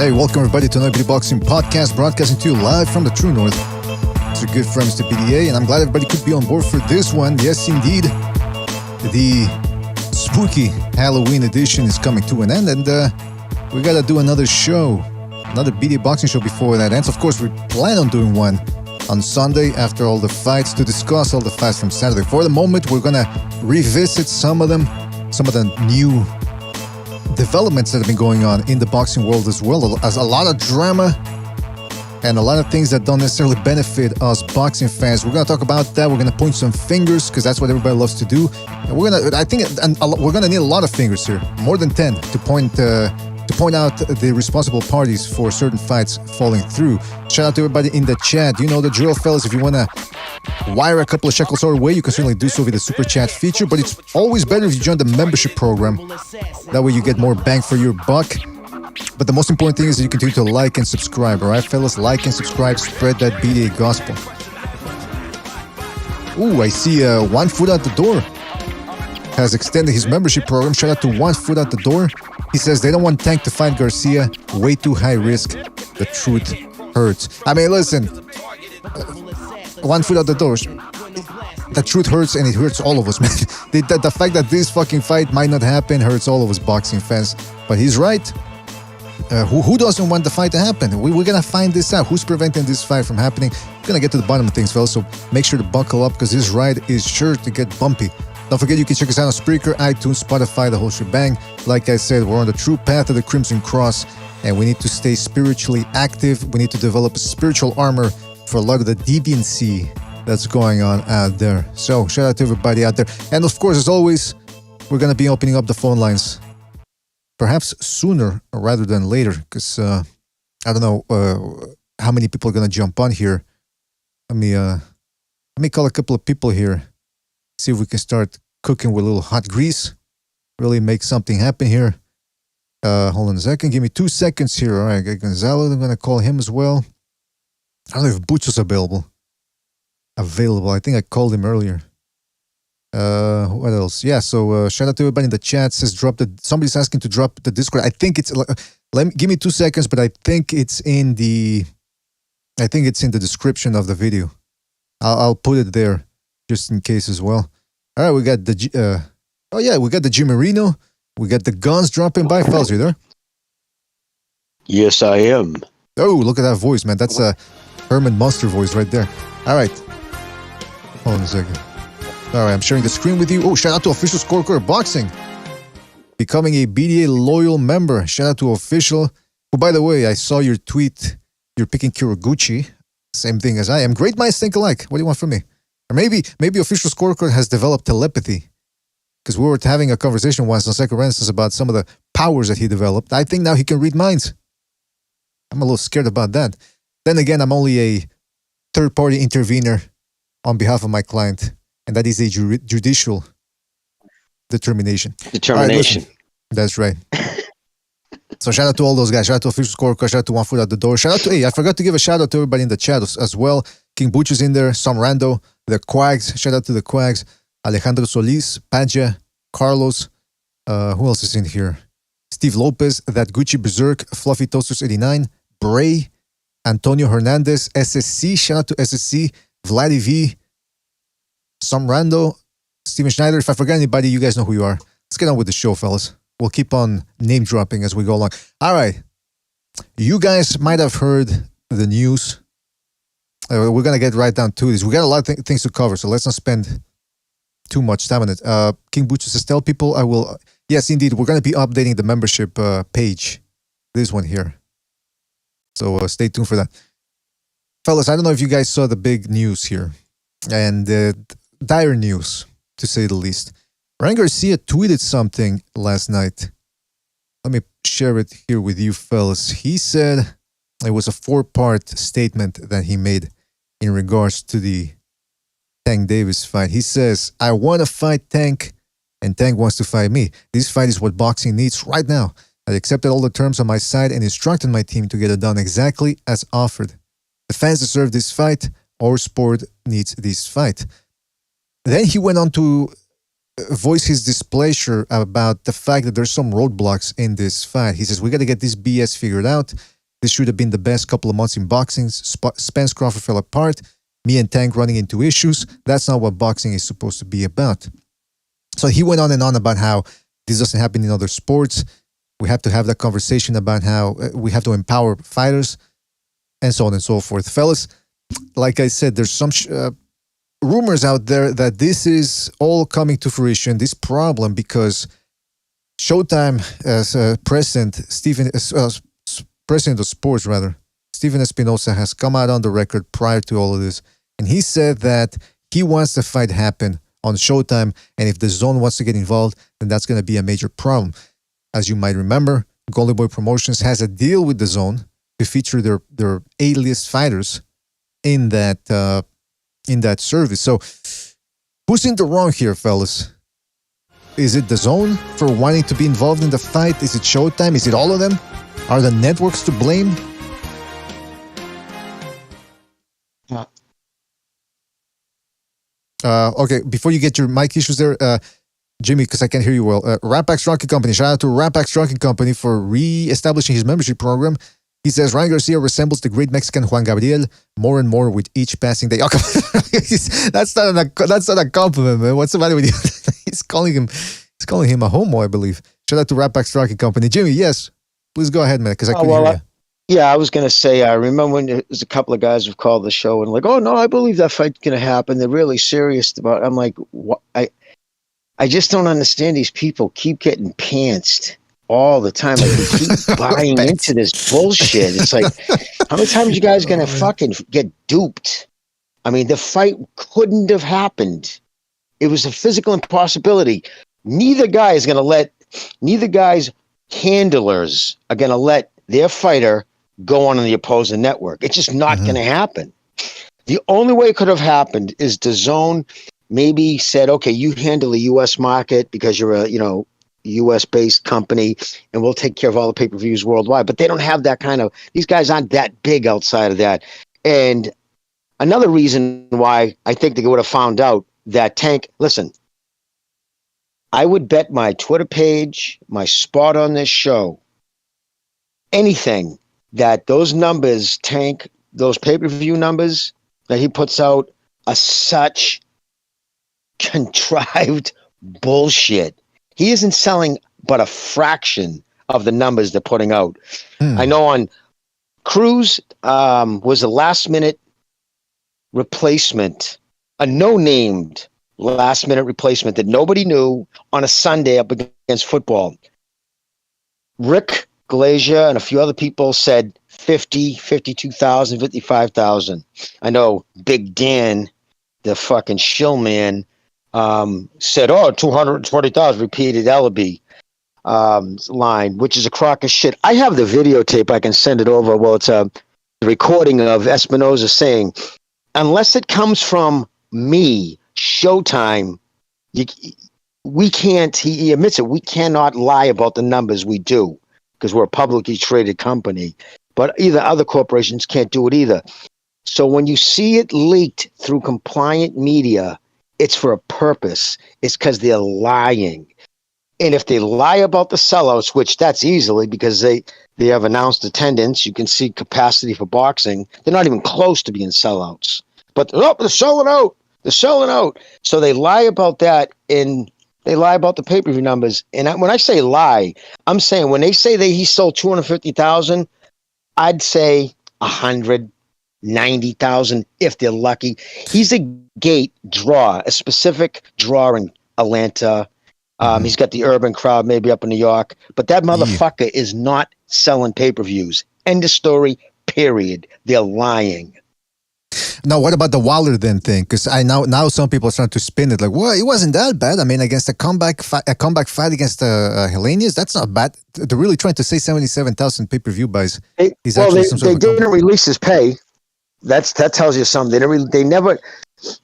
Hey, welcome everybody to another BD Boxing podcast, broadcasting to you live from the True North. It's your good friends, the BDA, and I'm glad everybody could be on board for this one. Yes, indeed, the spooky Halloween edition is coming to an end, and we gotta do another show, another BD Boxing show before that ends. Of course, we plan on doing one on Sunday after all the fights to discuss all the fights from Saturday. For the moment, we're gonna revisit some of them, some of the new developments that have been going on in the boxing world as well, as a lot of drama and a lot of things that don't necessarily benefit us boxing fans. We're going to talk about that. We're going to point some fingers because that's what everybody loves to do. And we're going to need a lot of fingers here, more than 10, to point out the responsible parties for certain fights falling through. Shout out to everybody in the chat. You know the drill, fellas. If you want to wire a couple of shekels our way, you can certainly do so with the super chat feature, but it's always better if you join the membership program. That way you get more bang for your buck. But the most important thing is that you continue to like and subscribe. All right, fellas, like and subscribe, spread that BDA gospel. Ooh, I see One Foot Out the Door has extended his membership program. Shout out to One Foot Out the Door. He says they don't want Tank to fight Garcia. Way too high risk. The truth hurts. I mean, listen, One Foot Out the Door. The truth hurts, and it hurts all of us, man. The fact that this fucking fight might not happen hurts all of us boxing fans. But he's right. Who doesn't want the fight to happen? We're going to find this out. Who's preventing this fight from happening? We're going to get to the bottom of things, fellas. So make sure to buckle up because this ride is sure to get bumpy. Don't forget you can check us out on Spreaker, iTunes, Spotify, the whole shebang. Like I said, we're on the true path of the Crimson Cross, and we need to stay spiritually active. We need to develop a spiritual armor for a lot of the deviancy that's going on out there. So shout out to everybody out there. And of course, as always, we're going to be opening up the phone lines perhaps sooner rather than later, because I don't know how many people are going to jump on here. Let me call a couple of people here, see if we can start cooking with a little hot grease, really make something happen here. Hold on a second, give me 2 seconds here. All right, Gonzalo, I'm going to call him as well. I don't know if Butch is available. I think I called him earlier. What else? Yeah, so shout out to everybody in the chat. Says somebody's asking to drop the Discord. I think it's give me 2 seconds, but I think it's in the description of the video. I'll put it there just in case as well. All right, we got the Jim Marino. We got the guns dropping by. Fellas, you there? Yes, I am. Oh, look at that voice, man. That's a Herman Munster voice right there. All right. Hold on a second. All right, I'm sharing the screen with you. Oh, shout out to Official Scorecard Boxing. Becoming a BDA loyal member. Shout out to Official. Oh, by the way, I saw your tweet. You're picking Kuraguchi. Same thing as I am. Great minds think alike. What do you want from me? Or maybe Official Scorecard has developed telepathy. Because we were having a conversation once on Second Renaissance about some of the powers that he developed. I think now he can read minds. I'm a little scared about that. Then again, I'm only a third-party intervener on behalf of my client, and that is a judicial determination. Determination. Right, that's right. So shout out to all those guys. Shout out to Official Scorecard. Shout out to One Foot Out the Door. Shout out to, I forgot to give a shout out to everybody in the chat as well. King Butch is in there. Sam Rando. The Quags. Shout out to the Quags. Alejandro Solis. Padja. Carlos. Who else is in here? Steve Lopez. That Gucci Berserk. Fluffy Toasters 89. Bray. Antonio Hernandez. SSC. Shout out to SSC. Vladdy V. Sam Rando. Steven Schneider. If I forget anybody, you guys know who you are. Let's get on with the show, fellas. We'll keep on name dropping as we go along. All right. You guys might have heard the news. We're going to get right down to this. We got a lot of things to cover, so let's not spend too much time on it. King Butch says, tell people I will... Yes, indeed. We're going to be updating the membership page. This one here. So stay tuned for that. Fellas, I don't know if you guys saw the big news here. And dire news, to say the least. Ryan Garcia tweeted something last night. Let me share it here with you, fellas. He said it was a 4-part statement that he made in regards to the Tank Davis fight. He says, I want to fight Tank, and Tank wants to fight me. This fight is what boxing needs right now. I accepted all the terms on my side and instructed my team to get it done exactly as offered. The fans deserve this fight. Our sport needs this fight. Then he went on to voice his displeasure about the fact that there's some roadblocks in this fight. He says, we got to get this BS figured out. This should have been the best couple of months in boxing. Spence Crawford fell apart. Me and Tank running into issues. That's not what boxing is supposed to be about. So he went on and on about how this doesn't happen in other sports. We have to have that conversation about how we have to empower fighters and so on and so forth. Fellas, like I said, there's some rumors out there that this is all coming to fruition, this problem, because Showtime, as president of sports, Stephen Espinosa has come out on the record prior to all of this, and he said that he wants the fight happen on Showtime, and if the Zone wants to get involved, then that's going to be a major problem. As you might remember, Golden Boy Promotions has a deal with the Zone to feature their A-list fighters in that service. So, who's in the wrong here, fellas? Is it the Zone for wanting to be involved in the fight? Is it Showtime? Is it all of them? Are the networks to blame? Okay, before you get your mic issues there, Jimmy, because I can't hear you well. Rampax Drunken Company. Shout out to Rampax Drunken Company for re-establishing his membership program. He says, Ryan Garcia resembles the great Mexican Juan Gabriel more and more with each passing day. That's not a compliment, man. What's the matter with you? He's calling him a homo, I believe. Shout out to Rampax Drunken Company. Jimmy, yes. Please go ahead, man, because I couldn't hear you. Yeah, I was going to say, I remember when there's a couple of guys who've called the show and like, oh, no, I believe that fight's going to happen. They're really serious about it. I'm like, what? I just don't understand. These people keep getting pantsed all the time. Like, they keep buying into this bullshit. It's like, how many times are you guys going to fucking get duped? I mean, the fight couldn't have happened. It was a physical impossibility. Neither guy's handlers are going to let their fighter go on the opposing network. It's just not going to happen. The only way it could have happened is the Zone maybe said, okay, you handle the U.S. market because you're a, U.S.-based company, and we'll take care of all the pay-per-views worldwide. But they don't have that kind of, these guys aren't that big outside of that. And another reason why I think they would have found out that Tank, listen, I would bet my Twitter page, my spot on this show, anything that those numbers, Tank, those pay-per-view numbers that he puts out are such contrived bullshit. He isn't selling but a fraction of the numbers they're putting out. I know on Cruz was a last-minute replacement, a no-named last-minute replacement that nobody knew on a Sunday up against football. Rick Glazier and a few other people said 50, 52,000, 55,000. I know Big Dan, the fucking shill man, said, 220,000, repeated Ellaby line, which is a crock of shit. I have the videotape. I can send it over. Well, it's a recording of Espinosa saying, unless it comes from me, Showtime, we can't, he admits it, we cannot lie about the numbers we do because we're a publicly traded company. But either other corporations can't do it either. So when you see it leaked through compliant media, it's for a purpose. It's because they're lying. And if they lie about the sellouts, which that's easily because they have announced attendance, you can see capacity for boxing. They're not even close to being sellouts. But they're selling out. They're selling out. So they lie about that, and they lie about the pay-per-view numbers. And when I say lie, I'm saying when they say that he sold 250,000, I'd say 190,000 if they're lucky. He's a gate draw, a specific draw in Atlanta. He's got the urban crowd maybe up in New York, but that motherfucker is not selling pay-per-views. End of story, period. They're lying. Now, what about the Wilder then thing? Because now some people are starting to spin it like, well, it wasn't that bad. I mean, against a comeback fight against Hellenius, that's not bad. They're really trying to say 77,000 pay-per-view buys. They didn't release his pay. That tells you something. They never.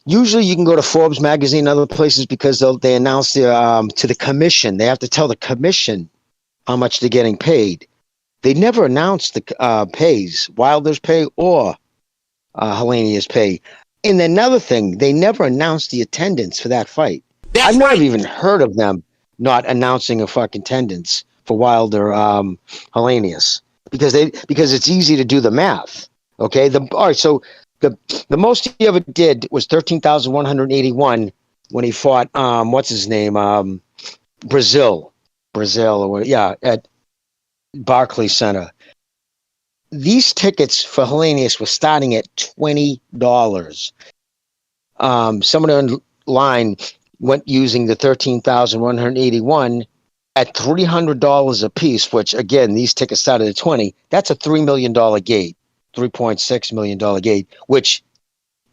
Usually, you can go to Forbes magazine and other places because they announce to the commission. They have to tell the commission how much they're getting paid. They never announced the pays, Wilder's pay or Hellenius pay. And another thing, they never announced the attendance for that fight. I've never even heard of them not announcing a fucking attendance for Wilder Hellenius. because it's easy to do the math. Okay. All right. So the most he ever did was 13,181 when he fought what's his name Brazil or at Barclays Center. These tickets for Hellenius were starting at $20. Someone online went using the 13,181 at $300 a piece, which again, these tickets started at 20. That's a $3 million gate, $3.6 million gate, which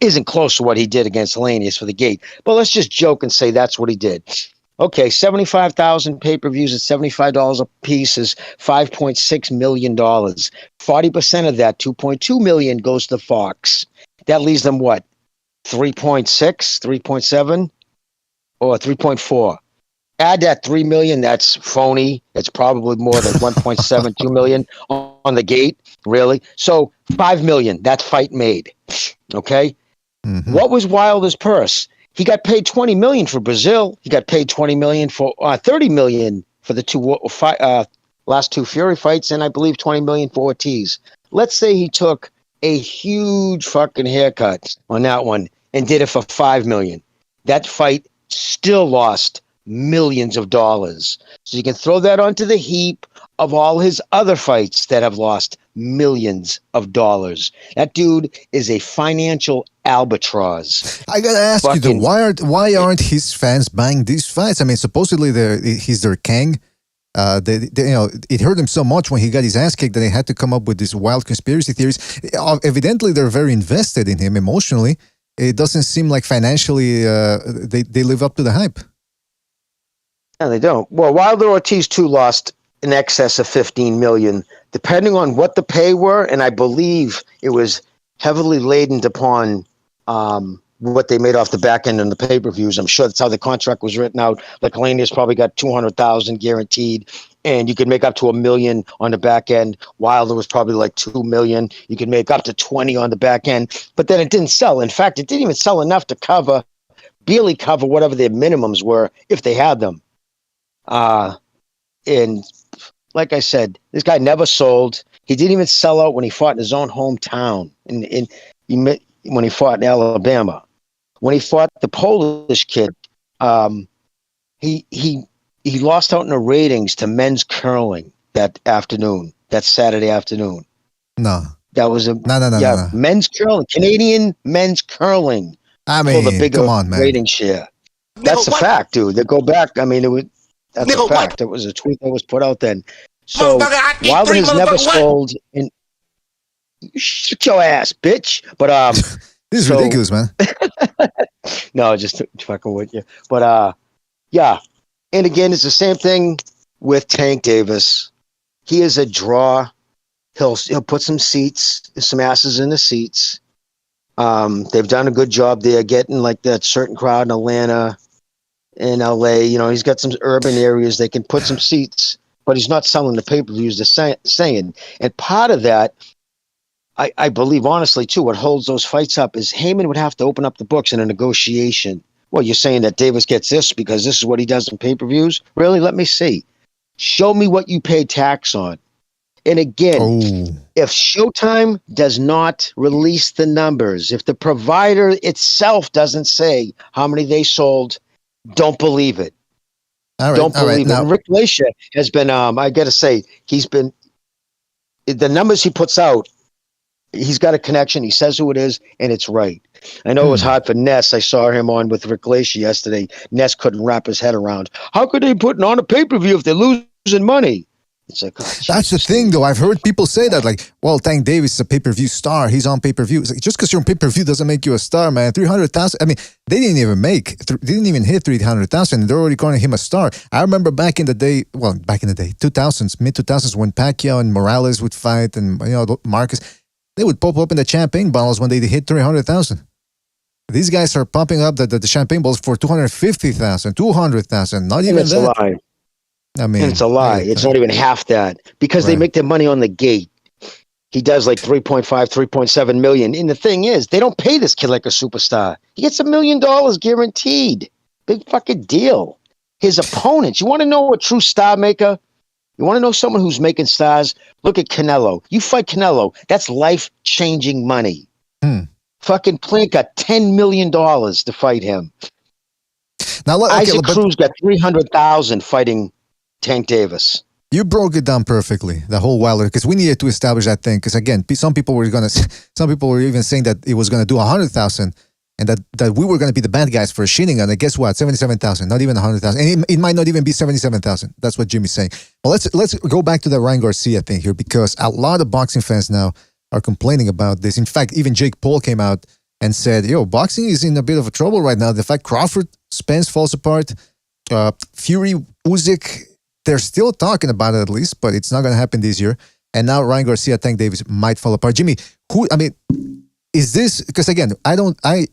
isn't close to what he did against Hellenius for the gate. But let's just joke and say that's what he did. Okay, 75,000 pay-per-views at $75 a piece is $5.6 million. 40% of that, $2.2 million, goes to Fox. That leaves them what? 3.6, 3.7, or 3.4. Add that 3 million, that's phony. It's probably more than 1.72 million on the gate, really. So 5 million, that fight made. Okay? Mm-hmm. What was Wilder's purse? He got paid 20 million for Brazil. He got paid 20 million for 30 million for the last two Fury fights, and I believe 20 million for Ortiz. Let's say he took a huge fucking haircut on that one and did it for 5 million. That fight still lost millions of dollars. So you can throw that onto the heap of all his other fights that have lost millions of dollars. That dude is a financial albatross. I gotta ask you though, why aren't his fans buying these fights? I mean, supposedly he's their king. It hurt him so much when he got his ass kicked that they had to come up with these wild conspiracy theories. Evidently, they're very invested in him emotionally. It doesn't seem like financially they live up to the hype. No, they don't. Well, Wilder Ortiz too lost in excess of 15 million, depending on what the pay were, and I believe it was heavily laden upon what they made off the back end on the pay-per-views. I'm sure that's how the contract was written out. Like Hellenius probably got 200,000 guaranteed, and you could make up to $1 million on the back end. Wilder was probably like 2 million. You could make up to 20 on the back end, but then it didn't sell. In fact, it didn't even sell enough to barely cover whatever their minimums were if they had them. And like I said, this guy never sold. He didn't even sell out when he fought in his own hometown. When he fought in Alabama, when he fought the Polish kid, he lost out in the ratings to men's curling that Saturday afternoon. No, that was no. Men's curling, Canadian men's curling. I mean, for the bigger come on, man. rating share. That's a fact, dude. They go back. I mean, that's a fact. It was a tweet that was put out then. So Wilder has never sold. Shut your ass, bitch. But this is ridiculous, man. No, just fucking with you. But yeah. And again, it's the same thing with Tank Davis. He is a draw. He'll put some asses in the seats. They've done a good job there getting like that certain crowd in Atlanta, in LA. He's got some urban areas they can put some seats, but he's not selling the pay-per-views they're saying. And part of that, I believe honestly too, what holds those fights up is Heyman would have to open up the books in a negotiation. Well, you're saying that Davis gets this because this is what he does in pay-per-views? Really? Let me see. Show me what you pay tax on. And again, if Showtime does not release the numbers, if the provider itself doesn't say how many they sold, don't believe it. Don't believe it. Now, Rick Glacier has been, I got to say, the numbers he puts out, he's got a connection. He says who it is, and it's right. I know it was hard for Ness. I saw him on with Rick Glacier yesterday. Ness couldn't wrap his head around. How could they put on a pay-per-view if they're losing money? It's like, that's the thing, though. I've heard people say that, like, well, Tank Davis is a pay-per-view star. He's on pay-per-view. It's like, just because you're on pay-per-view doesn't make you a star, man. 300,000. I mean, they didn't even hit 300,000. They're already calling him a star. I remember back in the day, 2000s, mid-2000s, when Pacquiao and Morales would fight, and Marcus, they would pop up in the champagne bottles when they hit 300,000. These guys are pumping up the champagne bottles for 250,000, 200,000. Not even that. A lie. I mean, and it's a lie. It's not even half that because they make their money on the gate. He does like 3.5, 3.7 million. And the thing is, they don't pay this kid like a superstar. He gets $1 million guaranteed. Big fucking deal. His opponents. You want to know a true star maker? You want to know someone who's making stars? Look at Canelo. You fight Canelo, that's life-changing money. Fucking Plant got $10 million to fight him. Now, okay, Isaac Cruz got $300,000 fighting Tank Davis. You broke it down perfectly, the whole Wilder, because we needed to establish that thing. Because again, some people were even saying that it was gonna do 100,000, and that we were gonna be the bad guys for shitting on it. Guess what? 77,000, not even 100,000, and it might not even be 77,000. That's what Jimmy's saying. Well, let's go back to the Ryan Garcia thing here, because a lot of boxing fans now are complaining about this. In fact, even Jake Paul came out and said, "Yo, boxing is in a bit of a trouble right now. The fact Crawford-Spence falls apart, Fury, Usyk." They're still talking about it at least, but it's not going to happen this year. And now Ryan Garcia, Tank Davis might fall apart. Jimmy, is this, because again,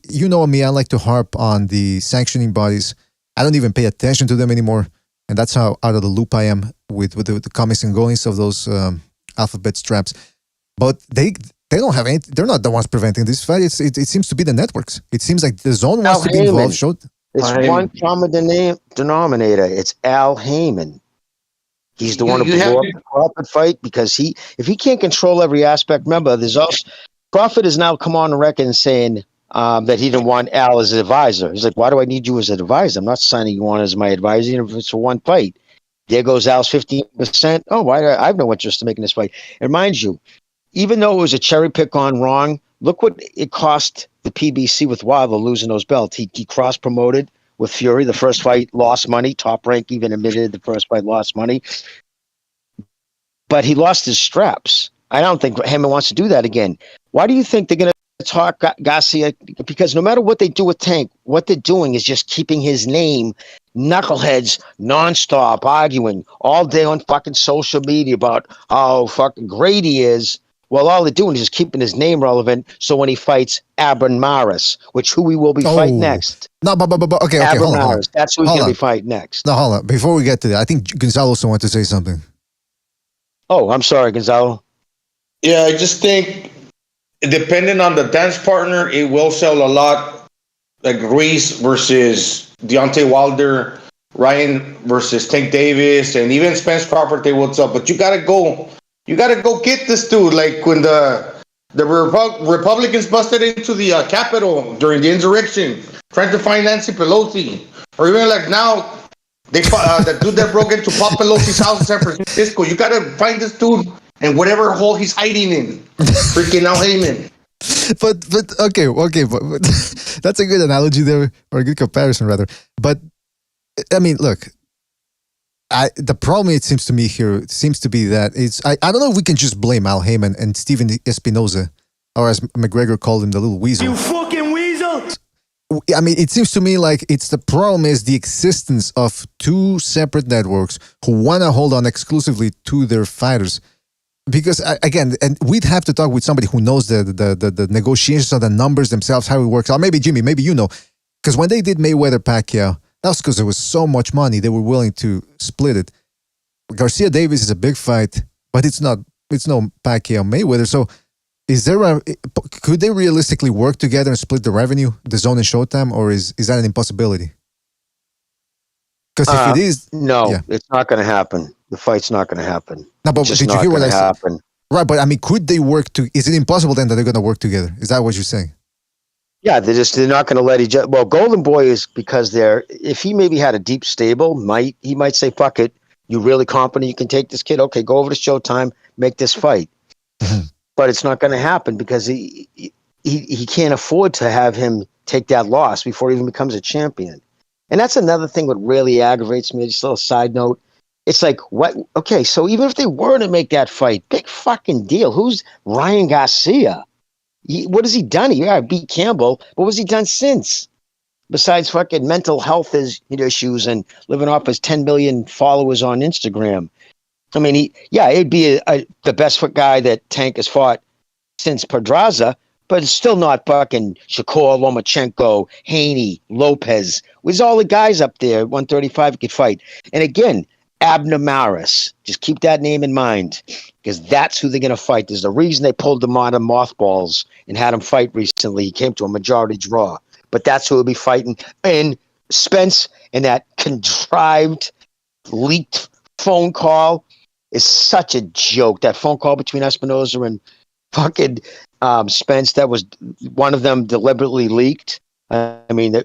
you know me, I like to harp on the sanctioning bodies. I don't even pay attention to them anymore. And that's how out of the loop I am with the comings and goings of those alphabet straps. But they don't have any, they're not the ones preventing this fight. It seems to be the networks. It seems like the zone wants to be involved. It's one common denominator. It's Al Heyman. He's the one who blew up the Crawford fight because if he can't control every aspect, remember, there's also Crawford has now come on the record and saying that he didn't want Al as an advisor. He's like, why do I need you as an advisor? I'm not signing you on as my advisor, even if it's for one fight. There goes Al's 15%. Oh, I have no interest in making this fight. And mind you, even though it was a cherry pick on wrong, look what it cost the PBC with Wilder losing those belts. He cross promoted with Fury. The first fight lost money. Top Rank even admitted the first fight lost money. But he lost his straps. I don't think Heyman wants to do that again. Why do you think they're going to talk Garcia? Because no matter what they do with Tank, what they're doing is just keeping his name, knuckleheads, nonstop arguing all day on fucking social media about how fucking great he is. Well, all they're doing is just keeping his name relevant. So when he fights Abram Maris, who he will be fighting next. No, but okay, hold on. That's who he's going to be fighting next. No, hold on. Before we get to that, I think Gonzalo also wanted to say something. Oh, I'm sorry, Gonzalo. Yeah, I just think, depending on the dance partner, it will sell a lot. Like Reese versus Deontay Wilder, Ryan versus Tank Davis, and even Spence Crawford, they what's up. But you gotta go get this dude. Like when the Republicans busted into the Capitol during the insurrection, trying to find Nancy Pelosi, or even like now, they the dude that broke into Pop Pelosi's house in San Francisco. You gotta find this dude and whatever hole he's hiding in. Freaking Al Heyman. But okay, but that's a good analogy there, or a good comparison rather. But I mean, look, the problem it seems to me here seems to be that I don't know if we can just blame Al Heyman and Steven Espinoza, or as McGregor called him, the little weasel. You fucking weasel! I mean, it seems to me like the problem is the existence of two separate networks who want to hold on exclusively to their fighters. Because again, and we'd have to talk with somebody who knows the negotiations of the numbers themselves, how it works. Or maybe Jimmy, maybe you know. Because when they did Mayweather-Pacquiao, that was because there was so much money they were willing to split it. Garcia-Davis is a big fight, but it's no Pacquiao-Mayweather. So could they realistically work together and split the revenue, the Zone and Showtime, or is that an impossibility? Because if it is... No, it's not going to happen. The fight's not going to happen. No, but did you hear what I said? Right, but I mean, could they work is it impossible then that they're going to work together? Is that what you're saying? Yeah, they're not going to let each other. Well, Golden Boy is because if he maybe had a deep stable, he might say, fuck it. You really confident you can take this kid? Okay, go over to Showtime, make this fight. But it's not going to happen because he can't afford to have him take that loss before he even becomes a champion. And that's another thing that really aggravates me. Just a little side note. It's like, what? Okay, so even if they were to make that fight, big fucking deal. Who's Ryan Garcia? What has he done? He beat Campbell. What has he done since? Besides fucking mental health issues and living off his 10 million followers on Instagram. I mean, it'd be the best guy that Tank has fought since Pedraza, but it's still not fucking Shakur, Lomachenko, Haney, Lopez. There's all the guys up there, 135 could fight. And again, Abner Maris. Just keep that name in mind because that's who they're going to fight. There's a reason they pulled him out of mothballs and had him fight recently. He came to a majority draw, but that's who he'll be fighting. And Spence and that contrived, leaked phone call is such a joke. That phone call between Espinoza and fucking Spence, that was one of them deliberately leaked. I mean,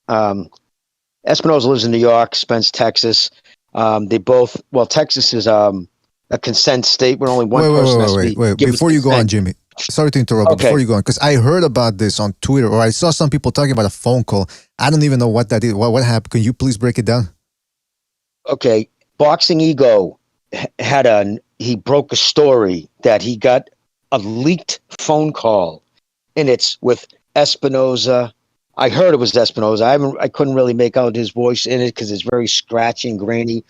Espinoza lives in New York, Spence, Texas. They both, well, Texas is a consent state where only one person has to be. Wait. Before you go on, Jimmy, sorry to interrupt, but before you go on, because I heard about this on Twitter, or I saw some people talking about a phone call. I don't even know what that is. What happened? Can you please break it down? Okay. Boxing Ego he broke a story that he got a leaked phone call, and it's with Espinoza. I heard it was Espinoza. I couldn't really make out his voice in it because it's very scratchy and grainy.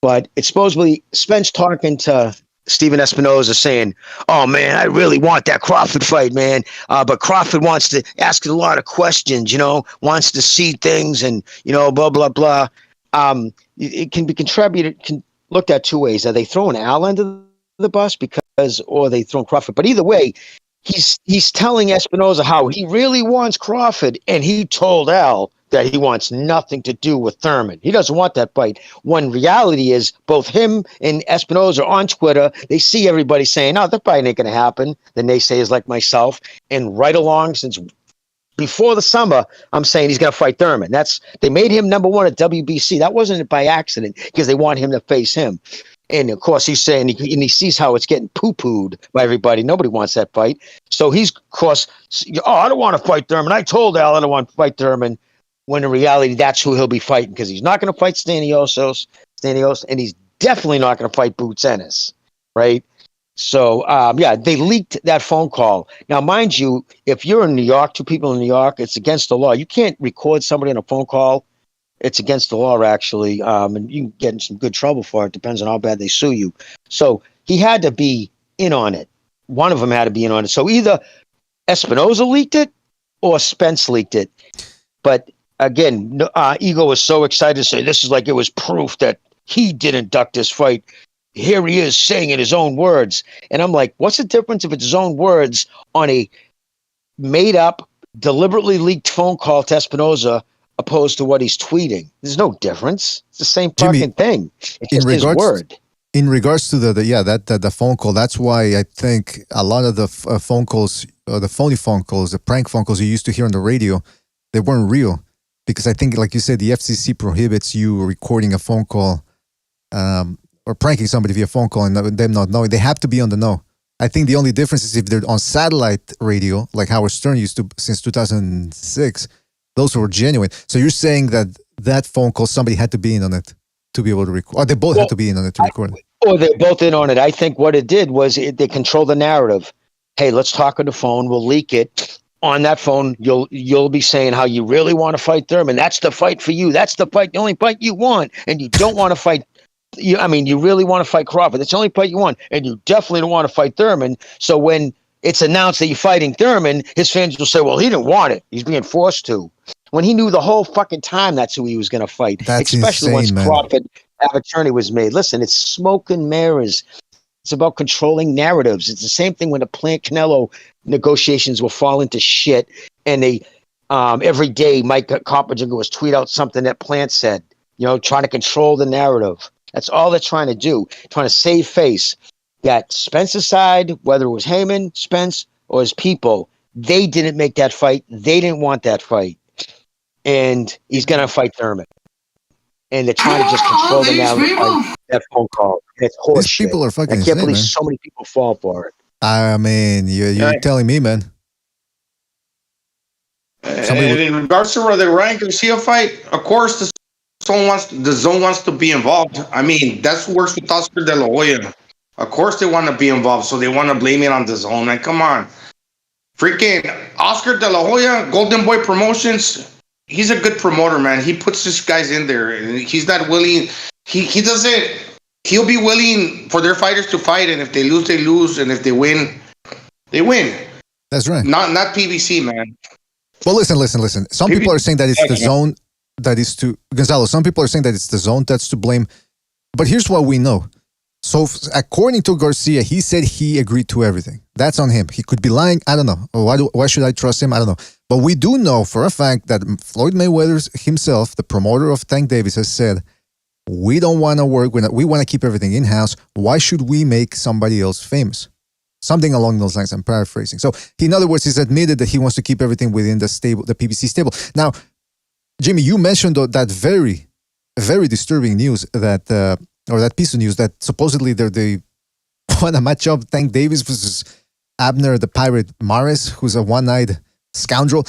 But it's supposedly Spence talking to Steven Espinoza saying, "Oh man, I really want that Crawford fight, man. But Crawford wants to ask a lot of questions, wants to see things, and blah blah blah." It can be looked at two ways. Are they throwing Al under the bus or are they throwing Crawford? But either way, he's telling Espinoza how he really wants Crawford, and he told Al that he wants nothing to do with Thurman. He doesn't want that fight. When reality is, both him and Espinoza are on Twitter. They see everybody saying, "No, that fight ain't going to happen." The naysayers like myself, and right along since before the summer, I'm saying he's going to fight Thurman. They made him number one at WBC. That wasn't by accident because they want him to face him. And of course, he's saying, and he sees how it's getting poo-pooed by everybody. Nobody wants that fight. So he's, of course, I don't want to fight Thurman. I told Al I don't want to fight Thurman. When in reality, that's who he'll be fighting, because he's not going to fight Stanios, and he's definitely not going to fight Boots Ennis, right? So, they leaked that phone call. Now, mind you, if you're in New York, two people in New York, it's against the law. You can't record somebody on a phone call. It's against the law, actually, and you can get in some good trouble for it. Depends on how bad they sue you. So he had to be in on it. One of them had to be in on it. So either Espinoza leaked it or Spence leaked it. But again, Ego was so excited to say this is like it was proof that he didn't duck this fight. Here he is saying in his own words. And I'm like, what's the difference if it's his own words on a made-up, deliberately leaked phone call to Espinoza opposed to what he's tweeting? There's no difference. It's the same fucking thing. It's just his word. In regards to the phone call, that's why I think a lot of the phone calls, the phony phone calls, the prank phone calls you used to hear on the radio, they weren't real. Because I think, like you said, the FCC prohibits you recording a phone call or pranking somebody via phone call and them not knowing. They have to be on the know. I think the only difference is if they're on satellite radio, like Howard Stern used to since 2006, those were genuine. So you're saying that phone call, somebody had to be in on it to be able to record. Or they both had to be in on it to record it. Or they're both in on it. I think what it did was they control the narrative. Hey, let's talk on the phone. We'll leak it. On that phone, you'll be saying how you really want to fight Thurman. That's the fight for you. That's the fight, the only fight you want. And you don't want to fight. You really want to fight Crawford. That's the only fight you want. And you definitely don't want to fight Thurman. So when it's announced that you're fighting Thurman, his fans will say, well, he didn't want it. He's being forced to. When he knew the whole fucking time that's who he was going to fight. That's especially insane, once Crawford attorney was made. Listen, it's smoke and mirrors. It's about controlling narratives. It's the same thing when the Plant Canelo negotiations will fall into shit, and they every day Mike Copperjinger was tweet out something that Plant said, trying to control the narrative. That's all they're trying to do, trying to save face. That Spence's side, whether it was Heyman, Spence, or his people, they didn't make that fight. They didn't want that fight. And he's going to fight Thurman. And they're trying to just control the narrative by that phone call. And it's horseshit. These people are fucking I can't believe man. so many people fall for it. I mean, you're telling me, man. And in regards to the Ryan Garcia fight, of course, the zone wants to be involved. I mean, that's worse with Oscar De La Hoya. Of course, they want to be involved, so they want to blame it on the zone. Like, come on, freaking Oscar De La Hoya, Golden Boy Promotions. He's a good promoter, man. He puts his guys in there, and he's not willing. He doesn't. He'll be willing for their fighters to fight, and if they lose, they lose, and if they win, they win. That's right. Not PBC, man. Well, listen. Some people are saying that it's the zone that is to Gonzalo. Some people are saying that it's the zone that's to blame. But here's what we know. So according to Garcia, he said he agreed to everything. That's on him. He could be lying. I don't know. Why should I trust him? I don't know. But we do know for a fact that Floyd Mayweather himself, the promoter of Tank Davis, has said We don't want to work. We want to keep everything in-house. Why should we make somebody else famous? Something along those lines. I'm paraphrasing. So, in other words, he's admitted that he wants to keep everything within the PBC stable. Now, Jimmy, you mentioned that very, very disturbing news or that piece of news that supposedly they want to match up Tank Davis versus Abner the Pirate Mares, who's a one-eyed scoundrel.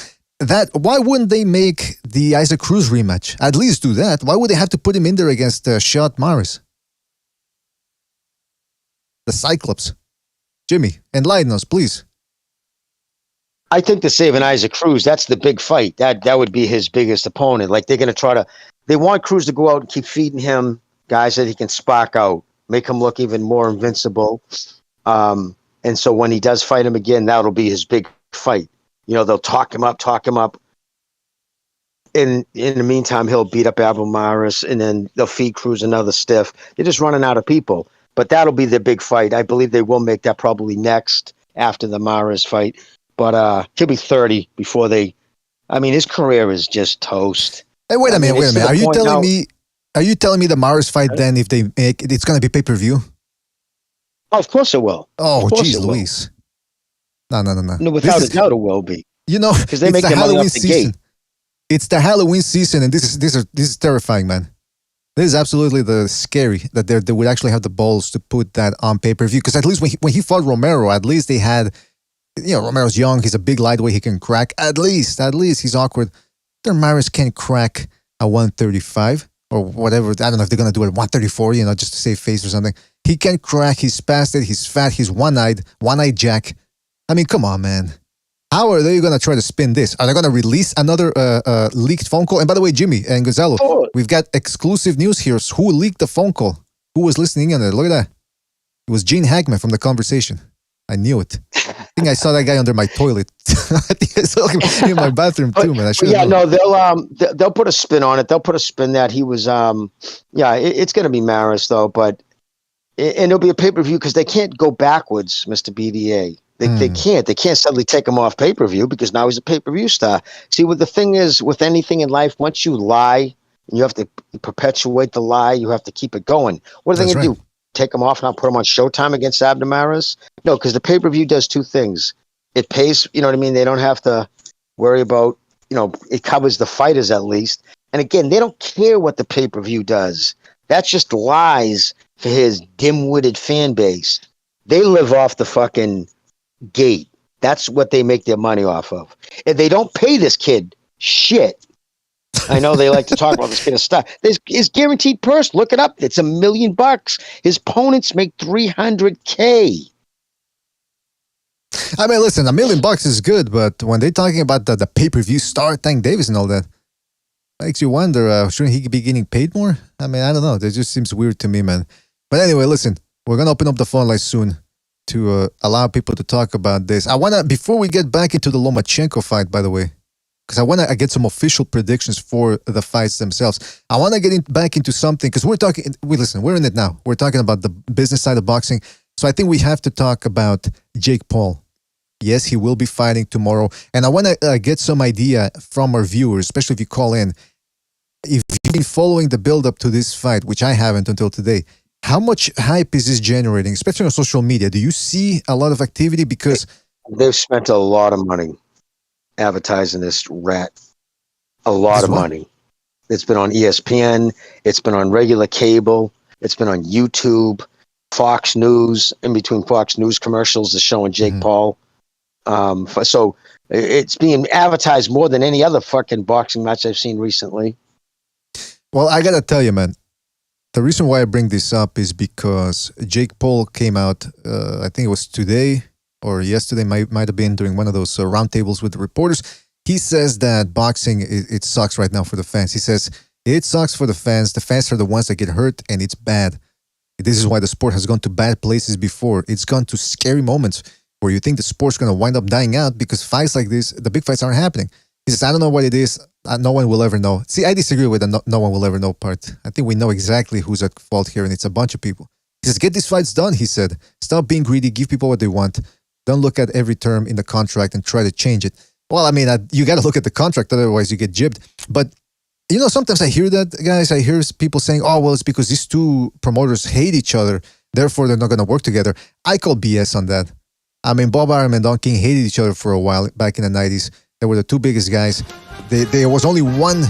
Why wouldn't they make the Isaac Cruz rematch? At least do that. Why would they have to put him in there against Shot Mares? The Cyclops. Jimmy, enlighten us, please. I think to save an Isaac Cruz, that's the big fight. That would be his biggest opponent. Like, they're going to they want Cruz to go out and keep feeding him guys that he can spark out, make him look even more invincible. And so when he does fight him again, that'll be his big fight. They'll talk him up. In the meantime, he'll beat up Abel Maris, and then they'll feed Cruz another stiff. They're just running out of people. But that'll be the big fight. I believe they will make that probably next after the Maris fight. But he'll be 30 before his career is just toast. Hey, wait a minute. Are you telling me the Maris fight then, if they make it's going to be pay-per-view? Oh, of course it will. Oh, jeez Louise. No. No, without a doubt it will be. Because they make the Halloween season. It's the Halloween season, and this is terrifying, man. This is absolutely scary that they would actually have the balls to put that on pay-per-view. Because at least when he fought Romero, at least they had, Romero's young, he's a big lightweight, he can crack. At least he's awkward. Their Maris can crack a 135 or whatever. I don't know if they're gonna do it at 134, just to save face or something. He can crack. He's spastic. He's fat. He's one-eyed Jack. I mean, come on, man. How are they going to try to spin this? Are they going to release another leaked phone call? And by the way, Jimmy and Gonzalo, we've got exclusive news here. Who leaked the phone call? Who was listening in on it? Look at that. It was Gene Hackman from The Conversation. I knew it. I think I saw that guy under my toilet. I think I saw him in my bathroom too, man. They'll put a spin on it. They'll put a spin that he was, it's going to be Maris though, and it'll be a pay-per-view because they can't go backwards, Mr. BDA. They can't suddenly take him off pay-per-view because now he's a pay-per-view star. See, what the thing is with anything in life, once you lie and you have to perpetuate the lie, you have to keep it going. What are they going to do? Take him off and put him on Showtime against Abner Maris? No, because the pay-per-view does two things. It pays, you know what I mean? They don't have to worry about, it covers the fighters at least. And again, they don't care what the pay-per-view does. That's just lies for his dim-witted fan base. They live off the fucking gate. That's what they make their money off of. If they don't pay this kid shit, I know they like to talk about this kind of stuff. His guaranteed purse, look it up. It's $1 million. His opponents make $300K. I mean, listen, $1 million is good, but when they're talking about the pay-per-view star, Tank Davis and all that, makes you wonder, shouldn't he be getting paid more? I mean, I don't know. That just seems weird to me, man. But anyway, listen, we're going to open up the phone line soon to allow people to talk about this. I want to, before we get back into the Lomachenko fight, by the way, because I want to get some official predictions for the fights themselves. I want to get back into something, because we're in it now. We're talking about the business side of boxing. So I think we have to talk about Jake Paul. Yes, he will be fighting tomorrow. And I want to get some idea from our viewers, especially if you call in. If you've been following the build-up to this fight, which I haven't until today, how much hype is this generating, especially on social media? Do you see a lot of activity? Because they've spent a lot of money advertising this rat. A lot of money. It's been on ESPN. It's been on regular cable. It's been on YouTube, Fox News. In between Fox News commercials, is showing Jake Paul. So it's being advertised more than any other fucking boxing match I've seen recently. Well, I gotta tell you, man. The reason why I bring this up is because Jake Paul came out, I think it was today or yesterday, might have been during one of those roundtables with the reporters. He says that boxing, it sucks right now for the fans. He says, it sucks for the fans. The fans are the ones that get hurt, and it's bad. This is why the sport has gone to bad places before. It's gone to scary moments where you think the sport's going to wind up dying out because fights like this, the big fights aren't happening. He says, I don't know what it is. No one will ever know. See, I disagree with the no one will ever know part. I think we know exactly who's at fault here, and it's a bunch of people. He says, get these fights done, he said. Stop being greedy. Give people what they want. Don't look at every term in the contract and try to change it. Well, I mean, you got to look at the contract, otherwise you get jibbed. But Sometimes I hear that, guys. I hear people saying, "Oh, well, it's because these two promoters hate each other, therefore they're not going to work together." I call BS on that. I mean, Bob Arum and Don King hated each other for a while back in the 90s. They were the two biggest guys. There was only one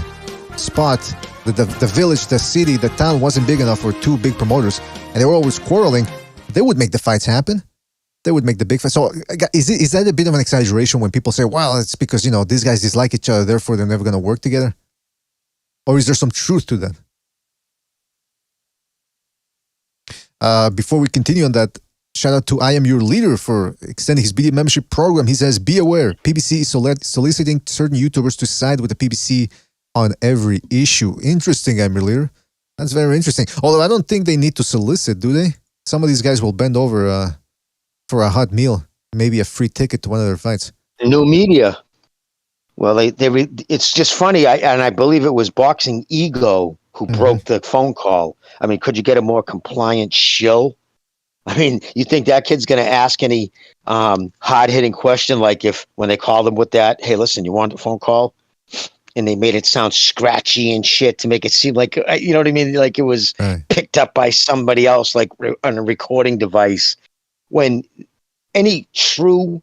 spot. The village, the city, the town wasn't big enough for two big promoters, and they were always quarreling. They would make the fights happen. They would make the big fights. So is that a bit of an exaggeration when people say, "Well, it's because these guys dislike each other, therefore they're never going to work together"? Or is there some truth to that? Before we continue on that, shout out to I Am Your Leader for extending his BD membership program. He says, "Be aware, PBC is soliciting certain YouTubers to side with the PBC on every issue." Interesting, I Am Your Leader. That's very interesting. Although I don't think they need to solicit, do they? Some of these guys will bend over for a hot meal, maybe a free ticket to one of their fights. New media. Well, it's just funny. I believe it was Boxing Ego who broke the phone call. I mean, could you get a more compliant shill? I mean, you think that kid's going to ask any hard-hitting question, like when they called him with that, "Hey, listen, you want a phone call?" And they made it sound scratchy and shit to make it seem like, you know what I mean? Like it was picked up by somebody else, like on a recording device. When any true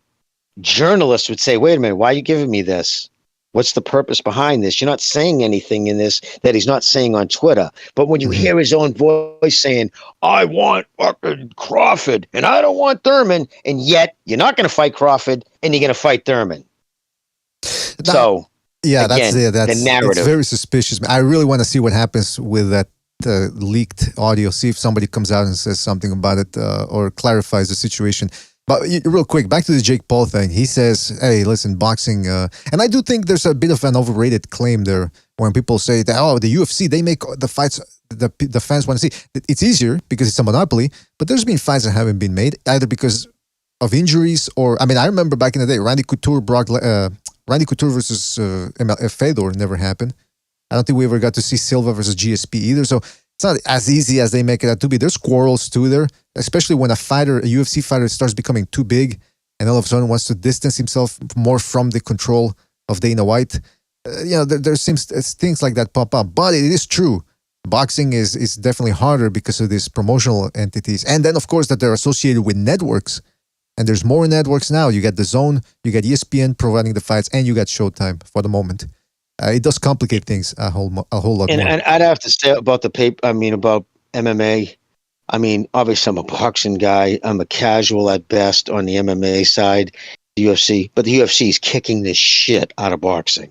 journalist would say, "Wait a minute, why are you giving me this? What's the purpose behind this? You're not saying anything in this that he's not saying on Twitter." But when you hear his own voice saying, "I want fucking Crawford and I don't want Thurman," and yet you're not going to fight Crawford and you're going to fight Thurman. That's the narrative. It's very suspicious. I really want to see what happens with that leaked audio. See if somebody comes out and says something about it or clarifies the situation. But real quick, back to the Jake Paul thing. He says, "Hey, listen, boxing," and I do think there's a bit of an overrated claim there when people say that, "Oh, the UFC, they make the fights the fans want to see." It's easier because it's a monopoly, but there's been fights that haven't been made either because of injuries or, I mean, I remember back in the day, Randy Couture versus Fedor never happened. I don't think we ever got to see Silva versus GSP either. So it's not as easy as they make it out to be. There's quarrels too there, especially when a UFC fighter starts becoming too big and all of a sudden wants to distance himself more from the control of Dana White. There seems things like that pop up. But it is true. Boxing is definitely harder because of these promotional entities. And then, of course, that they're associated with networks. And there's more networks now. You got DAZN, you got ESPN providing the fights, and you got Showtime for the moment. It does complicate things a whole lot more. And I'd have to say about about MMA. I mean, obviously I'm a boxing guy. I'm a casual at best on the MMA side, the UFC. But the UFC is kicking the shit out of boxing.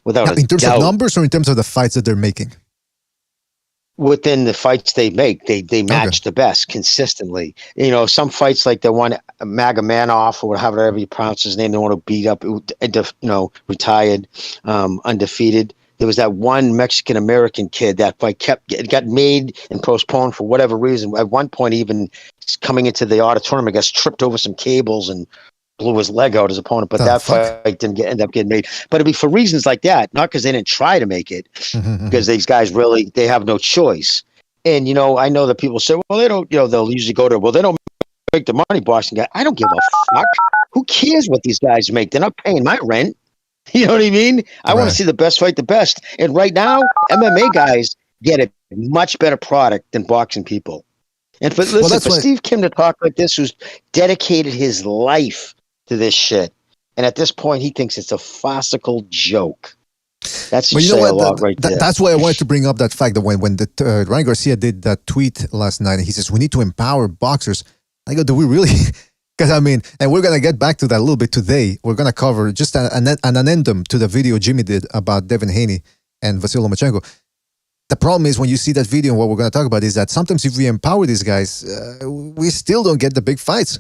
Without a doubt. In terms of numbers or in terms of the fights that they're making? Within the fights they make, they match the best consistently. Some fights like the one Magomedov or however you pronounce his name, they want to beat up, retired, undefeated. There was that one Mexican American kid that fight got made and postponed for whatever reason. At one point, even coming into the auditorium, I guess tripped over some cables and blew his leg out, his opponent, but that fight didn't end up getting made. But it'd be for reasons like that, not because they didn't try to make it, because these guys they have no choice. And, I know that people say, well, they don't, they'll usually go to, well, they don't make the money, boxing guy. I don't give a fuck. Who cares what these guys make? They're not paying my rent. You know what I mean? I want to see the best fight the best. And right now, MMA guys get a much better product than boxing people. And for Steve Kim to talk like this, who's dedicated his life to this shit, and at this point he thinks it's a farcical joke. That's a lot right there. That's why I wanted to bring up that fact that when Ryan Garcia did that tweet last night, and he says we need to empower boxers. I go, do we really? Because I mean, and we're gonna get back to that a little bit today. We're gonna cover just an addendum to the video Jimmy did about Devin Haney and Vasily Lomachenko. The problem is when you see that video, and what we're gonna talk about is that sometimes if we empower these guys, we still don't get the big fights.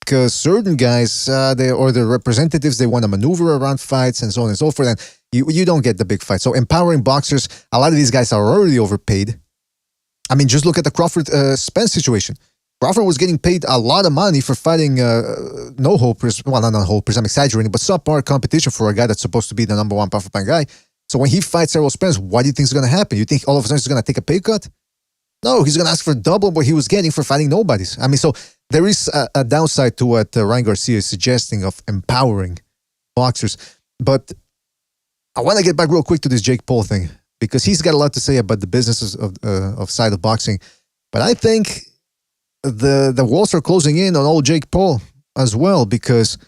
Because certain guys, the representatives, they want to maneuver around fights and so on and so forth, and you don't get the big fight. So empowering boxers, a lot of these guys are already overpaid. I mean, just look at the Crawford-Spence situation. Crawford was getting paid a lot of money for fighting no-hopers. Well, not no-hopers, I'm exaggerating, but subpar competition for a guy that's supposed to be the number one powerful pound guy. So when he fights Errol Spence, what do you think is going to happen? You think all of a sudden he's going to take a pay cut? No, he's going to ask for double what he was getting for fighting nobodies. I mean, so there is a downside to what Ryan Garcia is suggesting of empowering boxers. But I want to get back real quick to this Jake Paul thing. because he's got a lot to say about the businesses of side of boxing. But I think the walls are closing in on old Jake Paul as well, because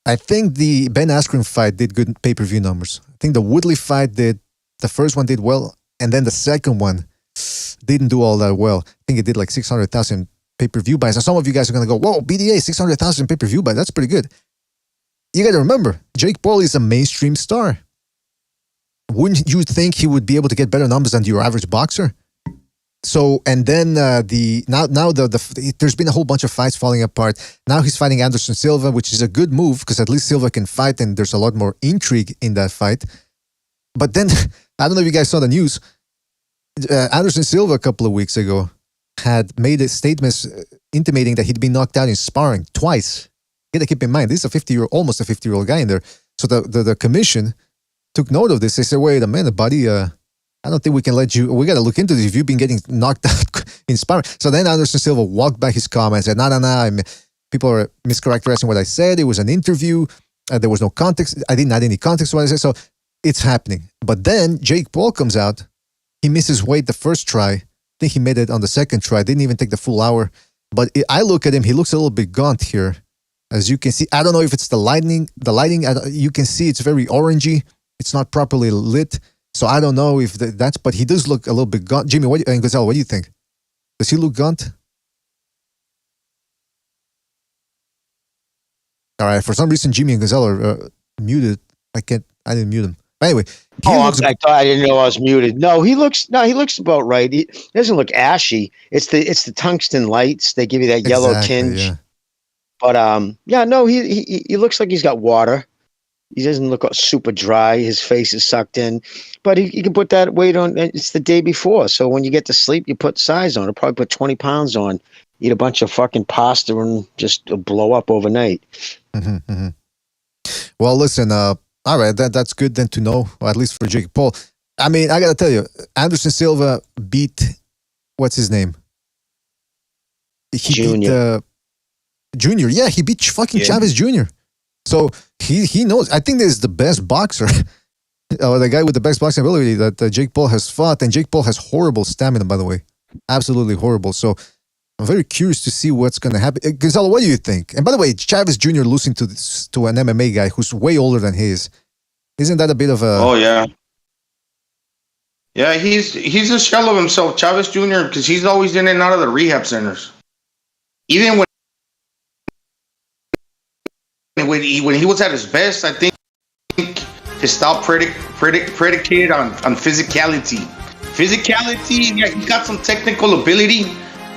I think the Ben Askren fight did good pay-per-view numbers. I think the Woodley fight did. The first one did well, and then the second one didn't do all that well. I think it did like 600,000 pay-per-view buys. Now some of you guys are going to go, whoa, BDA, 600,000 pay-per-view buys. That's pretty good. You got to remember, Jake Paul is a mainstream star. Wouldn't you think he would be able to get better numbers than your average boxer? So, and then there's been a whole bunch of fights falling apart. Now he's fighting Anderson Silva, which is a good move because at least Silva can fight and there's a lot more intrigue in that fight. But then, I don't know if you guys saw the news. Anderson Silva a couple of weeks ago had made a statement intimating that he'd been knocked out in sparring twice. You got to keep in mind, this is almost a 50-year-old guy in there. So the commission took note of this. They said, wait a minute, buddy, I don't think we can let you, we got to look into this if you've been getting knocked out in sparring. So then Anderson Silva walked back his comments and said, no, people are mischaracterizing what I said. It was an interview. There was no context. I didn't add any context to what I said. So it's happening. But then Jake Paul comes out. He misses weight the first try. I think he made it on the second try. Didn't even take the full hour. But I look at him. He looks a little bit gaunt here. As you can see, I don't know if it's the lighting. You can see it's very orangey. It's not properly lit. So I don't know if that's, but he does look a little bit gaunt. Jimmy, and Gonzalo, what do you think? Does he look gaunt? All right. For some reason, Jimmy and Gonzalo are muted. I didn't mute him. But anyway. I thought I didn't know I was muted. No, he looks about right. He doesn't look ashy. It's the tungsten lights. They give you that yellow tinge. Yeah. But he looks like he's got water. He doesn't look super dry. His face is sucked in. But he can put that weight on. It's the day before. So when you get to sleep, you put size on. He'll probably put 20 pounds on. Eat a bunch of fucking pasta and just blow up overnight. Mm-hmm, mm-hmm. Well, listen, all right, that's good then to know, or at least for Jake Paul. I mean, I got to tell you, Anderson Silva beat, what's his name? Junior. Junior. Yeah, he beat fucking Chavez Jr. So he knows. I think this is the best boxer, or the guy with the best boxing ability that Jake Paul has fought. And Jake Paul has horrible stamina, by the way. Absolutely horrible. So I'm very curious to see what's going to happen. Gonzalo, what do you think? And by the way, Chavez Jr. losing to an MMA guy who's way older than he is. Isn't that a bit of a... Oh, yeah. Yeah, he's a shell of himself, Chavez Jr., because he's always in and out of the rehab centers. Even when he was at his best, I think his style predicated on physicality. Physicality, yeah, he got some technical ability,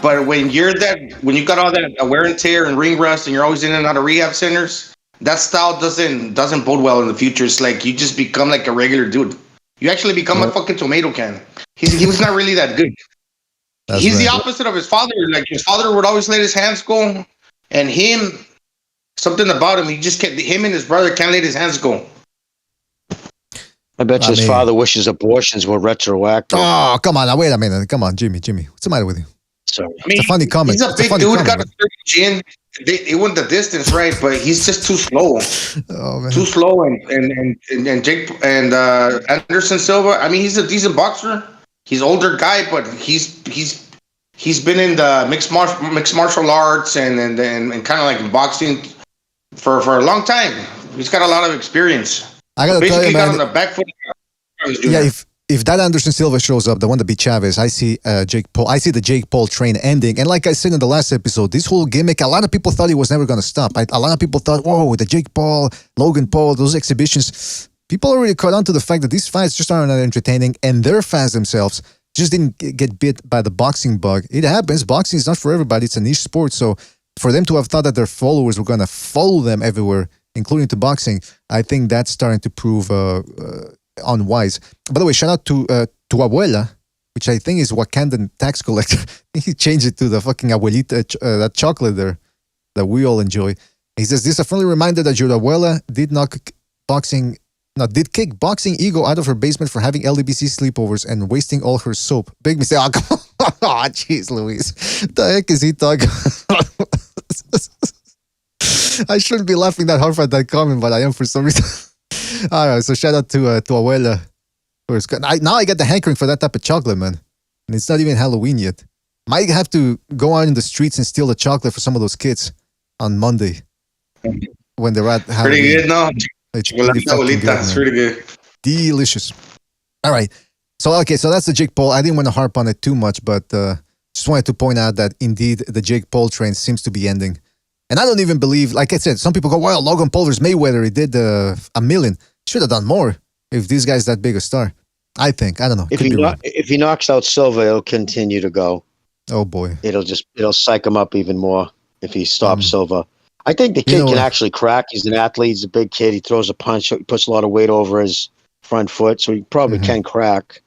but when you got all that wear and tear and ring rust, and you're always in and out of rehab centers, that style doesn't bode well in the future. It's like you just become like a regular dude. You actually become a fucking tomato can. He was not really that good. He's the opposite of his father. Like his father would always let his hands go, and something about him, him and his brother can't let his hands go. I bet his father wishes abortions were retroactive. Oh, come on. Wait a minute. Come on, Jimmy. What's the matter with you? Sorry. It's a funny comment. He's a big dude, got a 30 chin. They went the distance, right? But he's just too slow. Oh, man. Too slow. And Jake and Anderson Silva, I mean, he's a decent boxer. He's an older guy, but he's been in the mixed martial arts and kind of like boxing for a long time. He's got a lot of experience. I gotta tell you, man. Got on the back foot. Yeah, if that Anderson Silva shows up, the one that beat Chavez, I see Jake Paul. I see the Jake Paul train ending. And like I said in the last episode, this whole gimmick, a lot of people thought he was never going to stop. A lot of people thought, whoa, the Jake Paul, Logan Paul, those exhibitions. People already caught on to the fact that these fights just aren't that entertaining, and their fans themselves just didn't get bit by the boxing bug. It happens. Boxing is not for everybody. It's a niche sport. So for them to have thought that their followers were going to follow them everywhere, including to boxing, I think that's starting to prove unwise. By the way, shout out to Abuela, which I think is Wakandan tax collector. He changed it to the fucking Abuelita, that chocolate there that we all enjoy. He says, this is a friendly reminder that your Abuela did kick boxing ego out of her basement for having LDBC sleepovers and wasting all her soap. Big mistake. Oh, come on. Oh, jeez, Luis. What the heck is he talking about? I shouldn't be laughing that hard at that comment, but I am for some reason. All right, so shout out to Abuela. Now I get the hankering for that type of chocolate, man. And it's not even Halloween yet. Might have to go out in the streets and steal the chocolate for some of those kids on Monday when they're at Halloween. Pretty good, no? It's pretty fucking good, It's man. pretty good. Delicious. All right. So that's the Jake Paul. I didn't want to harp on it too much, but just wanted to point out that indeed the Jake Paul train seems to be ending. And I don't even believe, like I said, some people go, well, Logan Paul versus Mayweather, he did $1 million. Should have done more if this guy's that big a star. I think. I don't know. If he knocks out Silva, it'll continue to go. Oh, boy. It'll psych him up even more if he stops Silva. I think the kid can actually crack. He's an athlete. He's a big kid. He throws a punch. He puts a lot of weight over his front foot, so he probably can crack.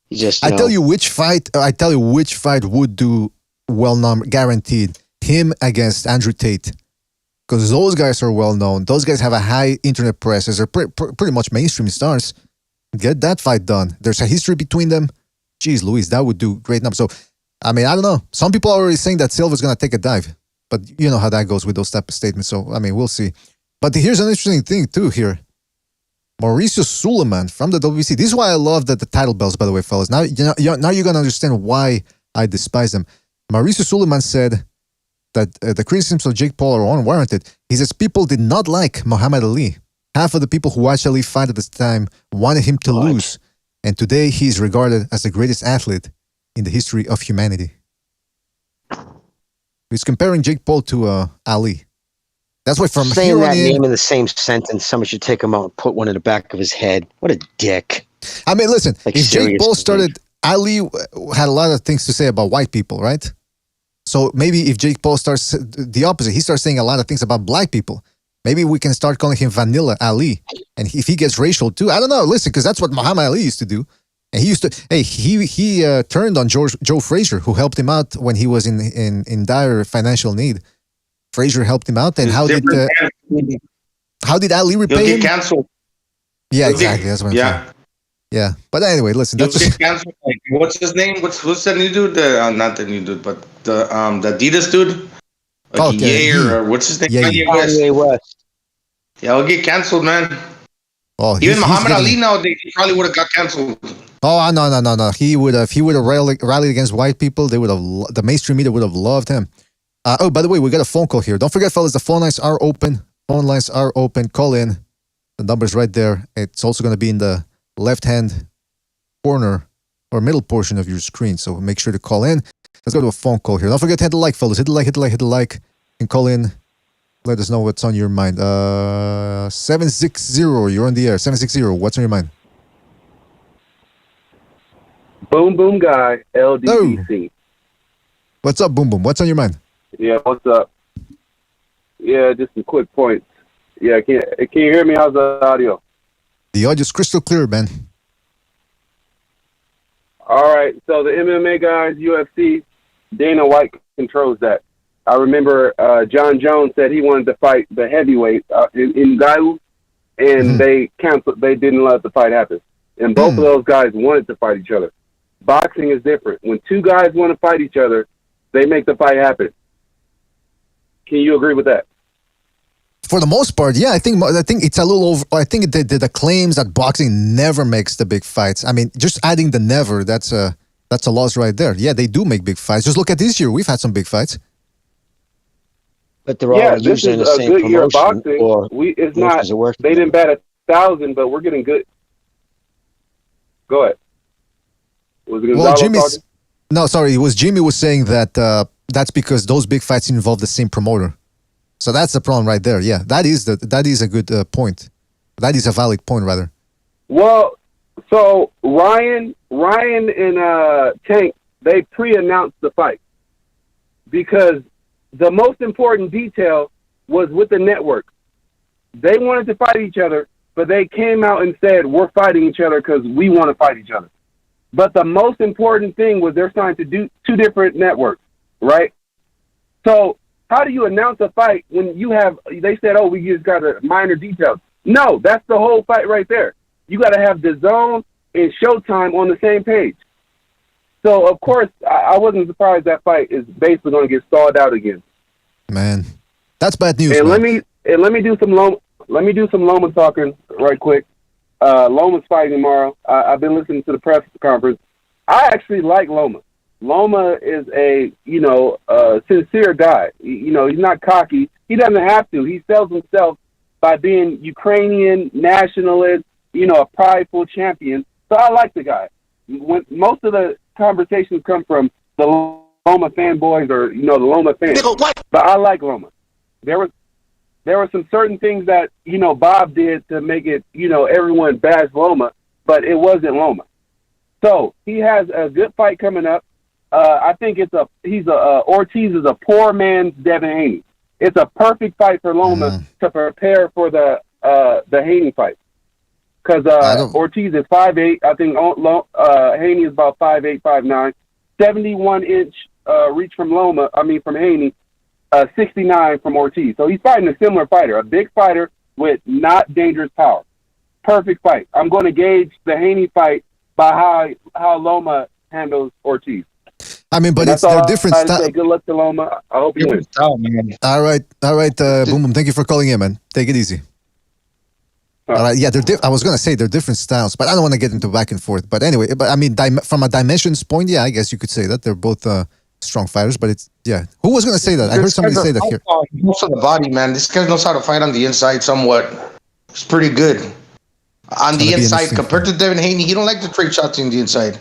He just. I tell you which fight would do well, guaranteed. Him against Andrew Tate, because those guys are well known. Those guys have a high internet presence. They're pretty much mainstream stars. Get that fight done. There's a history between them. Jeez Louise, that would do great numbers. So, I mean, I don't know. Some people are already saying that Silva's going to take a dive. But you know how that goes with those type of statements. So, I mean, we'll see. But here's an interesting thing, too, here. Mauricio Suleiman from the WBC. This is why I love the title belts, by the way, fellas. Now you're going to understand why I despise them. Mauricio Suleiman said that the criticisms of Jake Paul are unwarranted. He says people did not like Muhammad Ali. Half of the people who watched Ali fight at this time wanted him to lose. And today he is regarded as the greatest athlete in the history of humanity. He's comparing Jake Paul to Ali. That's why from saying here that on name in the same sentence, someone should take him out and put one in the back of his head. What a dick. I mean, listen, Like, if Jake Paul seriously. started, Ali had a lot of things to say about white people, right? So maybe if Jake Paul starts the opposite, he starts saying a lot of things about black people. Maybe we can start calling him Vanilla Ali. And if he gets racial too, I don't know. Listen, because that's what Muhammad Ali used to do. And he used to, he turned on Joe Frazier, who helped him out when he was in dire financial need. Frazier helped him out. And how did Ali He'll repay get him? canceled. Yeah, exactly. That's what I'm saying. Yeah. But anyway, listen, He'll that's get just, canceled. Like, what's his name? What's that new dude? Not the new dude, but the Adidas dude. Like or what's his name? Ye. Kanye West. Yeah, he'll get canceled, man. oh, Even he's Muhammad getting- Ali nowadays, he probably would have got canceled. Oh, no. He would have rallied against white people. They would have, the mainstream media would have loved him. By the way, we got a phone call here. Don't forget, fellas, the phone lines are open. Call in. The number's right there. It's also going to be in the left-hand corner or middle portion of your screen. So make sure to call in. Let's go to a phone call here. Don't forget to hit the like, fellas. Hit the like, and call in. Let us know what's on your mind. 760, you're on the air. 760, what's on your mind? Boom Boom Guy, LDBC. What's up, Boom Boom? What's on your mind? Yeah, what's up? Yeah, just some quick points. Yeah, can you hear me? How's the audio? The audio's crystal clear, man. All right, so the MMA guys, UFC, Dana White controls that. I remember John Jones said he wanted to fight the heavyweight in Gaiu, and they canceled. They didn't let the fight happen. And both of those guys wanted to fight each other. Boxing is different. When two guys want to fight each other, they make the fight happen. Can you agree with that? For the most part, yeah. I think it's a little over. I think the claims that boxing never makes the big fights. I mean, just adding the never, that's a loss right there. Yeah, they do make big fights. Just look at this year. We've had some big fights. But they're all This using is the a same good year of promotion. boxing. Or It's not. promotions that work They didn't bat 1,000, but we're getting good. Go ahead. Was it Gonzalo talking? No, sorry. It was Jimmy was saying that that's because those big fights involve the same promoter. So that's the problem right there. Yeah, that is a good point. That is a valid point, rather. Well, so Ryan and Tank, they pre-announced the fight because the most important detail was with the network. They wanted to fight each other, but they came out and said, we're fighting each other because we want to fight each other. But the most important thing was they're signed to do two different networks, right? So how do you announce a fight when they said, oh, we just got a minor details. No, that's the whole fight right there. You got to have DAZN and Showtime on the same page. So, of course, I wasn't surprised that fight is basically going to get stalled out again. Man, that's bad news. And man. let me do some Loma talking right quick. Loma's fighting tomorrow. I've been listening to the press conference. I actually like Loma. Loma is a sincere guy. He's not cocky. He doesn't have to. He sells himself by being Ukrainian nationalist, a prideful champion. So I like the guy. When most of the conversations come from the Loma fanboys or the Loma fans, but I like Loma. There were some certain things that Bob did to make it everyone bash Loma, but it wasn't Loma. So he has a good fight coming up. I think Ortiz is a poor man's Devin Haney. It's a perfect fight for Loma to prepare for the Haney fight. Because Ortiz is 5'8". I think Haney is about 5'8", 5'9". 71-inch reach from Haney, 69 from Ortiz. So he's fighting a similar fighter, a big fighter with not dangerous power. Perfect fight. I'm going to gauge the Haney fight by how Loma handles Ortiz. I mean, but they're different styles. Good luck to Loma. I hope you win. All right. Boom Boom. Thank you for calling in, man. Take it easy. All right. Yeah, I was gonna say they're different styles, but I don't want to get into back and forth. But anyway, I mean, from a dimensions point, yeah, I guess you could say that they're both strong fighters. But who was gonna say that? I heard somebody say that here. Most of the body, man. This guy knows how to fight on the inside somewhat. It's pretty good on the inside compared to Devin Haney. He don't like to trade shots in the inside.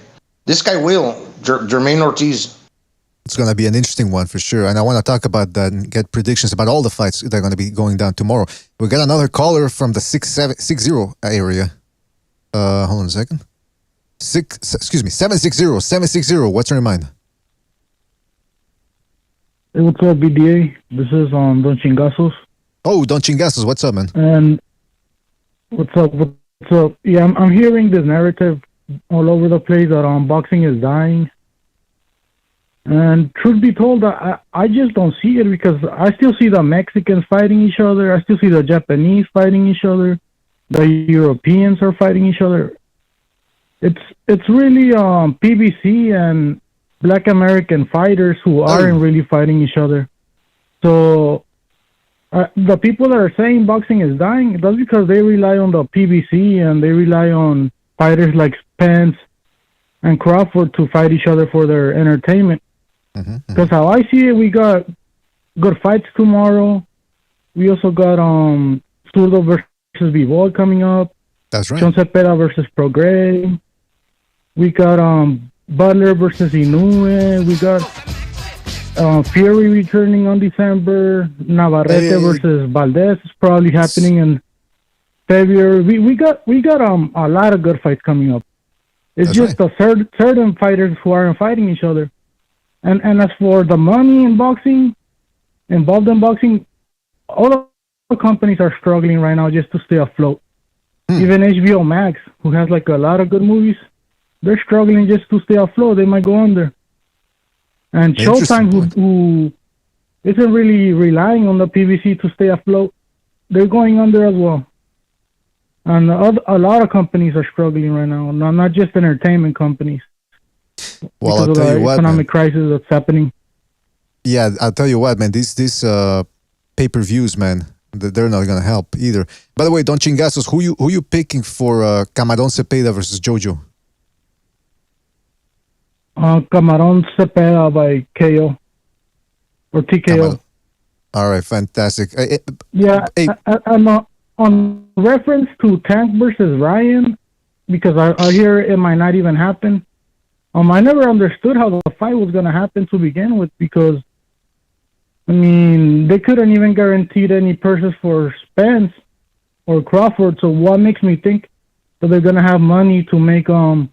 This guy will. Jermaine Ortiz. It's going to be an interesting one for sure. And I want to talk about that and get predictions about all the fights that are going to be going down tomorrow. We got another caller from the 660 area. Hold on a second. 760. What's on your mind? Hey, what's up, BDA? This is Don Chingazos. Oh, Don Chingazos. What's up, man? And what's up? Yeah, I'm hearing this narrative all over the place that boxing is dying. And truth be told, I just don't see it because I still see the Mexicans fighting each other. I still see the Japanese fighting each other. The Europeans are fighting each other. It's really PBC and Black American fighters who aren't really fighting each other. So the people that are saying boxing is dying, that's because they rely on the PBC and they rely on fighters like Spence and Crawford to fight each other for their entertainment. Because how I see it, we got good fights tomorrow. We also got Zurdo versus B-Boy coming up. That's right. John Cepeda versus Prograis. We got Butler versus Inoue. We got Fury returning on December. Navarrete versus Valdez is probably happening in February. We got a lot of good fights coming up. It's just the certain fighters who aren't fighting each other. And as for the money involved in boxing, all the companies are struggling right now just to stay afloat. Even HBO Max, who has like a lot of good movies, they're struggling just to stay afloat. They might go under. And Showtime, who isn't really relying on the PVC to stay afloat, they're going under as well. And a lot of companies are struggling right now, not just entertainment companies. Well, I'll tell you what, economic crisis that's happening. Yeah, I'll tell you what, man. These pay-per-views, man, they're not gonna help either. By the way, Don Chingazos, who you picking for Camarón Cepeda versus Jojo? Camarón Cepeda by KO or TKO. All right, fantastic. On reference to Tank versus Ryan, because I hear it might not even happen. I never understood how the fight was going to happen to begin with because, I mean, they couldn't even guarantee any purses for Spence or Crawford. So what makes me think that they're going to have money to make Ryan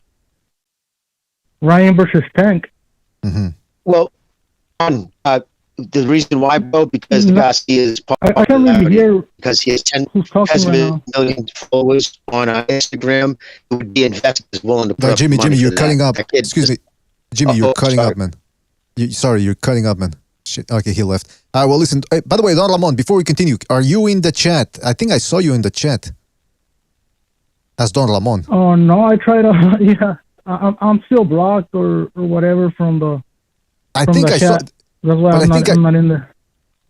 versus Tank? Well, the reason why, bro, because the guy is I can't really hear because he has 10 right million followers on Instagram. It would be investors willing to put up Jimmy, money you're for cutting that. up. Excuse me. Jimmy, you're cutting up, man. You're cutting up, man. Shit. Okay, he left. All right, well, listen. By the way, Don Ramon, before we continue, are you in the chat? I think I saw you in the chat. As Don Ramon. Oh, no, I tried to, yeah. I'm still blocked or whatever from the I think I chat. saw... That's why I'm not in there.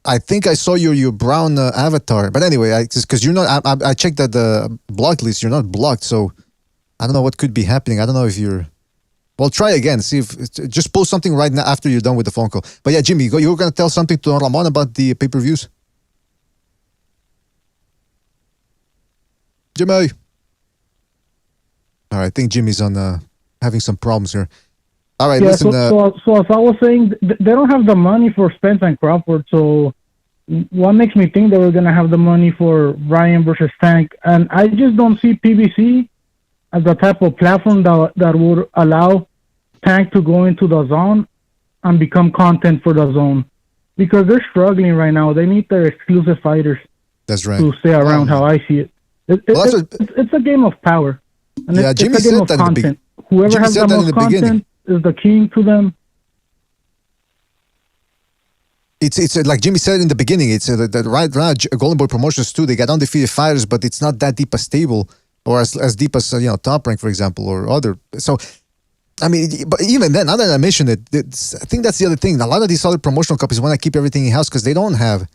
I think I saw your brown avatar. But anyway, because you're not. I checked that the blocked list. You're not blocked, so I don't know what could be happening. I don't know if you're. Well, try again. See if just post something right now after you're done with the phone call. But yeah, Jimmy, you were gonna tell something to Ramon about the pay-per-views. Jimmy. All right, I think Jimmy's on having some problems here. All right, listen. So as I was saying, they don't have the money for Spence and Crawford. So what makes me think they were gonna have the money for Ryan versus Tank? And I just don't see PBC as the type of platform that would allow Tank to go into the zone and become content for the zone, because they're struggling right now. They need their exclusive fighters. That's right. To stay around. How I see it. It's a game of power. And yeah, Jimmy it's a game said of that content. Whoever Jimmy has said the that in most the beginning. content is the king to them. It's like Jimmy said in the beginning. It's that right now Golden Boy Promotions too. They got undefeated fighters, but it's not that deep a stable or as deep as Top Rank, for example, or other. So I mean, but even then, now that I mentioned it, I think that's the other thing. A lot of these other promotional companies want to keep everything in house because they don't have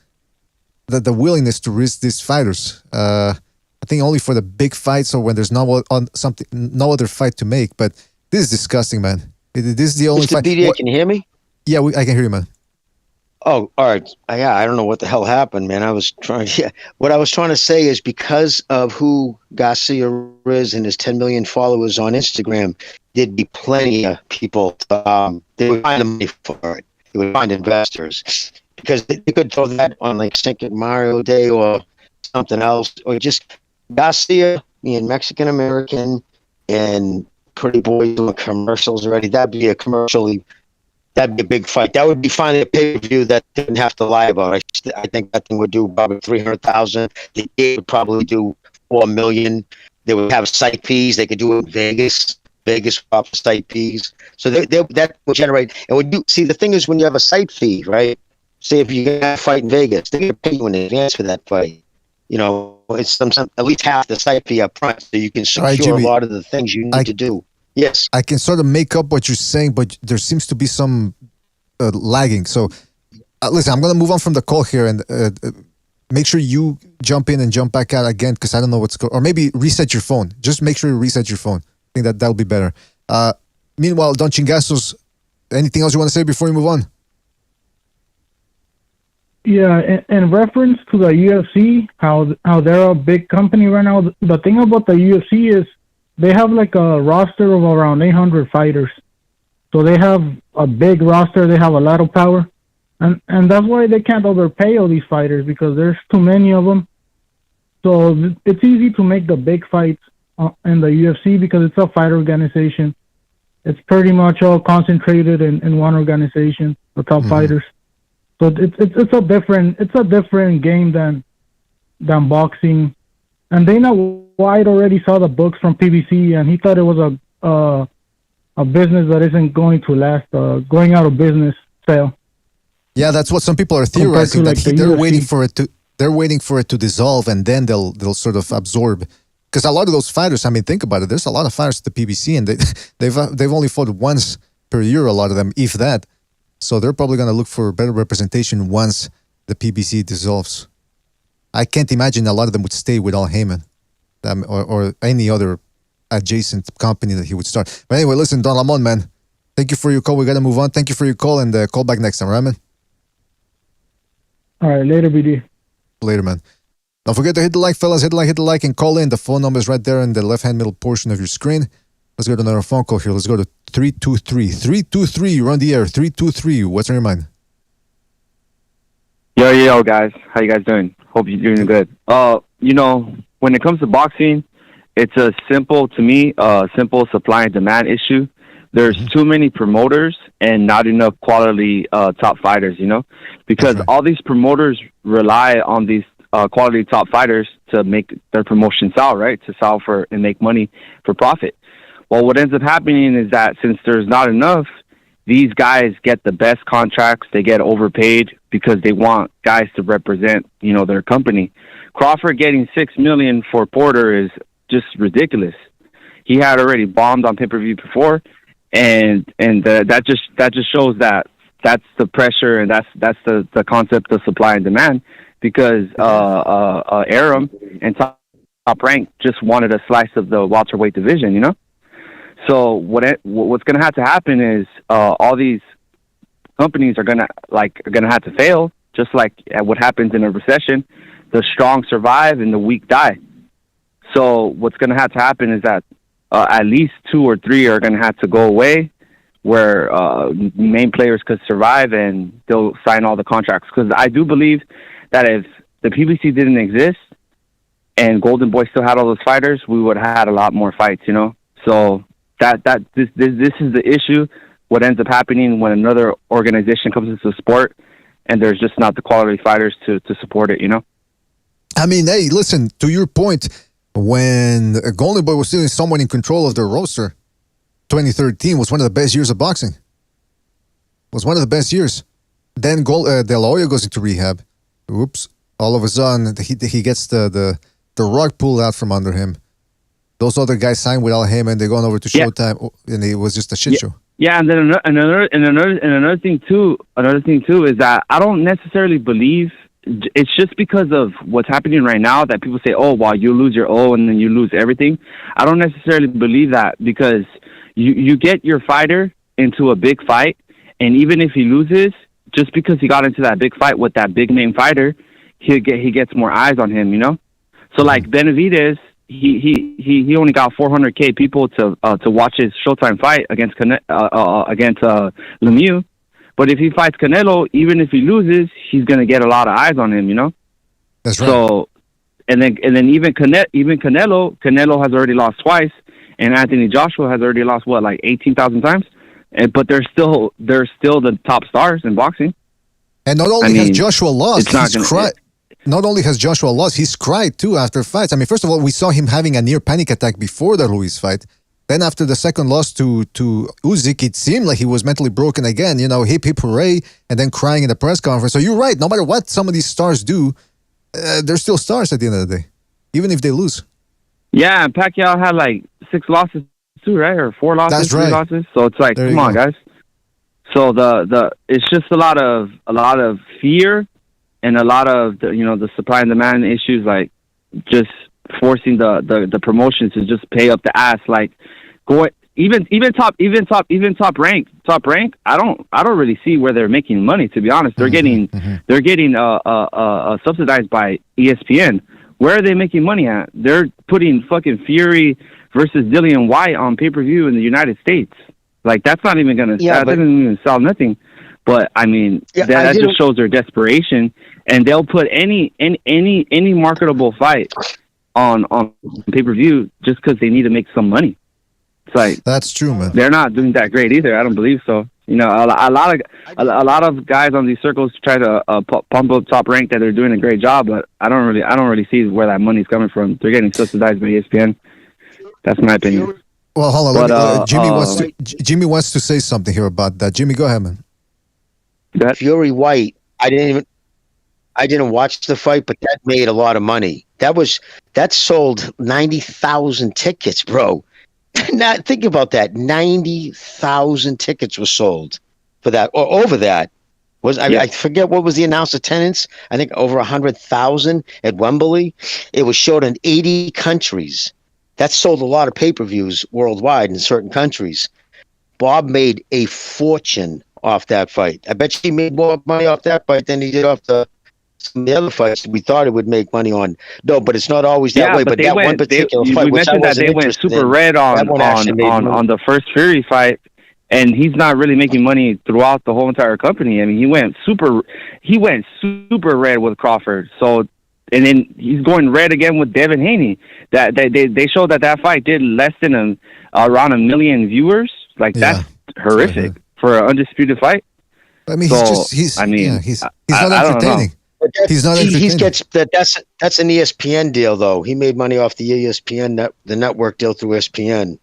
the willingness to risk these fighters. I think only for the big fights or when there's no other fight to make. But this is disgusting, man. This is the only Mr. fight. BDA, can you hear me? Yeah, I can hear you, man. Oh, all right. Yeah, I don't know what the hell happened, man. What I was trying to say is because of who Garcia is and his 10 million followers on Instagram, there'd be plenty of people. They would find the money for it. They would find investors because they could throw that on like Cinco de Mayo Day or something else, or just Garcia being Mexican American and Pretty Boy doing commercials already. That'd be a big fight. That would be finally a pay-per-view that didn't have to lie about. I think that thing would do probably 300,000. The gate would probably do 4 million. They would have site fees. They could do it in Vegas. Vegas would offer site fees. So that would generate. And when you see, the thing is, when you have a site fee, right? Say if you get a fight in Vegas, they're going to pay you in advance for that fight. It's at least half the site fee up front, so you can secure Jimmy, a lot of the things you need to do. Yes. I can sort of make up what you're saying, but there seems to be some lagging. So, listen, I'm going to move on from the call here and make sure you jump in and jump back out again because I don't know what's going on. Or maybe reset your phone. Just make sure you reset your phone. I think that'll be better. Meanwhile, Don Chingasos, anything else you want to say before we move on? Yeah, in reference to the UFC, how they're a big company right now, the thing about the UFC is they have like a roster of around 800 fighters. So they have a big roster, they have a lot of power. And that's why they can't overpay all these fighters because there's too many of them. So it's easy to make the big fights in the UFC because it's a fight organization. It's pretty much all concentrated in one organization, the top fighters. So it's a different game than boxing. And Dana White already saw the books from PBC, and he thought it was a business that isn't going to last, going out of business sale. Yeah, that's what some people are theorizing. They're waiting for it to dissolve, and then they'll sort of absorb. Because a lot of those fighters, I mean, think about it. There's a lot of fighters at the PBC, and they've only fought once per year. A lot of them, if that. So they're probably going to look for better representation once the PBC dissolves. I can't imagine a lot of them would stay with Al Heyman or any other adjacent company that he would start. But anyway, listen, Don Ramon, man, thank you for your call. We got to move on. Thank you for your call, and call back next time, right, man? All right, later, BD. Later, man. Don't forget to hit the like, fellas. Hit the like, and call in. The phone number is right there in the left-hand middle portion of your screen. Let's go to another phone call here. Let's go to 323. 323, you're on the air. 323, what's on your mind? Yo, guys. How you guys doing? Hope you're doing good. When it comes to boxing, it's a simple supply and demand issue. There's too many promoters and not enough quality top fighters, because all these promoters rely on these quality top fighters to make their promotion sell, right? To sell for and make money for profit. Well, what ends up happening is that since there's not enough, these guys get the best contracts. They get overpaid because they want guys to represent, their company. Crawford getting $6 million for Porter is just ridiculous. He had already bombed on pay-per-view before, and that just shows that that's the pressure, and that's the concept of supply and demand. Because Aram and Top Rank just wanted a slice of the welterweight division, you know. So what's going to have to happen is all these companies are gonna have to fail, just like what happens in a recession. The strong survive and the weak die. So what's going to have to happen is that at least 2 or 3 are going to have to go away, where main players could survive and they'll sign all the contracts. Because I do believe that if the PBC didn't exist and Golden Boy still had all those fighters, we would have had a lot more fights, you know. So this is the issue. What ends up happening when another organization comes into the sport and there's just not the quality fighters to support it, you know. I mean, hey, listen, to your point, when Golden Boy was still someone in control of their roster, 2013 was one of the best years of boxing. Was one of the best years. Then De La Hoya goes into rehab. Oops. All of a sudden, he gets the rug pulled out from under him. Those other guys signed with Al Heyman. They're going over to Showtime, and it was just a shit show. Yeah, and then another thing too is that I don't necessarily believe it's just because of what's happening right now that people say, oh, well, you lose your O and then you lose everything. I don't necessarily believe that, because you get your fighter into a big fight, and even if he loses, just because he got into that big fight with that big name fighter, he gets more eyes on him, you know? So like Benavidez, he only got 400K people to watch his Showtime fight against Lemieux. But if he fights Canelo, even if he loses, he's gonna get a lot of eyes on him, you know. That's right. So, and then even Canelo has already lost twice, and Anthony Joshua has already lost 18,000 times, but they're still the top stars in boxing. And not only has Joshua lost, he's cried. Not only has Joshua lost, he's cried too after fights. I mean, first of all, we saw him having a near panic attack before the Ruiz fight. Then after the second loss to Usyk, it seemed like he was mentally broken again. You know, hip, hip, hooray, and then crying in the press conference. So you're right. No matter what some of these stars do, they're still stars at the end of the day, even if they lose. Yeah, and Pacquiao had like 6 losses too, right? Or 4 losses, That's right. 3 losses. So it's like, come on, guys. So it's just a lot of fear and a lot of the supply and demand issues, like just forcing the promotions to just pay up the ass, like go even top rank. I don't really see where they're making money, to be honest. They're getting subsidized by ESPN. Where are they making money at? They're putting fucking Fury versus Dillian White on pay-per-view in the United States. Like, that's not even gonna that doesn't even sell nothing. But I mean, that just shows their desperation, and they'll put any marketable fight on pay-per-view just because they need to make some money. It's like, that's true, man. They're not doing that great either. I don't believe so. You know, a lot of guys on these circles try to pump up Top Rank that they're doing a great job, but I don't really see where that money's coming from. They're getting subsidized by ESPN. That's my opinion. Well, hold on. Jimmy wants to say something here about that. Jimmy, go ahead, man. Fury White, I didn't watch the fight, but that made a lot of money. That sold 90,000 tickets, bro. Now think about that. 90,000 tickets were sold for that, or over that. I forget what was the announced attendance. I think over 100,000 at Wembley. It was showed in 80 countries. That sold a lot of pay-per-views worldwide in certain countries. Bob made a fortune off that fight. I bet he made more money off that fight than he did off some of the other fights we thought it would make money on. No, but it's not always that way. But that one particular fight, we mentioned that they went super red on the first Fury fight, and he's not really making money throughout the whole entire company. I mean, he went super red with Crawford. So, and then he's going red again with Devin Haney. That they showed that fight did less than around 1 million viewers. Like, that's horrific for an undisputed fight. I mean, he's not entertaining. He's not entertaining. That's an ESPN deal, though. He made money off the ESPN the network deal through ESPN.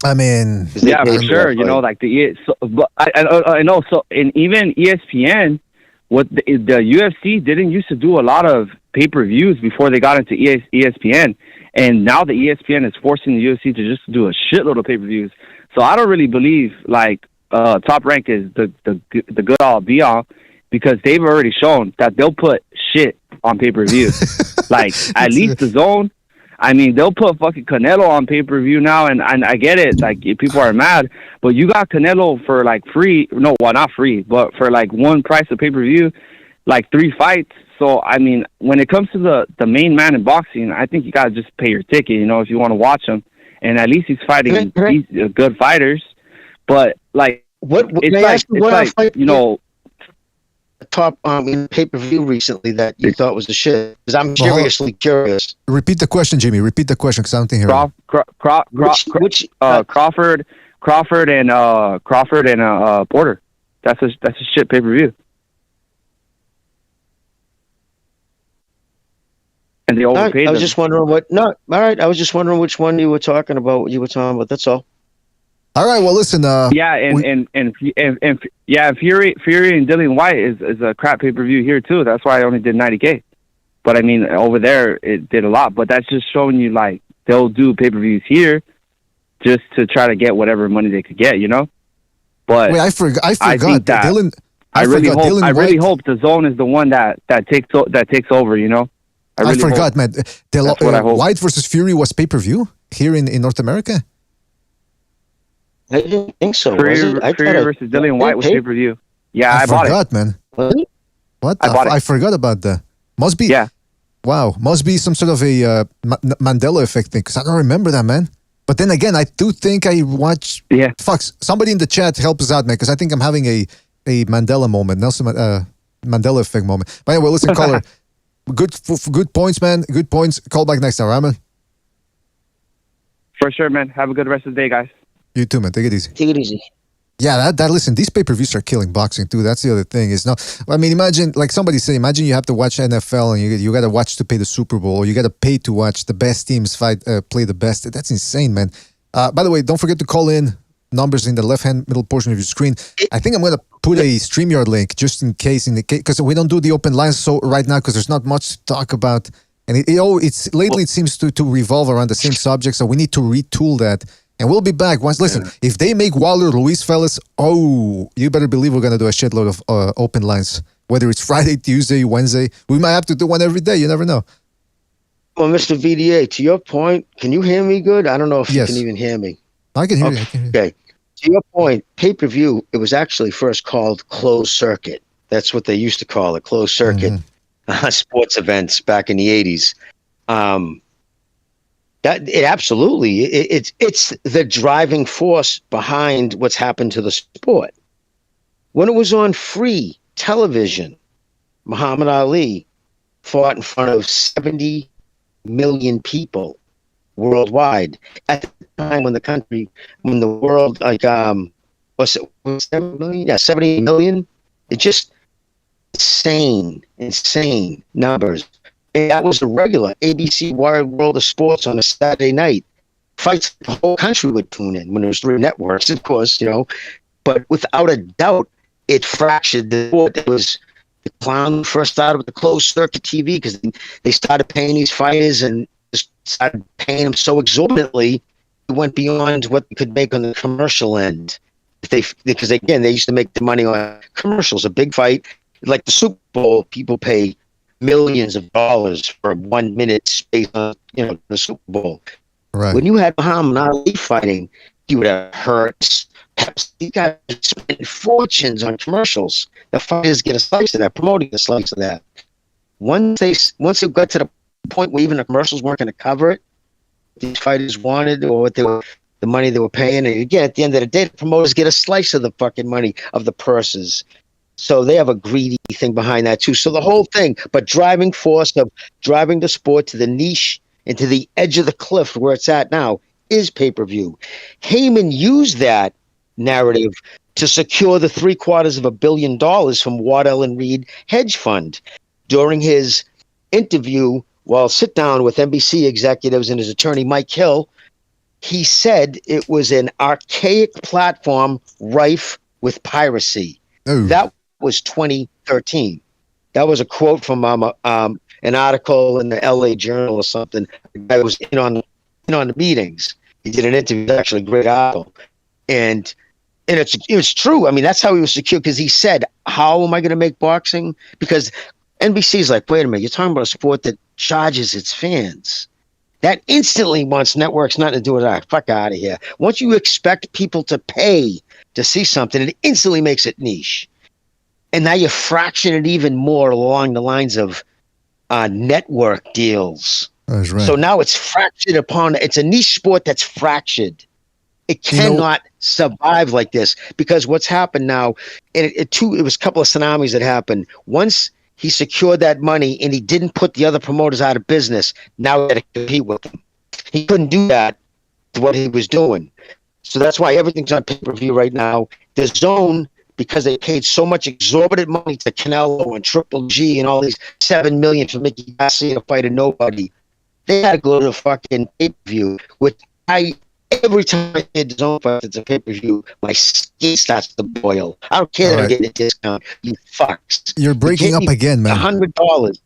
I mean, for sure. You know, like I know. So, and even ESPN, what the UFC didn't used to do a lot of pay-per-views before they got into ESPN, and now the ESPN is forcing the UFC to just do a shitload of pay-per-views. So I don't really believe, like, Top Rank is the good all be all, because they've already shown that they'll put shit on pay-per-view. Like, at least the Zone. I mean, they'll put fucking Canelo on pay-per-view now, and I get it. Like, people are mad, but you got Canelo for, like, free. No, well, not free, but for, like, one price of pay-per-view, like, 3 fights. So, I mean, when it comes to the main man in boxing, I think you got to just pay your ticket, you know, if you want to watch him. And at least he's fighting these good fighters. But, like, it's like, you know, top in pay-per-view recently that you thought was the shit? Because I'm seriously curious. Repeat the question, Jimmy. Repeat the question, because I don't think here. Crawford and Porter. That's a shit pay-per-view. And they overpaid them. I was just wondering what. No, all right. I was just wondering which one you were talking about. What you were talking about. That's all. All right. Well, listen. And Fury and Dillian White is a crap pay-per-view here too. That's why I only did $90K. But I mean, over there it did a lot. But that's just showing you, like, they'll do pay-per-views here just to try to get whatever money they could get, you know. But wait, I forgot. I think that Dylan. I really hope the Zone is the one that takes over, you know. I forgot, man. That's what I hope. White versus Fury was pay-per-view here in North America. I didn't think so. Fury versus Dillian White was pay-per-view. Yeah, I bought it. Man. Really? What? I bought it. I forgot about that. Must be. Yeah. Wow. Must be some sort of a Mandela effect thing, because I don't remember that, man. But then again, I do think I watch. Yeah. Fuck. Somebody in the chat help us out, man, because I think I'm having a Mandela moment, Nelson Mandela effect moment. But anyway, listen, caller. Good points, man. Good points. Call back next time, right, man? For sure, man. Have a good rest of the day, guys. You too, man. Take it easy. Take it easy. Yeah, listen, these pay-per-views are killing boxing too. That's the other thing. I mean, imagine, like somebody said, imagine you have to watch NFL and you got to watch to pay the Super Bowl, or you got to pay to watch the best teams fight, play the best. That's insane, man. By the way, don't forget to call in. Numbers in the left-hand middle portion of your screen. I think I'm going to put a StreamYard link just in case, because we don't do the open lines so right now because there's not much to talk about, and it's lately it seems to revolve around the same subject. So we need to retool that, and we'll be back once. Listen, if they make Wilder Luis, fellas, you better believe we're going to do a shitload of open lines. Whether it's Friday, Tuesday, Wednesday, we might have to do one every day. You never know. Well, Mr. VDA, to your point, can you hear me good? I don't know if you can even hear me. I can hear you. Okay. To your point, pay-per-view, it was actually first called closed circuit. That's what they used to call it, closed circuit sports events back in the 80s. It's the driving force behind what's happened to the sport. When it was on free television, Muhammad Ali fought in front of 70 million people worldwide at the time when the world, like, was 7 million? Yeah, 70 million. It just insane numbers. And that was a regular ABC Wide World of Sports on a Saturday night. Fights the whole country would tune in when there was 3 networks, of course, you know. But without a doubt, it fractured the sport. It was the clown first started with the closed circuit TV because they started paying these fighters and started paying them so exorbitantly, it went beyond what they could make on the commercial end. Because again, they used to make the money on commercials. A big fight, like the Super Bowl, people pay millions of dollars for 1 minute space on, the Super Bowl. Right. When you had Muhammad Ali fighting, you would have Hertz, Pepsi. You guys spend fortunes on commercials. The fighters get a slice of that, promoting a slice of that. Once it got to the point where even the commercials weren't going to cover it, these fighters wanted, or what the money they were paying, and again, at the end of the day, the promoters get a slice of the fucking money of the purses. So they have a greedy thing behind that too. So the whole thing, but driving force of driving the sport to the niche and to the edge of the cliff where it's at now is pay-per-view. Heyman used that narrative to secure the $750 million from Waddell and Reed hedge fund during his interview. Well, sit down with NBC executives and his attorney, Mike Hill. He said it was an archaic platform rife with piracy. Ooh. That was 2013. That was a quote from an article in the LA Journal or something. The guy was in on the meetings. He did an interview, actually a great article. And And it's true. I mean, that's how he was secure, because he said, how am I going to make boxing? Because NBC's like, wait a minute, you're talking about a sport that charges its fans. That instantly wants networks nothing to do with that. Fuck out of here. Once you expect people to pay to see something, it instantly makes it niche. And now you fraction it even more along the lines of network deals. That's right. So now it's fractured it's a niche sport that's fractured. It cannot survive like this, because what's happened now, and it was a couple of tsunamis that happened. Once he secured that money and he didn't put the other promoters out of business, now he had to compete with them. He couldn't do that to what he was doing. So that's why everything's on pay-per-view right now. The Zone, because they paid so much exorbitant money to Canelo and Triple G and all these $7 million for Mickey Garcia to fight a nobody, they had to go to the fucking pay-per-view, which every time I see the Zone fight, it's a pay-per-view, my skin starts to boil. I don't care that I'm getting a discount. You fucks. You're breaking up again, man. $100.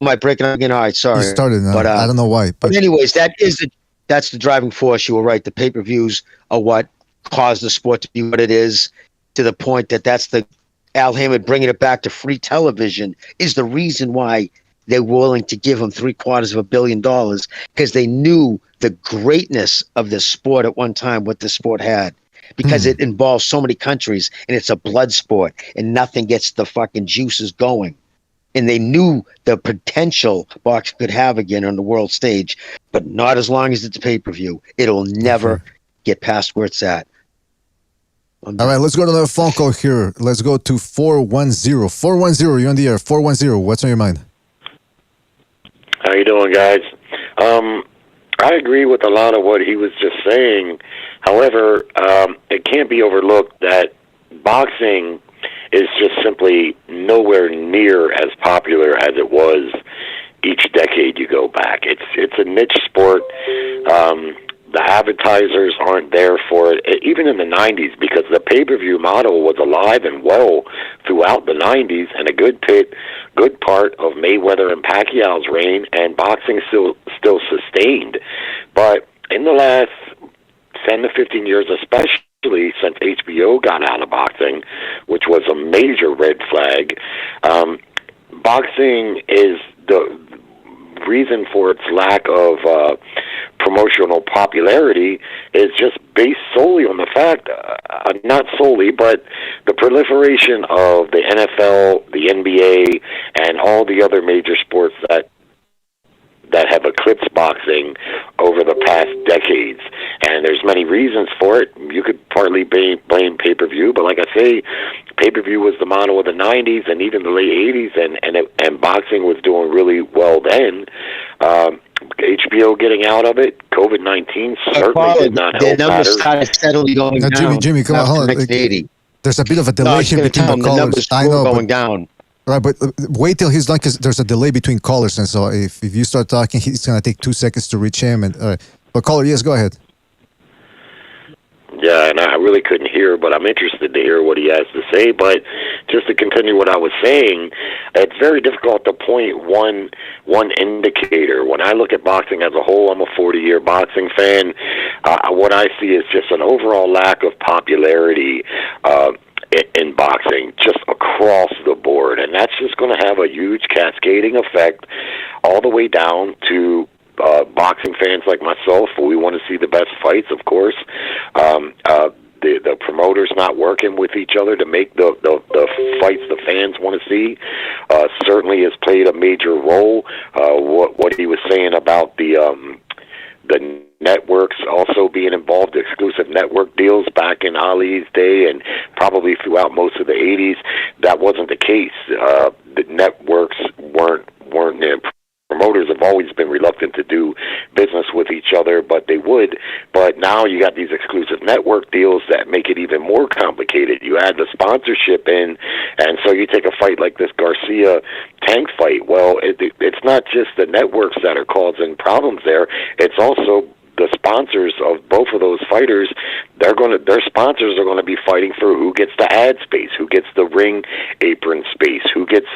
Am I breaking up again? All right, sorry. You started, but I don't know why. But anyways, that's the driving force. You were right. The pay-per-views are what caused the sport to be what it is, to the point that that's the Al Hammond bringing it back to free television is the reason why they're willing to give him $750 million, because they knew the greatness of this sport at one time, what the sport had, because it involves so many countries and it's a blood sport and nothing gets the fucking juices going. And they knew the potential boxing could have again on the world stage, but not as long as it's a pay-per-view. It'll never get past where it's at. All right, let's go to another phone call here. Let's go to 410. 410, you're on the air. 410, what's on your mind? How you doing, guys? I agree with a lot of what he was just saying. However, it can't be overlooked that boxing is just simply nowhere near as popular as it was each decade you go back. It's a niche sport. The advertisers aren't there for it, even in the 90s, because the pay-per-view model was alive and well throughout the 90s, and a good part of Mayweather and Pacquiao's reign, and boxing still sustained. But in the last 10 to 15 years, especially since HBO got out of boxing, which was a major red flag, boxing is the reason for its lack of promotional popularity is just based solely on the fact, not solely, but the proliferation of the NFL, the NBA, and all the other major sports that have eclipsed boxing over the past decades. And there's many reasons for it. You could partly blame pay-per-view, but like I say, pay-per-view was the model of the 90s and even the late 80s, and boxing was doing really well then. HBO getting out of it, COVID-19 certainly did not help matters. The numbers started steadily going down. Jimmy, come on, hold on. There's a bit of a delay here between the callers. I know, going down. Right, but wait till he's done, because there's a delay between callers, and so if you start talking, it's going to take 2 seconds to reach him. And but caller, yes, go ahead. Yeah, and I really couldn't hear, but I'm interested to hear what he has to say. But just to continue what I was saying, it's very difficult to point one indicator. When I look at boxing as a whole, I'm a 40-year boxing fan. What I see is just an overall lack of popularity in boxing, just across the board, and that's just going to have a huge cascading effect all the way down to boxing fans like myself. We want to see the best fights, of course. The promoters not working with each other to make the fights the fans want to see certainly has played a major role. What he was saying about the networks also being involved, exclusive network deals back in Ali's day and probably throughout most of the 80s, that wasn't the case. The networks weren't there. Promoters have always been reluctant to do business with each other, but they would. But now you got these exclusive network deals that make it even more complicated. You add the sponsorship in, and so you take a fight like this Garcia-Tank fight. Well, it's not just the networks that are causing problems there. It's also the sponsors of both of those fighters. Their sponsors are going to be fighting for who gets the ad space, who gets the ring apron space, who gets,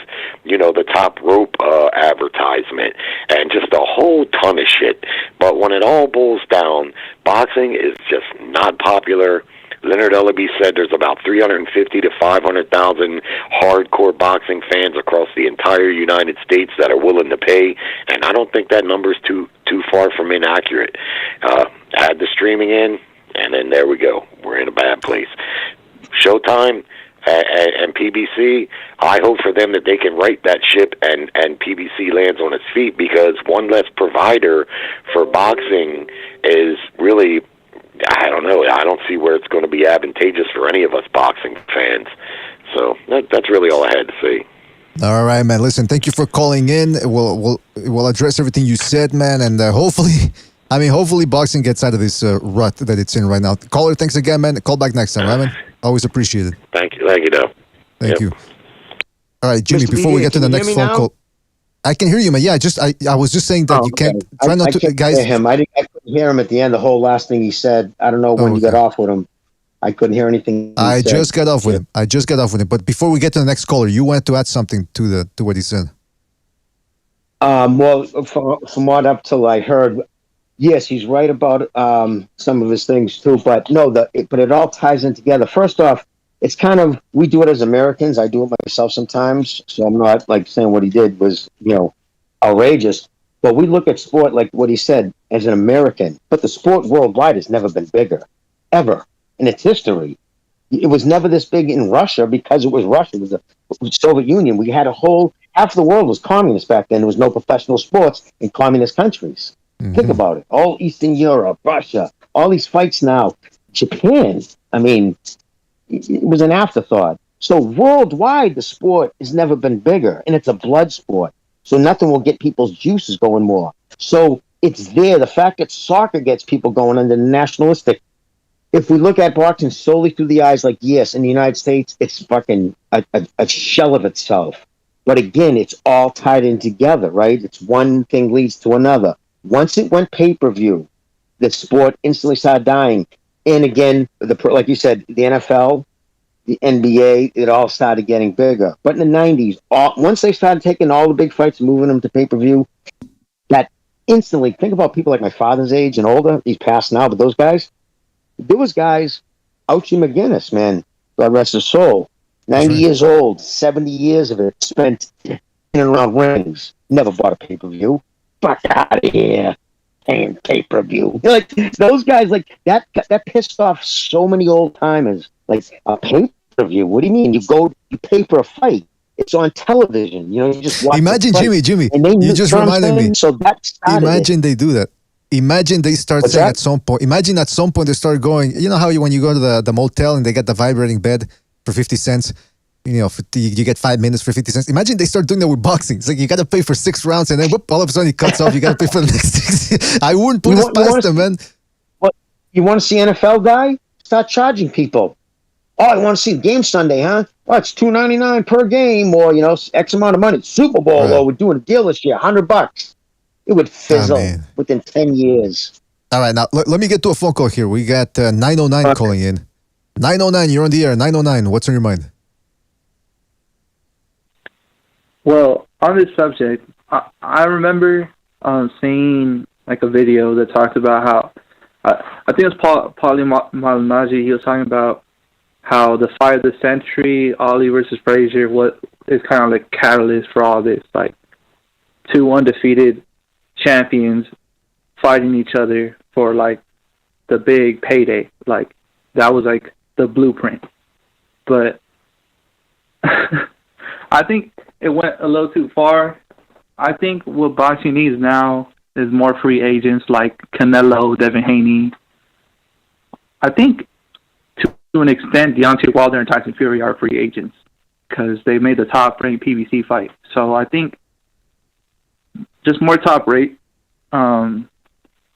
the top rope advertisement, and just a whole ton of shit. But when it all boils down, boxing is just not popular. Leonard Ellaby said there's about 350 to 500,000 hardcore boxing fans across the entire United States that are willing to pay, and I don't think that number's too far from inaccurate. Add the streaming in, and then there we go. We're in a bad place. Showtime and PBC, I hope for them that they can right that ship and PBC lands on its feet, because one less provider for boxing is really, I don't know, I don't see where it's going to be advantageous for any of us boxing fans. So that's really all I had to say. All right, man. Listen, thank you for calling in. We'll address everything you said, man, and hopefully boxing gets out of this rut that it's in right now. Caller, thanks again, man. Call back next time, right, man? Always appreciate it. Thank you, Dale. Thank you. All right, Jimmy, Mr. before we get to the next phone call. I can hear you, man. Yeah, I was just saying that you can't try not to, guys. Hear him. I couldn't hear him at the end. The whole last thing he said. I don't know when you got off with him. I couldn't hear anything. I just got off with him. But before we get to the next caller, you wanted to add something to what he said. Well, from what up till I heard, yes, he's right about some of his things too. But no, but it all ties in together. First off, it's kind of, we do it as Americans. I do it myself sometimes, so I'm not like saying what he did was, outrageous. But we look at sport like what he said as an American. But the sport worldwide has never been bigger, ever in its history. It was never this big in Russia because it was Russia. It was the Soviet Union. We had half the world was communist back then. There was no professional sports in communist countries. Mm-hmm. Think about it. All Eastern Europe, Russia, all these fights now. Japan, it was an afterthought. So worldwide, the sport has never been bigger, and it's a blood sport. So nothing will get people's juices going more. So it's there. The fact that soccer gets people going under the nationalistic. If we look at boxing solely through the eyes, like, yes, in the United States, it's fucking a shell of itself. But again, it's all tied in together, right? It's one thing leads to another. Once it went pay-per-view, the sport instantly started dying. And again, like you said, the NFL, the NBA, it all started getting bigger. But in the 90s, once they started taking all the big fights and moving them to pay-per-view, that instantly, think about people like my father's age and older. He's passed now, but those guys, there was guys, Ouchie McGinnis, man, God rest his soul, 90 years old, 70 years of it spent in and around rings, never bought a pay-per-view. Fuck out of here. Paying pay-per-view. Like, those guys, like, that pissed off so many old timers. Like, a pay-per-view? What do you mean? You pay for a fight. It's on television. You just watch. Imagine, Jimmy, you just reminded me. So that's imagine they do that. Imagine they start saying at some point. Imagine at some point they start going. You know how when you go to the motel and they get the vibrating bed for 50 cents. You get 5 minutes for 50 cents. Imagine they start doing that with boxing. It's like you got to pay for 6 rounds, and then whoop, all of a sudden it cuts off. You got to pay for the next 6. I wouldn't put this past them, man. What, you want to see NFL guy? Start charging people. Oh, I want to see the game Sunday, huh? Oh, it's $2.99 per game, or X amount of money. Super Bowl, or we're doing a deal this year, $100. It would fizzle within 10 years. All right, now let me get to a phone call here. We got 909 calling in. 909, you're on the air. 909, what's on your mind? Well, on this subject, I remember seeing like a video that talked about how I think it was Paulie Malignaggi. He was talking about how the fight of the century, Ali versus Frazier, what is kind of like catalyst for all this, like 2 undefeated champions fighting each other for like the big payday. Like that was like the blueprint. But I think it went a little too far. I think what boxing needs now is more free agents like Canelo, Devin Haney. I think to an extent, Deontay Wilder and Tyson Fury are free agents because they made the top-ranked PBC fight. So I think just more top-rate,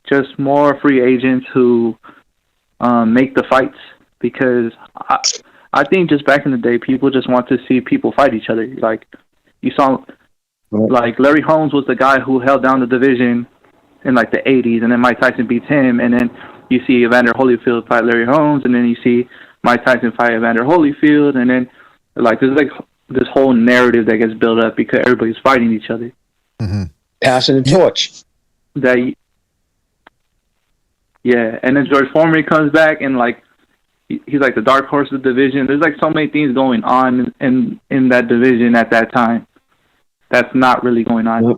just more free agents who make the fights, because I think just back in the day, people just want to see people fight each other. Like, you saw, like, Larry Holmes was the guy who held down the division in, like, the 80s, and then Mike Tyson beats him, and then you see Evander Holyfield fight Larry Holmes, and then you see Mike Tyson fight Evander Holyfield, and then, like, there's, like, this whole narrative that gets built up because everybody's fighting each other. Mm-hmm. Passing the torch. Yeah, and then George Foreman comes back, and, like, he's like the dark horse of the division. There's like so many things going on in that division at that time that's not really going on.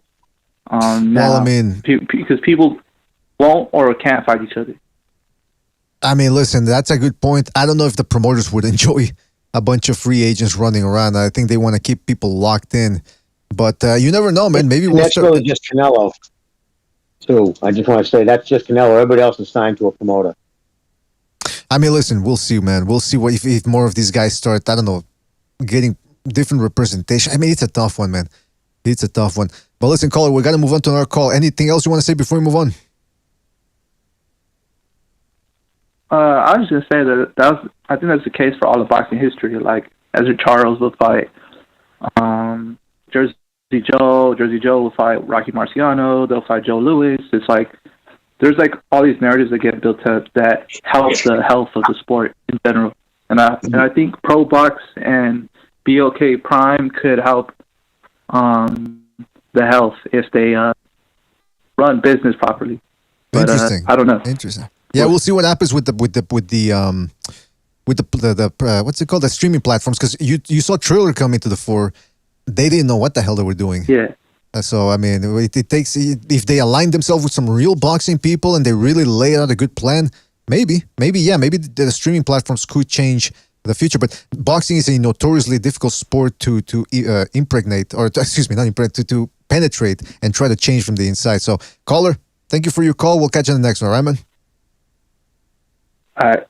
Now, well, I mean, because people won't or can't fight each other. I mean, listen, that's a good point. I don't know if the promoters would enjoy a bunch of free agents running around. I think they want to keep people locked in. But you never know, man. Maybe that's really just Canelo, too. I just want to say that's just Canelo. Everybody else is signed to a promoter. I mean, listen, we'll see, man. We'll see what if more of these guys start, I don't know, getting different representation. I mean, it's a tough one, man. It's a tough one. But listen, caller, we got to move on to another call. Anything else you want to say before we move on? I was just gonna say I think that's the case for all of boxing history. Like Ezra Charles will fight Jersey Joe. Jersey Joe will fight Rocky Marciano. They'll fight Joe Louis. It's like there's like all these narratives that get built up that help the health of the sport in general. And I think Pro Box and BOK Prime could help the health if they run business properly. But, Interesting. I don't know. Interesting. Yeah, we'll see what happens with the what's it called, the streaming platforms, because you saw Triller coming to the fore. They didn't know what the hell they were doing. Yeah. So I mean, it takes, if they align themselves with some real boxing people and they really lay out a good plan, maybe the streaming platforms could change the future. But boxing is a notoriously difficult sport to impregnate, or excuse me, not impregnate, to penetrate and try to change from the inside. So caller, thank you for your call. We'll catch you on the next one, all right, man? All right.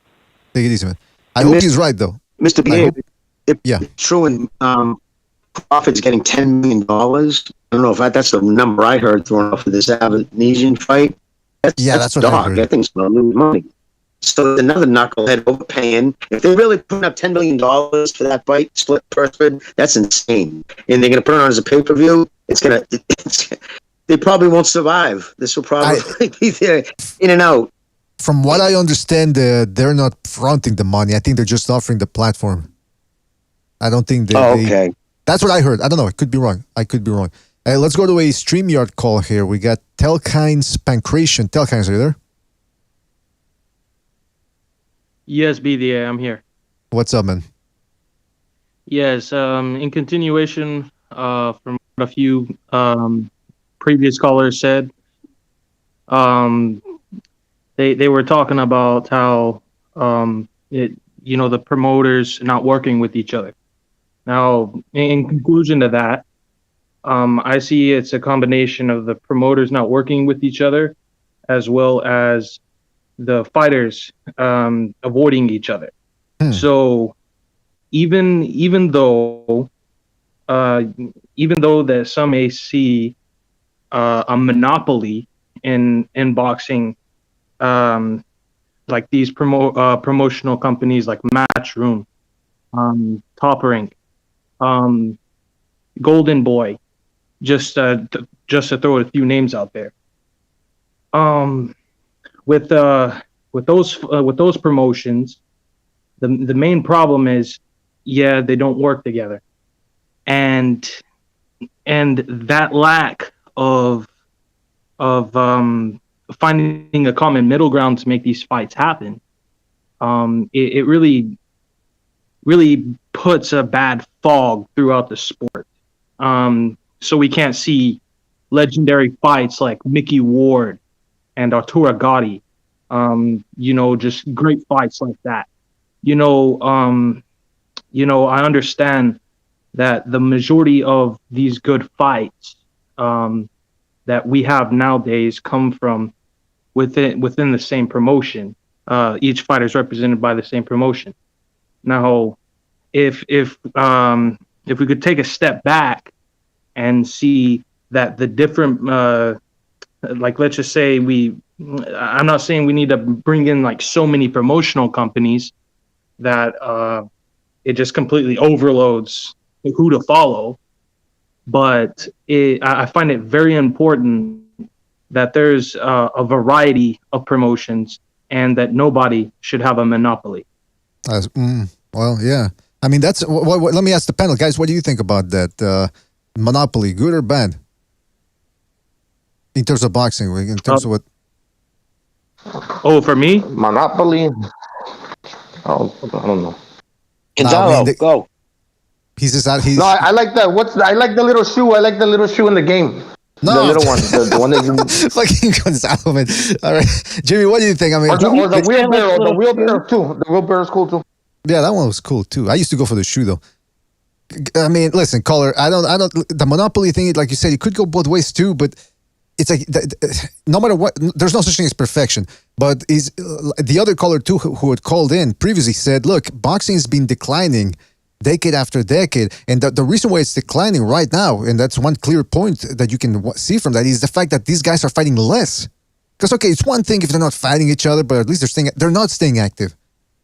Take it easy, man. I hope he's right, though. Mr. B, if yeah, true, and Crawford's getting $10 million. I don't know if that's the number I heard thrown off for this Indonesian fight. That's what I heard. I think it's going to lose money. So another knucklehead overpaying. If they're really putting up $10 million for that fight, split person, that's insane. And they're going to put it on as a pay-per-view. They probably won't survive. This will probably be there in and out. From what I understand, they're not fronting the money. I think they're just offering the platform. I don't think they... okay. That's what I heard. I don't know. I could be wrong. Let's go to a StreamYard call here. We got Telkines Pancration. Telkines, are you there? Yes, BDA, I'm here. What's up, man? Yes, in continuation from what a few previous callers said, they were talking about how the promoters not working with each other. Now, in conclusion to that, I see it's a combination of the promoters not working with each other, as well as the fighters avoiding each other. So even though that some may see a monopoly in boxing, like these promotional companies like Matchroom, Top Rank, Golden Boy, just to throw a few names out there. With those promotions, the main problem is, they don't work together, and that lack of finding a common middle ground to make these fights happen, it really puts a bad fog throughout the sport. So we can't see legendary fights like Mickey Ward and Arturo Gatti, just great fights like that. I understand that the majority of these good fights that we have nowadays come from within the same promotion. Each fighter is represented by the same promotion. Now, if we could take a step back and see that the different, let's just say I'm not saying we need to bring in like so many promotional companies that it just completely overloads who to follow. But I find it very important that there's a variety of promotions and that nobody should have a monopoly. Well, yeah. I mean, that's let me ask the panel, guys. What do you think about that monopoly? Good or bad? In terms of boxing, in terms of what? Oh, for me, Monopoly. I don't know. Gonzalo, go. He's just out. No, I like that. I like the little shoe. I like the little shoe in the game. No. The little one. The one that you... Fucking Gonzalo, man. All right. Jimmy, what do you think? I mean, or the wheelbarrow. The wheelbarrow, too. The wheelbarrow's cool, too. Yeah, that one was cool, too. I used to go for the shoe, though. I mean, listen, caller, I don't, the Monopoly thing, like you said, it could go both ways, too, but it's like, no matter what, there's no such thing as perfection. But the other caller, too, who had called in previously said, look, boxing has been declining decade after decade. And the reason why it's declining right now, and that's one clear point that you can see from that, is the fact that these guys are fighting less. Because, okay, it's one thing if they're not fighting each other, but at least they're not staying active.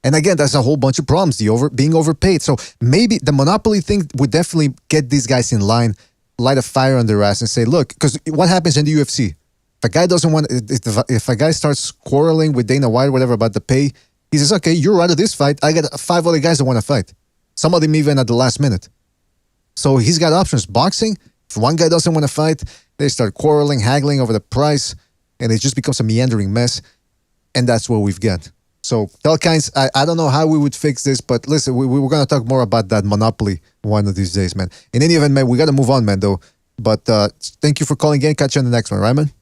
And again, that's a whole bunch of problems, being overpaid. So maybe the Monopoly thing would definitely get these guys in line, light a fire on their ass and say, look, because what happens in the UFC? If a guy doesn't want, if a guy starts quarreling with Dana White or whatever about the pay, he says, okay, you're out of this fight. I got 5 other guys that want to fight. Some of them even at the last minute. So he's got options. Boxing, if one guy doesn't want to fight, they start quarreling, haggling over the price, and it just becomes a meandering mess. And that's what we've got. So, Telkines, I don't know how we would fix this, but listen, we're going to talk more about that Monopoly one of these days, man. In any event, man, we got to move on, man, though. But thank you for calling in. Catch you on the next one, right, man?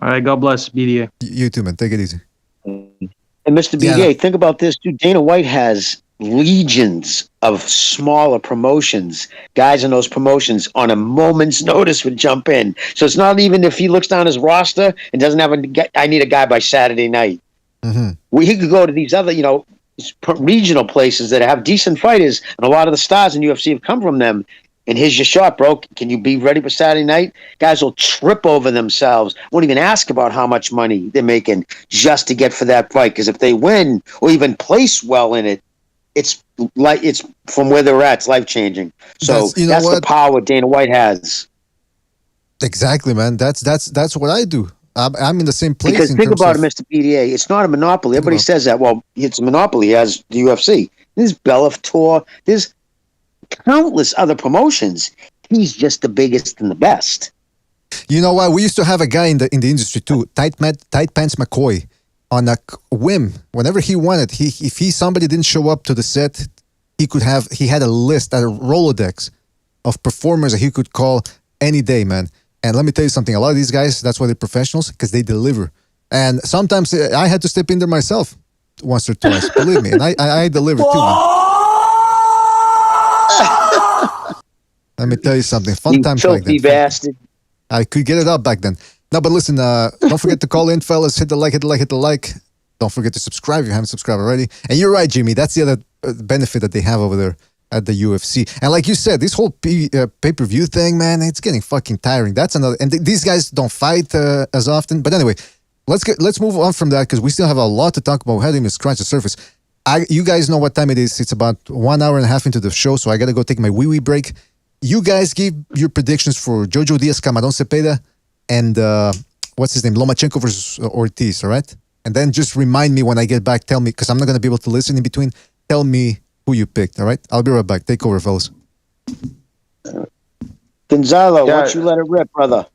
All right, God bless, BDA. You too, man. Take it easy. And Mr. BDA, think about this, too. Dana White has legions of smaller promotions. Guys in those promotions on a moment's notice would jump in. So it's not even if he looks down his roster and doesn't have I need a guy by Saturday night. Mm-hmm. He could go to these other, regional places that have decent fighters, and a lot of the stars in UFC have come from them. And here's your shot, bro. Can you be ready for Saturday night? Guys will trip over themselves, won't even ask about how much money they're making just to get for that fight. Because if they win or even place well in it, it's from where they're at. It's life changing. So that's the power Dana White has. Exactly, man. That's what I do. I'm in the same place. Because think about it, Mr. PDA. It's not a monopoly. Everybody says that. Well, it's a monopoly. He has the UFC. There's Bellator. There's countless other promotions. He's just the biggest and the best. You know what? We used to have a guy in the industry too, Tight Pants McCoy. On a whim, whenever he wanted, if somebody didn't show up to the set, he had a list, a Rolodex of performers that he could call any day, man. And let me tell you something, a lot of these guys, that's why they're professionals, because they deliver. And sometimes I had to step in there myself once or twice, believe me. And I deliver too, man. Let me tell you something, fun times like that. Filthy bastard. I could get it up back then. No, but listen, don't forget to call in, fellas. Hit the like. Don't forget to subscribe if you haven't subscribed already. And you're right, Jimmy. That's the other benefit that they have over there at the UFC. And like you said, this whole pay-per-view thing, man, it's getting fucking tiring. That's another. And these guys don't fight as often. But anyway, let's move on from that because we still have a lot to talk about. We haven't even scratched the surface. You guys know what time it is. It's about 1 hour and a half into the show, so I got to go take my wee break. You guys give your predictions for Jojo Diaz, Camarón Cepeda, and what's his name? Lomachenko versus Ortiz, all right? And then just remind me when I get back, tell me, because I'm not going to be able to listen in between, tell me who you picked, all right? I'll be right back. Take over, fellas. Gonzalo, why don't you let it rip, brother?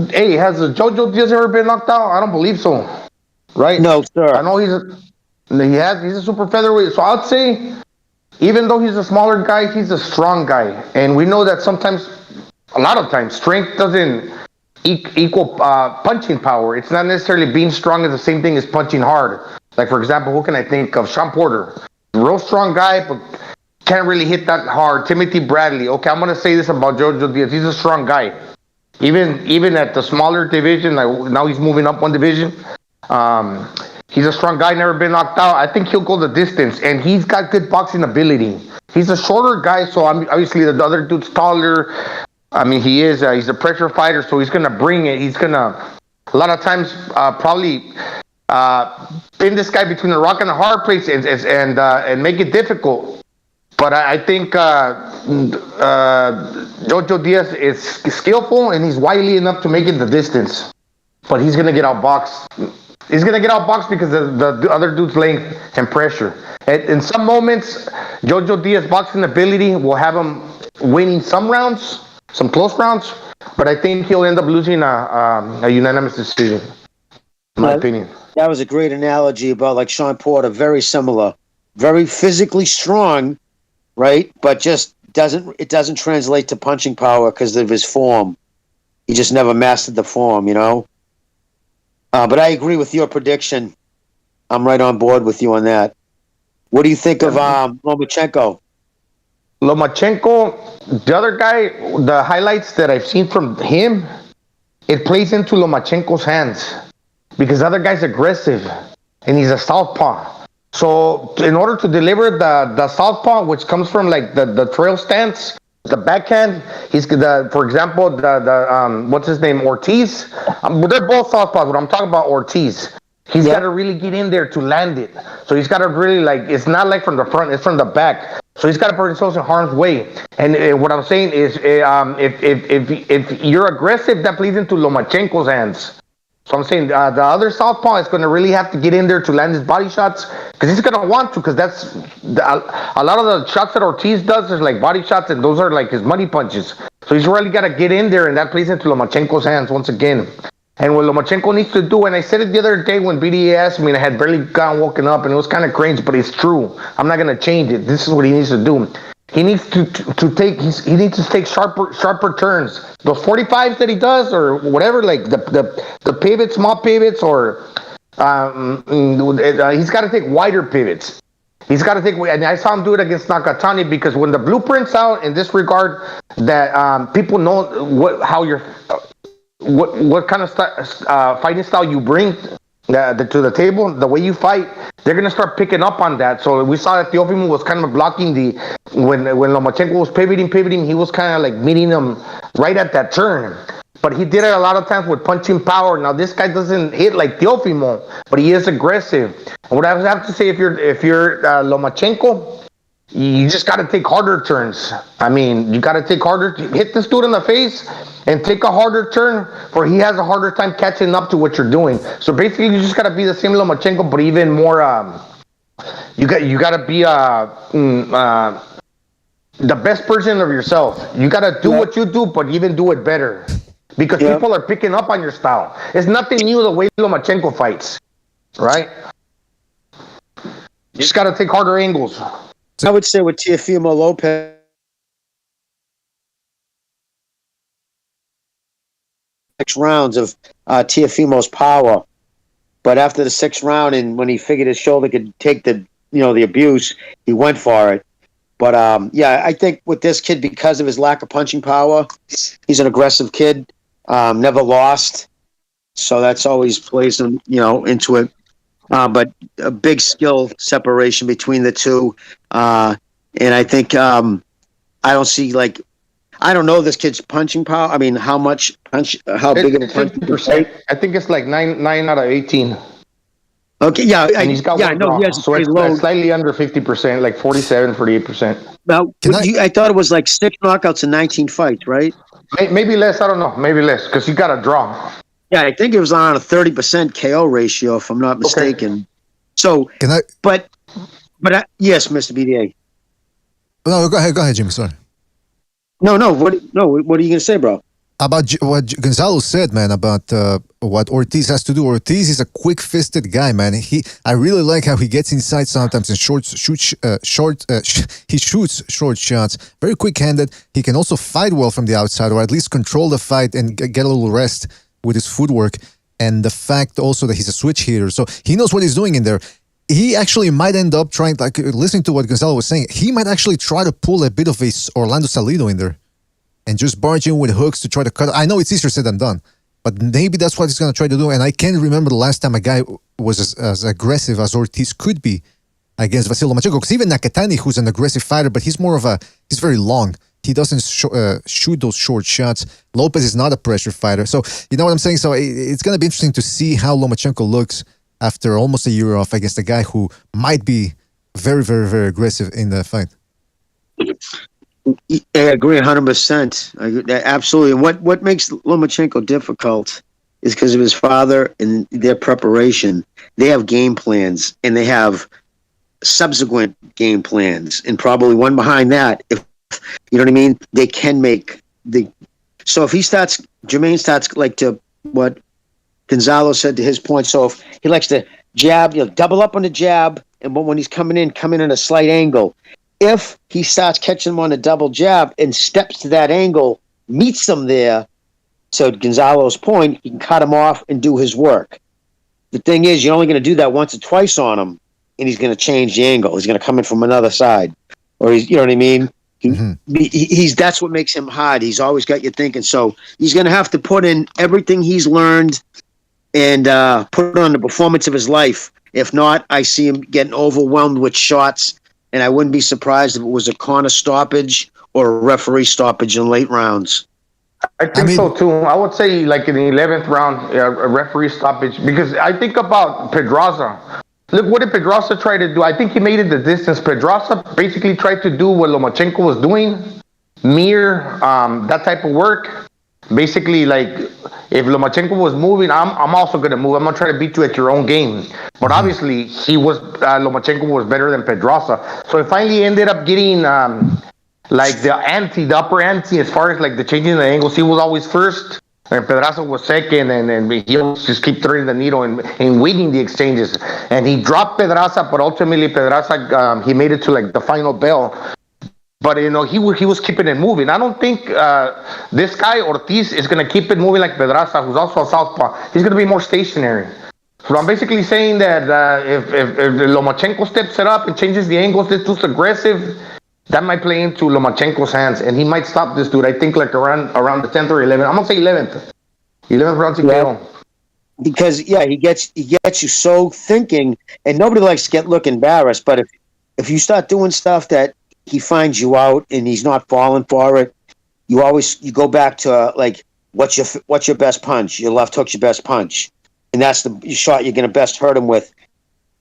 Hey, has Jojo Diaz ever been knocked out? I don't believe so. Right? No, sir. I know he's a super featherweight, so I'd say even though he's a smaller guy, he's a strong guy. And we know that sometimes, a lot of times, strength doesn't equal punching power. It's not necessarily being strong is the same thing as punching hard. Like, for example, who can I think of? Sean Porter. Real strong guy, but can't really hit that hard. Timothy Bradley. Okay, I'm going to say this about Jojo Diaz. He's a strong guy. Even at the smaller division, like now he's moving up one division. He's a strong guy, never been knocked out. I think he'll go the distance, and he's got good boxing ability. He's a shorter guy, so obviously the other dude's taller. I mean, he's a pressure fighter, so he's going to bring it. He's going to, a lot of times, probably pin this guy between the rock and the hard place and make it difficult. But I think Jojo Diaz is skillful, and he's wily enough to make it the distance. But he's going to get outboxed. He's going to get outboxed because of the other dude's length and pressure. In some moments, Jojo Diaz's boxing ability will have him winning some rounds, some close rounds, but I think he'll end up losing a unanimous decision, in my opinion. That was a great analogy about like Sean Porter. Very similar, very physically strong, right? But just doesn't translate to punching power because of his form. He just never mastered the form, you know. But I agree with your prediction. I'm right on board with you on that. What do you think of Lomachenko? Lomachenko, the other guy, the highlights that I've seen from him, it plays into Lomachenko's hands because the other guy's aggressive and he's a southpaw. So in order to deliver the southpaw, which comes from like the trail stance, the backhand, for example, what's his name, Ortiz. They're both southpaws, but I'm talking about Ortiz. He's got to really get in there to land it. So he's got to really it's not like from the front, it's from the back. So he's got to put himself in harm's way. And what I'm saying is, if you're aggressive, that plays into Lomachenko's hands. So I'm saying the other southpaw is going to really have to get in there to land his body shots because he's going to want to, because that's a lot of the shots that Ortiz does is like body shots, and those are like his money punches. So he's really got to get in there, and that plays into Lomachenko's hands once again. And what Lomachenko needs to do, and I said it the other day when BDA asked me, and I had barely woken up, and it was kind of cringe, but it's true. I'm not going to change it. This is what he needs to do. He needs to take sharper turns. Those 45s that he does, or whatever, like the pivots, small pivots, or he's got to take wider pivots. He's got to take, and I saw him do it against Nakatani, because when the blueprint's out in this regard, that people know what kind of fighting style you bring to the table, the way you fight, they're going to start picking up on that. So we saw that Teofimo was kind of blocking when Lomachenko was pivoting, he was kind of like meeting him right at that turn. But he did it a lot of times with punching power. Now this guy doesn't hit like Teofimo, but he is aggressive. And what I have to say, if you're Lomachenko, you just got to take harder turns. I mean, you got to take harder, hit this dude in the face and take a harder turn, for he has a harder time catching up to what you're doing. So basically, you just got to be the same Lomachenko, but even more. You got to be the best version of yourself. You got to do what you do, but even do it better, because people are picking up on your style. It's nothing new the way Lomachenko fights, right? You just got to take harder angles. I would say with Teofimo Lopez, 6 rounds of Teofimo's power, but after the 6th round, and when he figured his shoulder could take the abuse, he went for it. But I think with this kid, because of his lack of punching power, he's an aggressive kid, never lost, so that's always plays him, into it. But a big skill separation between the two. And I think I don't see, I don't know this kid's punching power. I mean, how big of a punch? 50%. I think it's like 9 out of 18. Okay, yeah. And he's got I know he has so it's slightly under 50%, like 47, 48%. Now, I thought it was like 6 knockouts in 19 fights, right? Maybe less, I don't know. Maybe less, because he got a draw. Yeah, I think it was on a 30% KO ratio, if I'm not mistaken. Okay. So, yes, Mr. BDA. No, go ahead, Jimmy. Sorry. No. What are you going to say, bro? About what Gonzalo said, man, about what Ortiz has to do. Ortiz is a quick-fisted guy, man. I really like how he gets inside sometimes and he shoots short shots. Very quick-handed. He can also fight well from the outside, or at least control the fight and get a little rest with his footwork, and the fact also that he's a switch hitter, so he knows what he's doing in there. He actually might end up trying, listening to what Gonzalo was saying, he might actually try to pull a bit of a Orlando Salido in there and just barge in with hooks to try to cut. I know it's easier said than done, but maybe that's what he's going to try to do. And I can't remember the last time a guy was as aggressive as Ortiz could be against Vasil Lomachenko, because even Nakatani, who's an aggressive fighter, but he's very long. He doesn't shoot those short shots. Lopez is not a pressure fighter. So, you know what I'm saying? So, it's going to be interesting to see how Lomachenko looks after almost a year off against a guy who might be very, very, very aggressive in the fight. I agree 100%. Absolutely. And what makes Lomachenko difficult is because of his father and their preparation. They have game plans, and they have subsequent game plans, and probably one behind that. If you know what I mean, they can make so if Jermaine starts Gonzalo said to his point. So if he likes to jab, double up on the jab, and when he's come in at a slight angle. If he starts catching him on a double jab and steps to that angle, meets them there, so Gonzalo's point, he can cut him off and do his work. The thing is, you're only going to do that once or twice on him, and he's going to change the angle. He's going to come in from another side, or you know what I mean? He's that's what makes him hard. He's always got you thinking. So he's going to have to put in everything he's learned and put on the performance of his life. If not, I see him getting overwhelmed with shots, and I wouldn't be surprised if it was a corner stoppage or a referee stoppage in late rounds. I think so too. I would say like in the 11th round, a referee stoppage, because I think about Pedraza. Look, what did Pedraza try to do? I think he made it the distance. Pedraza basically tried to do what Lomachenko was doing, mirror that type of work. Basically, like, if Lomachenko was moving, I'm also going to move. I'm going to try to beat you at your own game. But obviously, Lomachenko was better than Pedraza. So it finally ended up getting like the upper ante as far as like the changing the angles. He was always first, and Pedraza was second, and he just keep threading the needle and winning the exchanges. And he dropped Pedraza, but ultimately Pedraza, he made it to like the final bell. But he was keeping it moving. I don't think this guy Ortiz is going to keep it moving like Pedraza, who's also a southpaw. He's going to be more stationary. So I'm basically saying that if Lomachenko steps it up and changes the angles, is too aggressive, that might play into Lomachenko's hands, and he might stop this dude. I think like around the 10th or 11th. I'm gonna say 11th. 11th round to KO. Because he gets you so thinking, and nobody likes to look embarrassed. But if you start doing stuff that he finds you out and he's not falling for it, you go back to like what's your best punch? Your left hook's your best punch, and that's the shot you're gonna best hurt him with.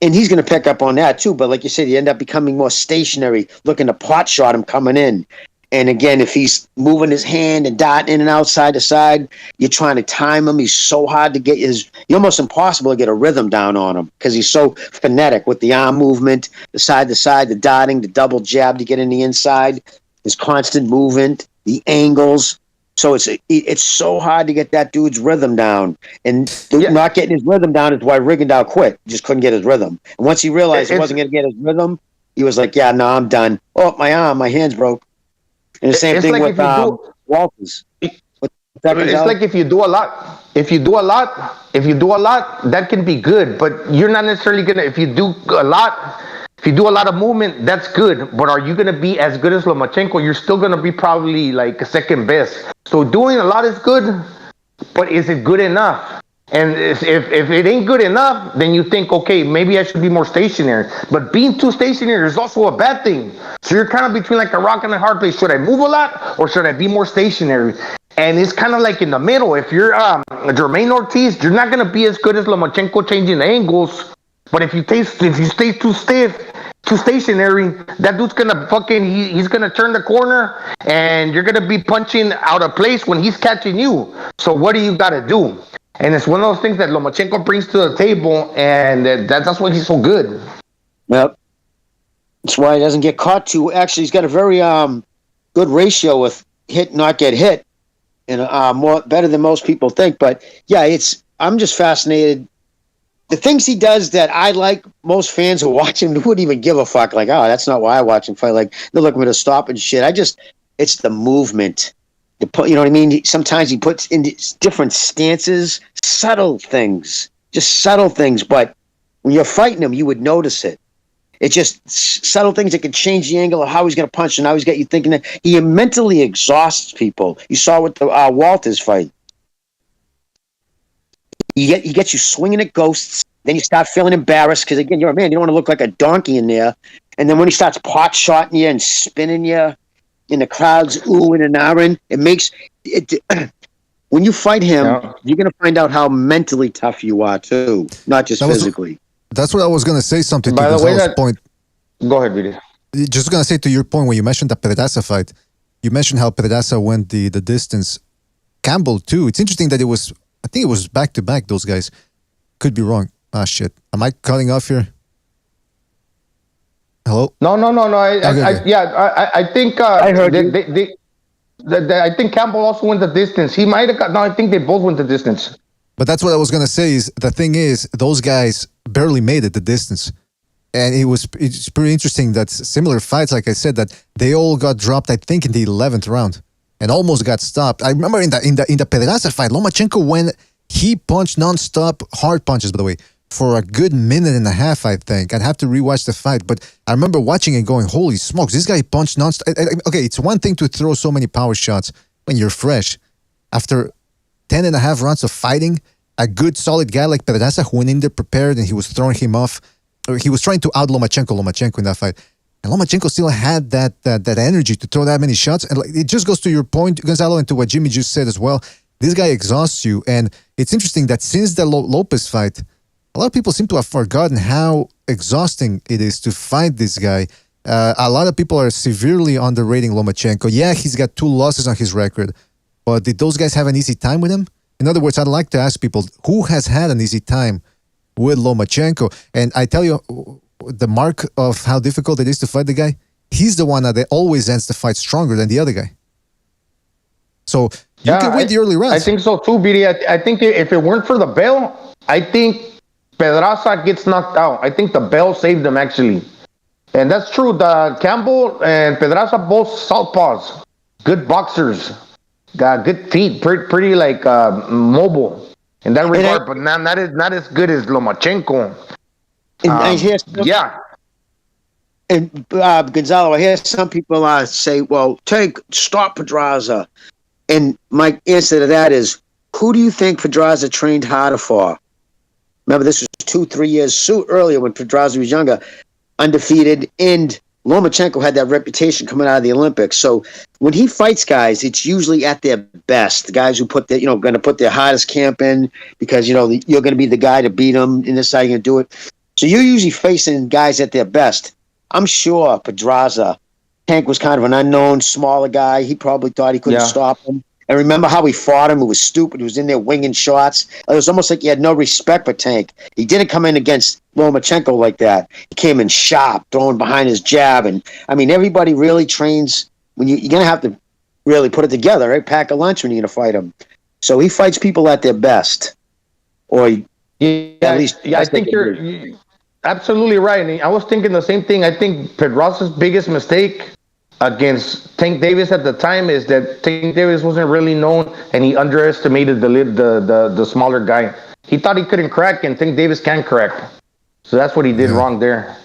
And he's going to pick up on that too. But like you said, you end up becoming more stationary, looking to pot shot him coming in. And again, if he's moving his hand and darting in and out side to side, you're trying to time him. He's so hard to get you're almost impossible to get a rhythm down on him because he's so frenetic with the arm movement, the side to side, the darting, the double jab to get in the inside, his constant movement, the angles. So it's so hard to get that dude's rhythm down. And not getting his rhythm down is why Rigondeaux quit. He just couldn't get his rhythm. And once he realized he wasn't going to get his rhythm, he was like, yeah, no, I'm done. Oh, my hand's broke. And the same thing with Walters. It's like if you do a lot, that can be good. But you're not necessarily going to, if you do a lot of movement, that's good. But are you going to be as good as Lomachenko? You're still going to be probably like second best. So doing a lot is good, but is it good enough? And if it ain't good enough, then you think, okay, maybe I should be more stationary. But being too stationary is also a bad thing. So you're kind of between like a rock and a hard place. Should I move a lot or should I be more stationary? And it's kind of like in the middle. If you're Jermaine Ortiz, you're not going to be as good as Lomachenko changing angles. But if you stay too stiff, too stationary, that dude's gonna he's gonna turn the corner and you're gonna be punching out of place when he's catching you. So what do you gotta do? And it's one of those things that Lomachenko brings to the table, and that's why he's so good. Yep. That's why he doesn't get caught too. Actually, he's got a very good ratio with hit, not get hit, and better than most people think. But yeah, I'm just fascinated. The things he does that I like, most fans who watch him wouldn't even give a fuck. Like, oh, that's not why I watch him fight. Like, they're looking to stop and shit. It's the movement. You know what I mean? Sometimes he puts in different stances, subtle things, But when you're fighting him, you would notice it. It's just subtle things that can change the angle of how he's going to punch and how he's got you thinking that he mentally exhausts people. You saw with the Walters fight. He gets you swinging at ghosts. Then you start feeling embarrassed because, again, you're a man. You don't want to look like a donkey in there. And then when he starts pot shotting you and spinning you, and the crowd's oohing and ahhing, it makes it. When you fight him, you're going to find out how mentally tough you are too, not just physically. That's what I was going to say. Something to Gonzalo's point. Go ahead, Vidi. Just going to say to your point when you mentioned the Pedraza fight. You mentioned how Pedraza went the distance. Campbell too. It's interesting that I think it was back to back. Those guys could be wrong. Ah, shit. Am I cutting off here? Hello? No. I think I heard I think Campbell also went the distance. He might have got. No, I think they both went the distance. But that's what I was gonna say. Is the thing is those guys barely made it the distance, and it's pretty interesting that similar fights, like I said, that they all got dropped. I think in the 11th round, and almost got stopped. I remember in the Pedraza fight, Lomachenko he punched nonstop hard punches, by the way, for a good minute and a half. I think I'd have to rewatch the fight, but I remember watching it, going, "Holy smokes, this guy punched nonstop." Okay, it's one thing to throw so many power shots when you're fresh. After 10 and a half rounds of fighting, a good solid guy like Pedraza who went in there prepared and he was throwing him off. He was trying to out Lomachenko in that fight. And Lomachenko still had that energy to throw that many shots. And it just goes to your point, Gonzalo, and to what Jimmy just said as well. This guy exhausts you. And it's interesting that since the Lopez fight, a lot of people seem to have forgotten how exhausting it is to fight this guy. A lot of people are severely underrating Lomachenko. Yeah, he's got 2 losses on his record. But did those guys have an easy time with him? In other words, I'd like to ask people, who has had an easy time with Lomachenko? And I tell you, the mark of how difficult it is to fight the guy, he's the one that always ends the fight stronger than the other guy. So you can win the early rounds. I think so too, BD. I think if it weren't for the bell, I think Pedraza gets knocked out. I think the bell saved him, actually. And that's true. The Campbell and Pedraza both southpaws. Good boxers. Got good feet, pretty like mobile in that regard, but not as good as Lomachenko. And Gonzalo, I hear some people say, "Well, stop Pedraza," and my answer to that is, who do you think Pedraza trained harder for? Remember, this was 2-3 years earlier when Pedraza was younger, undefeated, and Lomachenko had that reputation coming out of the Olympics. So when he fights guys, it's usually at their best. The guys who going to put their hardest camp in because, you're going to be the guy to beat them, and this is how you're going to do it. So you're usually facing guys at their best. I'm sure Pedraza, Tank was kind of an unknown, smaller guy. He probably thought he couldn't stop him. And remember how he fought him? It was stupid. He was in there winging shots. It was almost like he had no respect for Tank. He didn't come in against Lomachenko like that. He came in sharp, throwing behind his jab. And, I mean, everybody really trains. When you're going to have to really put it together, right? Pack a lunch when you're going to fight him. So he fights people at their best. Or at least... Yeah, I think you're absolutely right. And I was thinking the same thing. I think Pedraza's biggest mistake against Tank Davis at the time is that Tank Davis wasn't really known, and he underestimated the smaller guy. He thought he couldn't crack, and Tank Davis can crack. So that's what he did wrong there.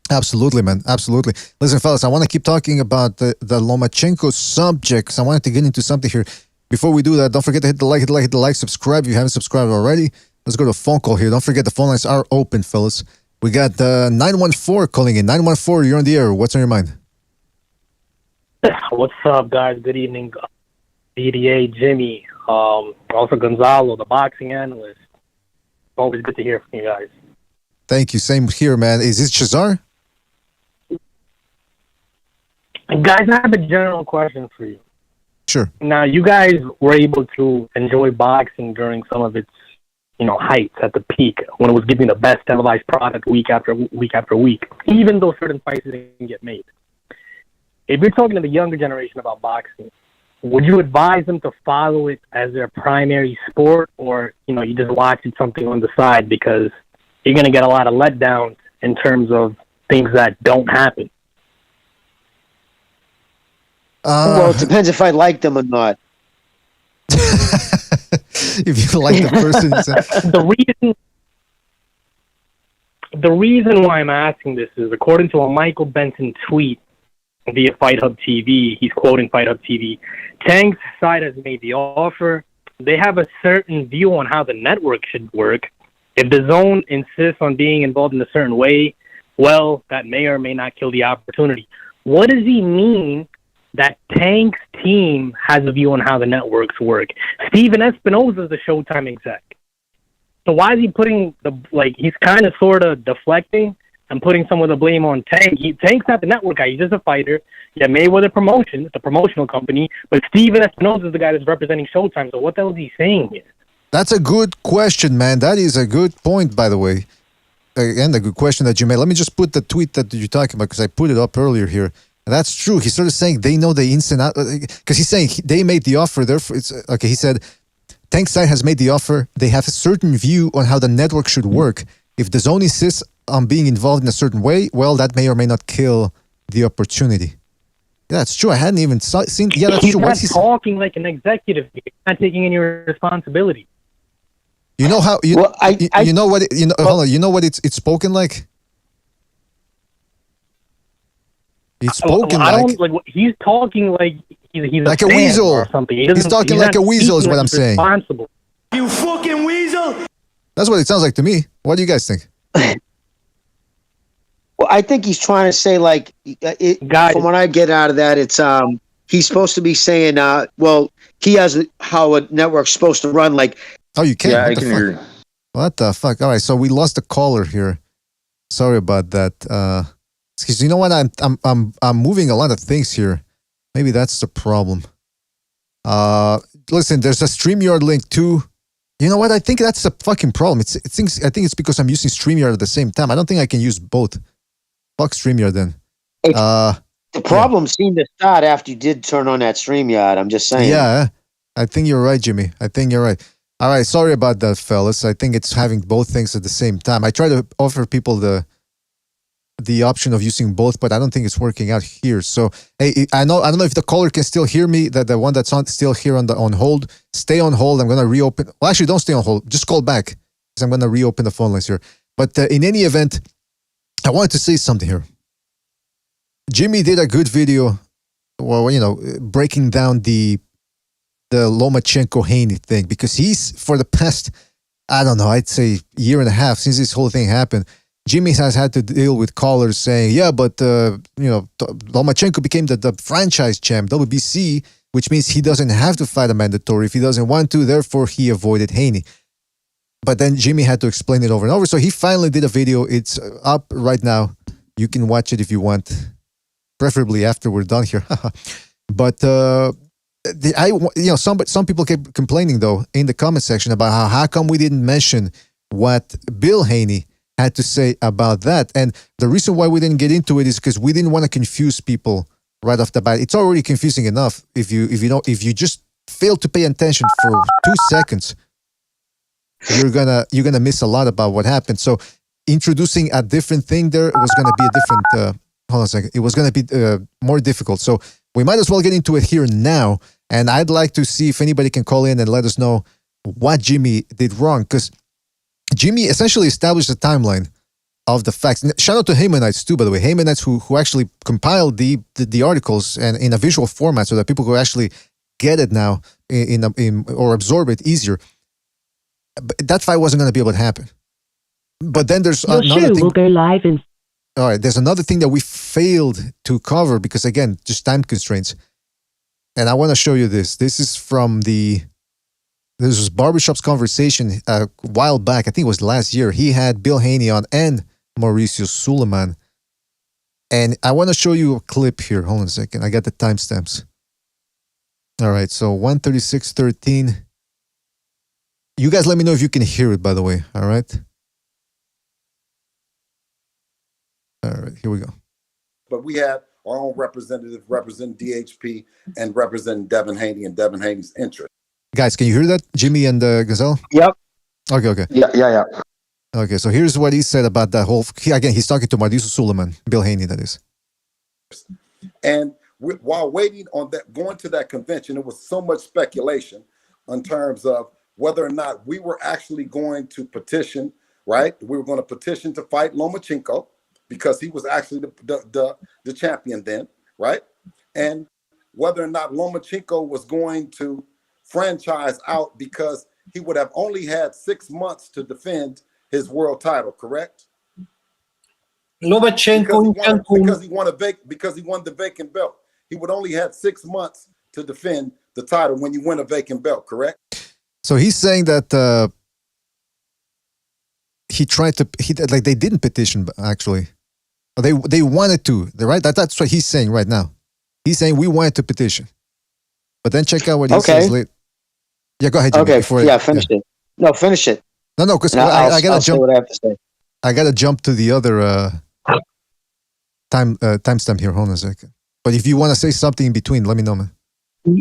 Absolutely, man. Absolutely. Listen, fellas, I want to keep talking about the Lomachenko subjects. I wanted to get into something here. Before we do that, don't forget to hit the like, subscribe if you haven't subscribed already. Let's go to a phone call here. Don't forget the phone lines are open, fellas. We got 914 calling in. 914, you're on the air. What's on your mind? What's up, guys? Good evening. BDA, Jimmy, also Gonzalo, the boxing analyst. Always good to hear from you guys. Thank you. Same here, man. Is this Shazar? Guys, I have a general question for you. Sure. Now, you guys were able to enjoy boxing during some of its, heights at the peak when it was giving the best televised product week after week, even though certain fights didn't get made. If you're talking to the younger generation about boxing, would you advise them to follow it as their primary sport, or, you just watch it something on the side because you're going to get a lot of letdowns in terms of things that don't happen? Well, it depends if I like them or not. If you like the person. The reason why I'm asking this is, according to a Michael Benson tweet via Fight Hub TV, he's quoting Fight Hub TV, Tank's side has made the offer. They have a certain view on how the network should work. If the zone insists on being involved in a certain way, well, that may or may not kill the opportunity. What does he mean that Tank's team has a view on how the networks work? Steven Espinoza is the Showtime exec. So why is he putting he's kind of sort of deflecting and putting some of the blame on Tank? Tank's not the network guy. He's just a fighter. Yeah, Mayweather Promotions, the promotional company, but Steven Espinoza is the guy that's representing Showtime. So what the hell is he saying here? That's a good question, man. That is a good point, by the way. Again, a good question that you made. Let me just put the tweet that you're talking about because I put it up earlier here. And that's true. He started saying they know the ins and out because he's saying they made the offer. Therefore, it's okay. He said Tank side has made the offer. They have a certain view on how the network should work. If the zone insists on being involved in a certain way, well, that may or may not kill the opportunity. Yeah, that's true. I hadn't even seen. Yeah, that's He's true. not What's talking like an executive. He's not taking any responsibility. You know how you Well, you know what hold on. You know what it's spoken like. It's spoken I like don't like. He's talking like he's like a a fan weasel. or something. He's talking like not a weasel, is speaking what like I'm he's saying. Responsible. You fucking weasel! That's what it sounds like to me. What do you guys think? Well, I think he's trying to say like Guys. from what I get out of that, it's he's supposed to be saying well, he has how a network's supposed to run. Like, Oh, you can. Yeah, What I the can fuck? hear you. What the fuck? All right, so we lost the caller here. Sorry about that. Excuse. You know what? I'm moving a lot of things here. Maybe that's the problem. Listen, there's a StreamYard link too. You know what? I think that's the fucking problem. I think it's because I'm using StreamYard at the same time. I don't think I can use both. Fuck StreamYard then. the problem seemed to start after you did turn on that StreamYard. I'm just saying. Yeah, I think you're right, Jimmy. I think you're right. All right, sorry about that, fellas. I think it's having both things at the same time. I try to offer people the option of using both, but I don't think it's working out here. So, hey, I don't know if the caller can still hear me. That the one that's still here on hold. Stay on hold. I'm gonna reopen. Well, actually, don't stay on hold. Just call back because I'm gonna reopen the phone lines here. But in any event, I wanted to say something here. Jimmy did a good video, well, breaking down the Lomachenko Haney thing, because he's, for the past, I don't know, I'd say year and a half since this whole thing happened, Jimmy has had to deal with callers saying, yeah, but Lomachenko became the franchise champ, WBC, which means he doesn't have to fight a mandatory if he doesn't want to, therefore he avoided Haney. But then Jimmy had to explain it over and over, so he finally did a video. It's up right now. You can watch it if you want, preferably after we're done here. But some people kept complaining though in the comment section about how come we didn't mention what Bill Haney had to say about that. And the reason why we didn't get into it is because we didn't want to confuse people right off the bat. It's already confusing enough if you just fail to pay attention for 2 seconds. You're gonna miss a lot about what happened. So introducing a different thing there was gonna be a different. Hold on a second. It was gonna be more difficult. So we might as well get into it here now. And I'd like to see if anybody can call in and let us know what Jimmy did wrong, because Jimmy essentially established a timeline of the facts. And shout out to Haymanites too, by the way. Haymanites who actually compiled the articles and in a visual format so that people could actually get it now or absorb it easier. But that fight wasn't going to be able to happen. But then there's another thing. Will go live in. All right, there's another thing that we failed to cover because, again, just time constraints. And I want to show you this. This is from this was Barbershop's conversation a while back. I think it was last year. He had Bill Haney on and Mauricio Suleiman. And I want to show you a clip here. Hold on a second. I got the timestamps. All right, so 136:13. You guys let me know if you can hear it, by the way. All right? All right, here we go. But we have our own representative representing DHP and representing Devin Haney and Devin Haney's interest. Guys, can you hear that? Jimmy and Gazelle? Yep. Okay. Yeah. Okay, so here's what he said about that whole... Again, he's talking to Mauricio Suleiman, Bill Haney, that is. And while waiting on that, going to that convention, there was so much speculation in terms of whether or not we were actually going to petition, right? We were going to petition to fight Lomachenko because he was actually the champion then, right? And whether or not Lomachenko was going to franchise out because he would have only had 6 months to defend his world title, correct? Lomachenko because he won the vacant belt. He would only have 6 months to defend the title when you win a vacant belt, correct? So he's saying that they didn't petition actually. They wanted to, right? That's what he's saying right now. He's saying we wanted to petition, but then check out what he says later. Yeah, go ahead, Jimmy. Okay, finish it. No, finish it. No, because I gotta jump. What I have to say. I gotta jump to the other timestamp here. Hold on a second. But if you want to say something in between, let me know, man.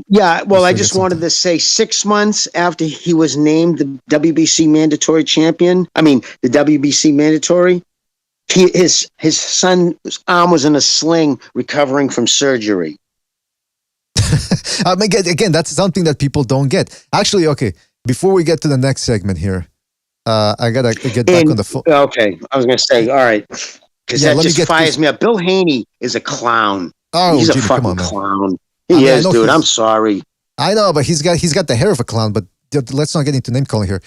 Yeah, well, I just wanted to say 6 months after he was named the WBC mandatory champion, the WBC mandatory, his son's arm was in a sling recovering from surgery. Again, that's something that people don't get. Actually, okay, before we get to the next segment here, I got to get back on the phone. Okay, I was going to say, all right, because that just fires me up. Bill Haney is a clown. Oh, he's a Jimmy, fucking clown. He is, dude. I'm sorry. I know, but he's got the hair of a clown. But let's not get into name calling here.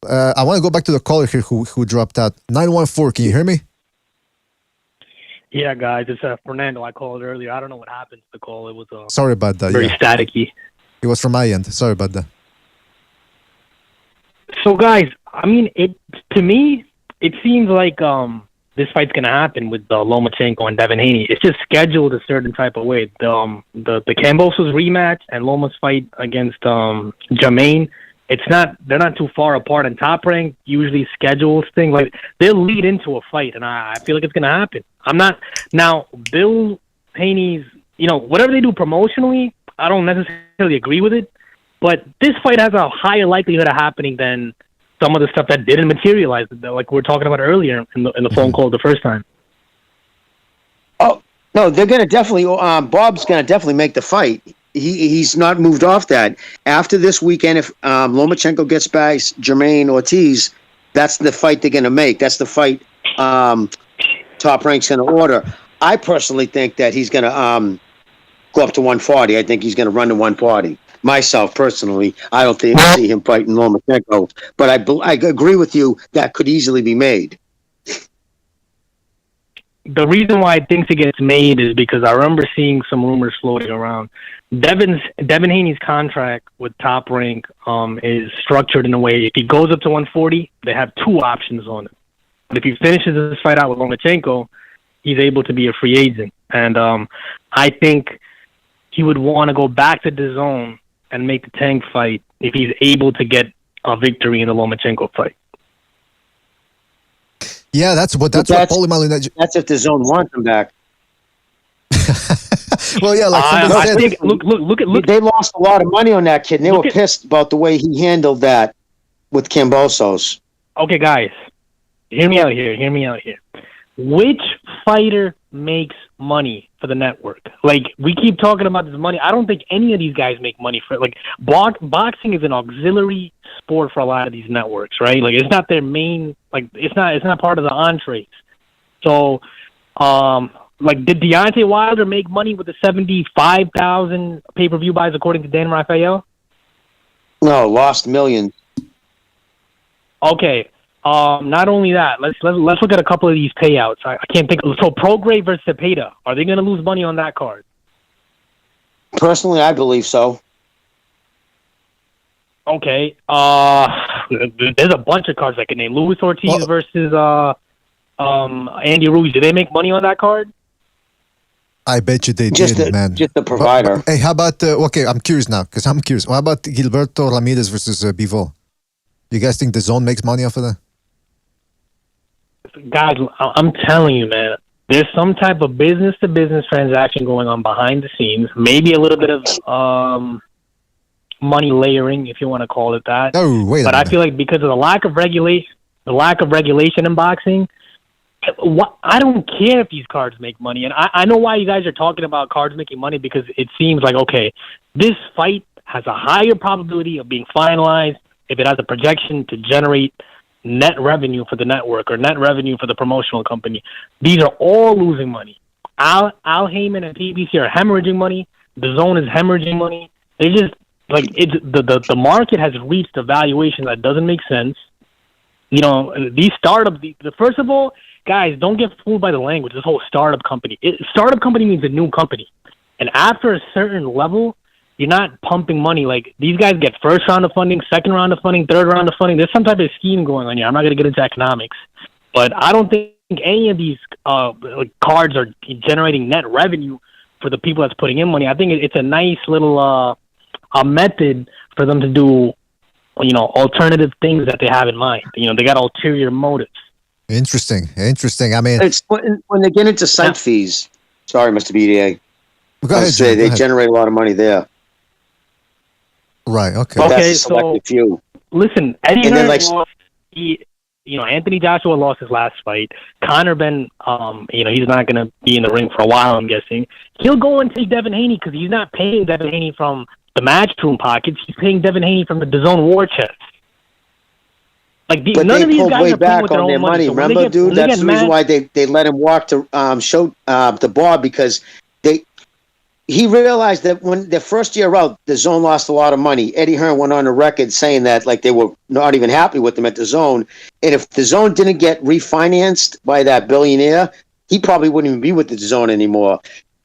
I want to go back to the caller here who dropped out. 914. Can you hear me? Yeah, guys, it's Fernando. I called earlier. I don't know what happened to the call. It was sorry about that. Very staticky. It was from my end. Sorry about that. So, guys, to me, it seems like this fight's gonna happen with Lomachenko and Devin Haney. It's just scheduled a certain type of way. The Kambosos rematch and Loma's fight against Jermaine. They're not too far apart in Top Rank. Usually schedules things like they'll lead into a fight, and I feel like it's gonna happen. Now Bill Haney's, whatever they do promotionally, I don't necessarily agree with it, but this fight has a higher likelihood of happening than some of the stuff that didn't materialize, like we were talking about earlier in the phone call the first time. Oh no, they're gonna definitely. Bob's gonna definitely make the fight. He's not moved off that. After this weekend, if Lomachenko gets by Jermaine Ortiz, that's the fight they're gonna make. That's the fight Top Rank's gonna order. I personally think that he's gonna go up to 140. I think he's gonna run to 140. Myself personally, I don't think I see him fighting Lomachenko, but I agree with you that could easily be made. The reason why I think it gets made is because I remember seeing some rumors floating around. Devin Haney's contract with Top Rank is structured in a way, if he goes up to 140, they have two options on it. But if he finishes this fight out with Lomachenko, he's able to be a free agent. And I think he would want to go back to the zone and make the Tank fight if he's able to get a victory in the Lomachenko fight. Yeah, that's what Paulie Malignaggi. That's if the zone wants him back. Well, yeah, like I think look. They lost a lot of money on that kid, and they were pissed about the way he handled that with Kambosos. Okay, guys, hear me out here. Which fighter makes money for the network? Like, we keep talking about this money. I don't think any of these guys make money for it. Like, boxing is an auxiliary sport for a lot of these networks, right? Like, it's not their main, like, it's not part of the entrees. So, like, did Deontay Wilder make money with the 75,000 pay-per-view buys according to Dan Rafael? No, lost millions. Okay. Not only that, let's look at a couple of these payouts. I can't think. So Prograis versus Cepeda, are they going to lose money on that card? Personally, I believe so. Okay. There's a bunch of cards I can name. Luis Ortiz versus Andy Ruiz. Did they make money on that card? I bet you they did, man. Just the provider. Hey, how about? Okay, I'm curious now because I'm curious. How about Gilberto Ramirez versus Bivol? You guys think the zone makes money off of that? Guys, I'm telling you, man, there's some type of business-to-business transaction going on behind the scenes. Maybe a little bit of money layering, if you want to call it that. Oh, wait a minute. I feel like because of the lack of regulation in boxing, I don't care if these cards make money. And I know why you guys are talking about cards making money, because it seems like, okay, this fight has a higher probability of being finalized if it has a projection to generate net revenue for the network or net revenue for the promotional company. These are all losing money. Al Heyman and PBC are hemorrhaging money. The zone is hemorrhaging money. They just, like, it's the market has reached a valuation that doesn't make sense. You know, these startups, first of all, guys, don't get fooled by the language. This whole startup company. Startup company means a new company. And after a certain level, you're not pumping money. Like, these guys get first round of funding, second round of funding, third round of funding. There's some type of scheme going on here. I'm not going to get into economics. But I don't think any of these cards are generating net revenue for the people that's putting in money. I think it's a nice little a method for them to do, you know, alternative things that they have in mind. You know, they got ulterior motives. Interesting. I mean, it's when they get into site fees. Sorry, Mr. BDA. Go ahead, they generate a lot of money there. Right. Okay. But Okay, that's a selected few. Listen, Eddie And then, Hearn like- lost. Anthony Joshua lost his last fight. Conor Ben, he's not going to be in the ring for a while, I'm guessing. He'll go and take Devin Haney because he's not paying Devin Haney from the Matchroom pockets. He's paying Devin Haney from the DAZN war chest. Like But none they of these pulled guys way are playing back with their on own their money. So when they Remember, get- dude? when they That's get the reason mad- why they let him walk to show the bar, because he realized that when the first year out, the Zone lost a lot of money. Eddie Hearn went on the record saying that like they were not even happy with them at the Zone, and if the Zone didn't get refinanced by that billionaire, he probably wouldn't even be with the Zone anymore.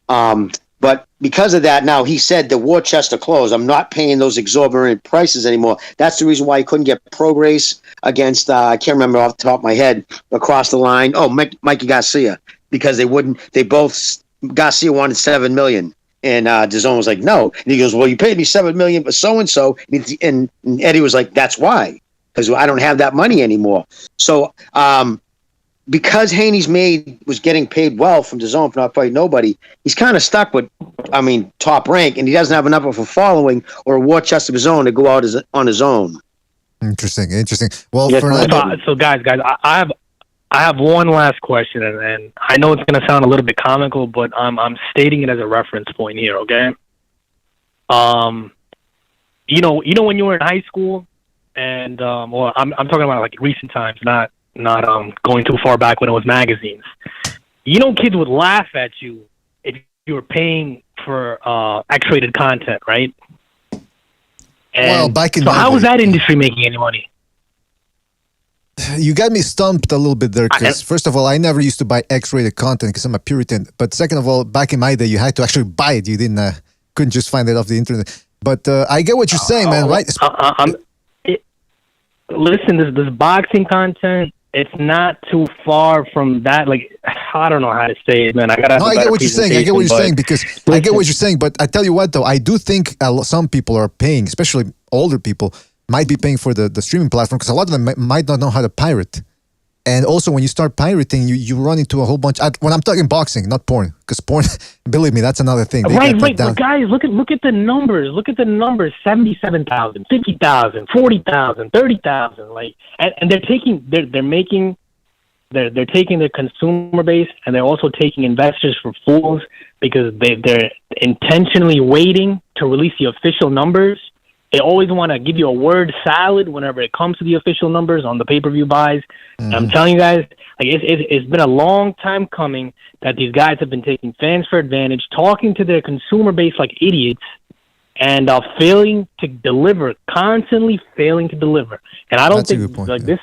But because of that, now he said the war chest are closed. I'm not paying those exorbitant prices anymore. That's the reason why he couldn't get Prograis against I can't remember off the top of my head across the line. Oh, Mikey Garcia, because they wouldn't. They both Garcia wanted $7 million. And DAZN was like, no. And he goes, well, you paid me $7 million for so-and-so. And Eddie was like, that's why, because I don't have that money anymore. So because Haney's was getting paid well from DAZN for not fighting nobody, he's kind of stuck with, Top Rank, and he doesn't have enough of a following or a war chest of his own to go out on his own. Interesting. Well, Yes, Fernando, So guys, I have one last question, and I know it's going to sound a little bit comical, but I'm stating it as a reference point here, okay? When you were in high school, and I'm talking about like recent times, not going too far back when it was magazines. Kids would laugh at you if you were paying for X-rated content, right? And back in so my how day, was that industry making any money? you got me stumped a little bit there, because first of all, I never used to buy X-rated content because I'm a Puritan. But second of all, back in my day, you had to actually buy it. You couldn't just find it off the internet. But I get what you're saying, man. Right? Listen, this boxing content, it's not too far from that. Like, I don't know how to say it, man. I get what you're saying. I get what you're saying. But I tell you what, though, I do think some people are paying, especially older people, might be paying for the streaming platform, because a lot of them might not know how to pirate. And also, when you start pirating, you run into a whole bunch. When I'm talking boxing, not porn, because porn, believe me, that's another thing. Right. But guys, look at the numbers. Look at the numbers: 77,000, 50,000, 40,000, 30,000. Like, and they're taking their consumer base, and they're also taking investors for fools, because they're intentionally waiting to release the official numbers. They always want to give you a word salad whenever it comes to the official numbers on the pay-per-view buys. Mm-hmm. I'm telling you guys, like it's been a long time coming that these guys have been taking fans for advantage, talking to their consumer base like idiots, and failing to deliver, constantly failing to deliver. And I don't think this.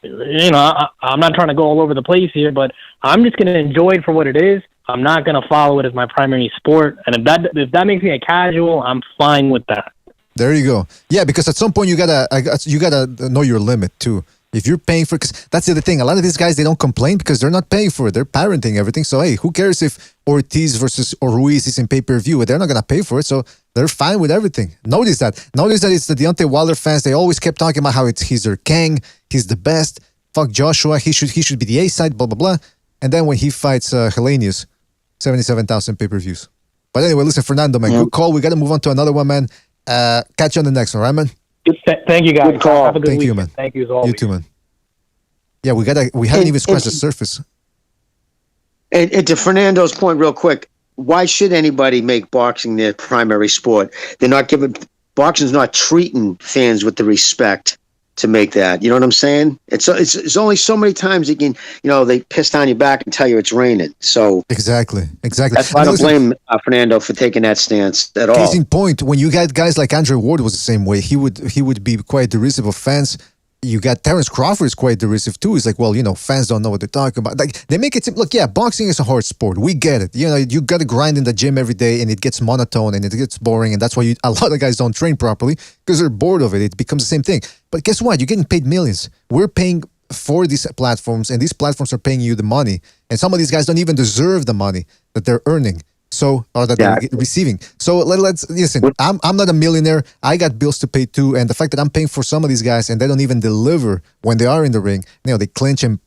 I'm not trying to go all over the place here, but I'm just going to enjoy it for what it is. I'm not going to follow it as my primary sport, and if that makes me a casual, I'm fine with that. There you go. Yeah, because at some point you gotta know your limit too. If you're paying for, because that's the other thing. A lot of these guys, they don't complain because they're not paying for it. They're parenting everything. So hey, who cares if Ortiz versus Ruiz is in pay-per-view? They're not gonna pay for it, so they're fine with everything. Notice that it's the Deontay Wilder fans. They always kept talking about how he's their king, he's the best. Fuck Joshua, he should be the A side. Blah blah blah. And then when he fights Helenius, 77,000 pay-per-views. But anyway, listen, Fernando, man, good call. We gotta move on to another one, man. Catch you on the next one, right, man? Thank you, guys. Good call. Have a good Thank weekend. you, man. Thank you as always. You too, man. Yeah, we haven't even scratched the surface. And to Fernando's point, real quick, why should anybody make boxing their primary sport? Boxing's not treating fans with the respect to make that. You know what I'm saying? It's only so many times you can, they piss down your back and tell you it's raining. So exactly. That's why I don't blame Fernando for taking that stance at all. Case in point, when you got guys like Andre Ward was the same way. He would be quite derisive of fans. You got Terence Crawford is quite derisive too. He's like, well, fans don't know what they're talking about. Like, they make it seem, look, yeah, boxing is a hard sport. We get it. You got to grind in the gym every day, and it gets monotone and it gets boring, and that's why a lot of guys don't train properly because they're bored of it. It becomes the same thing. But guess what? You're getting paid millions. We're paying for these platforms, and these platforms are paying you the money. And some of these guys don't even deserve the money that they're earning. Or that they're receiving. So let's listen. I'm not a millionaire. I got bills to pay too, and the fact that I'm paying for some of these guys and they don't even deliver when they are in the ring, they clinch and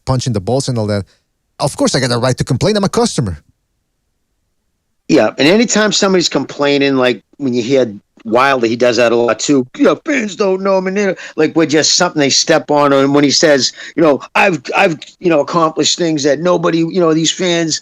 punch in the balls and all that. Of course, I got a right to complain. I'm a customer. Yeah, and anytime somebody's complaining, like when you hear Wilder, he does that a lot too. You know, fans don't know me. Like we're just something they step on. And when he says, you know, I've accomplished things that nobody, these fans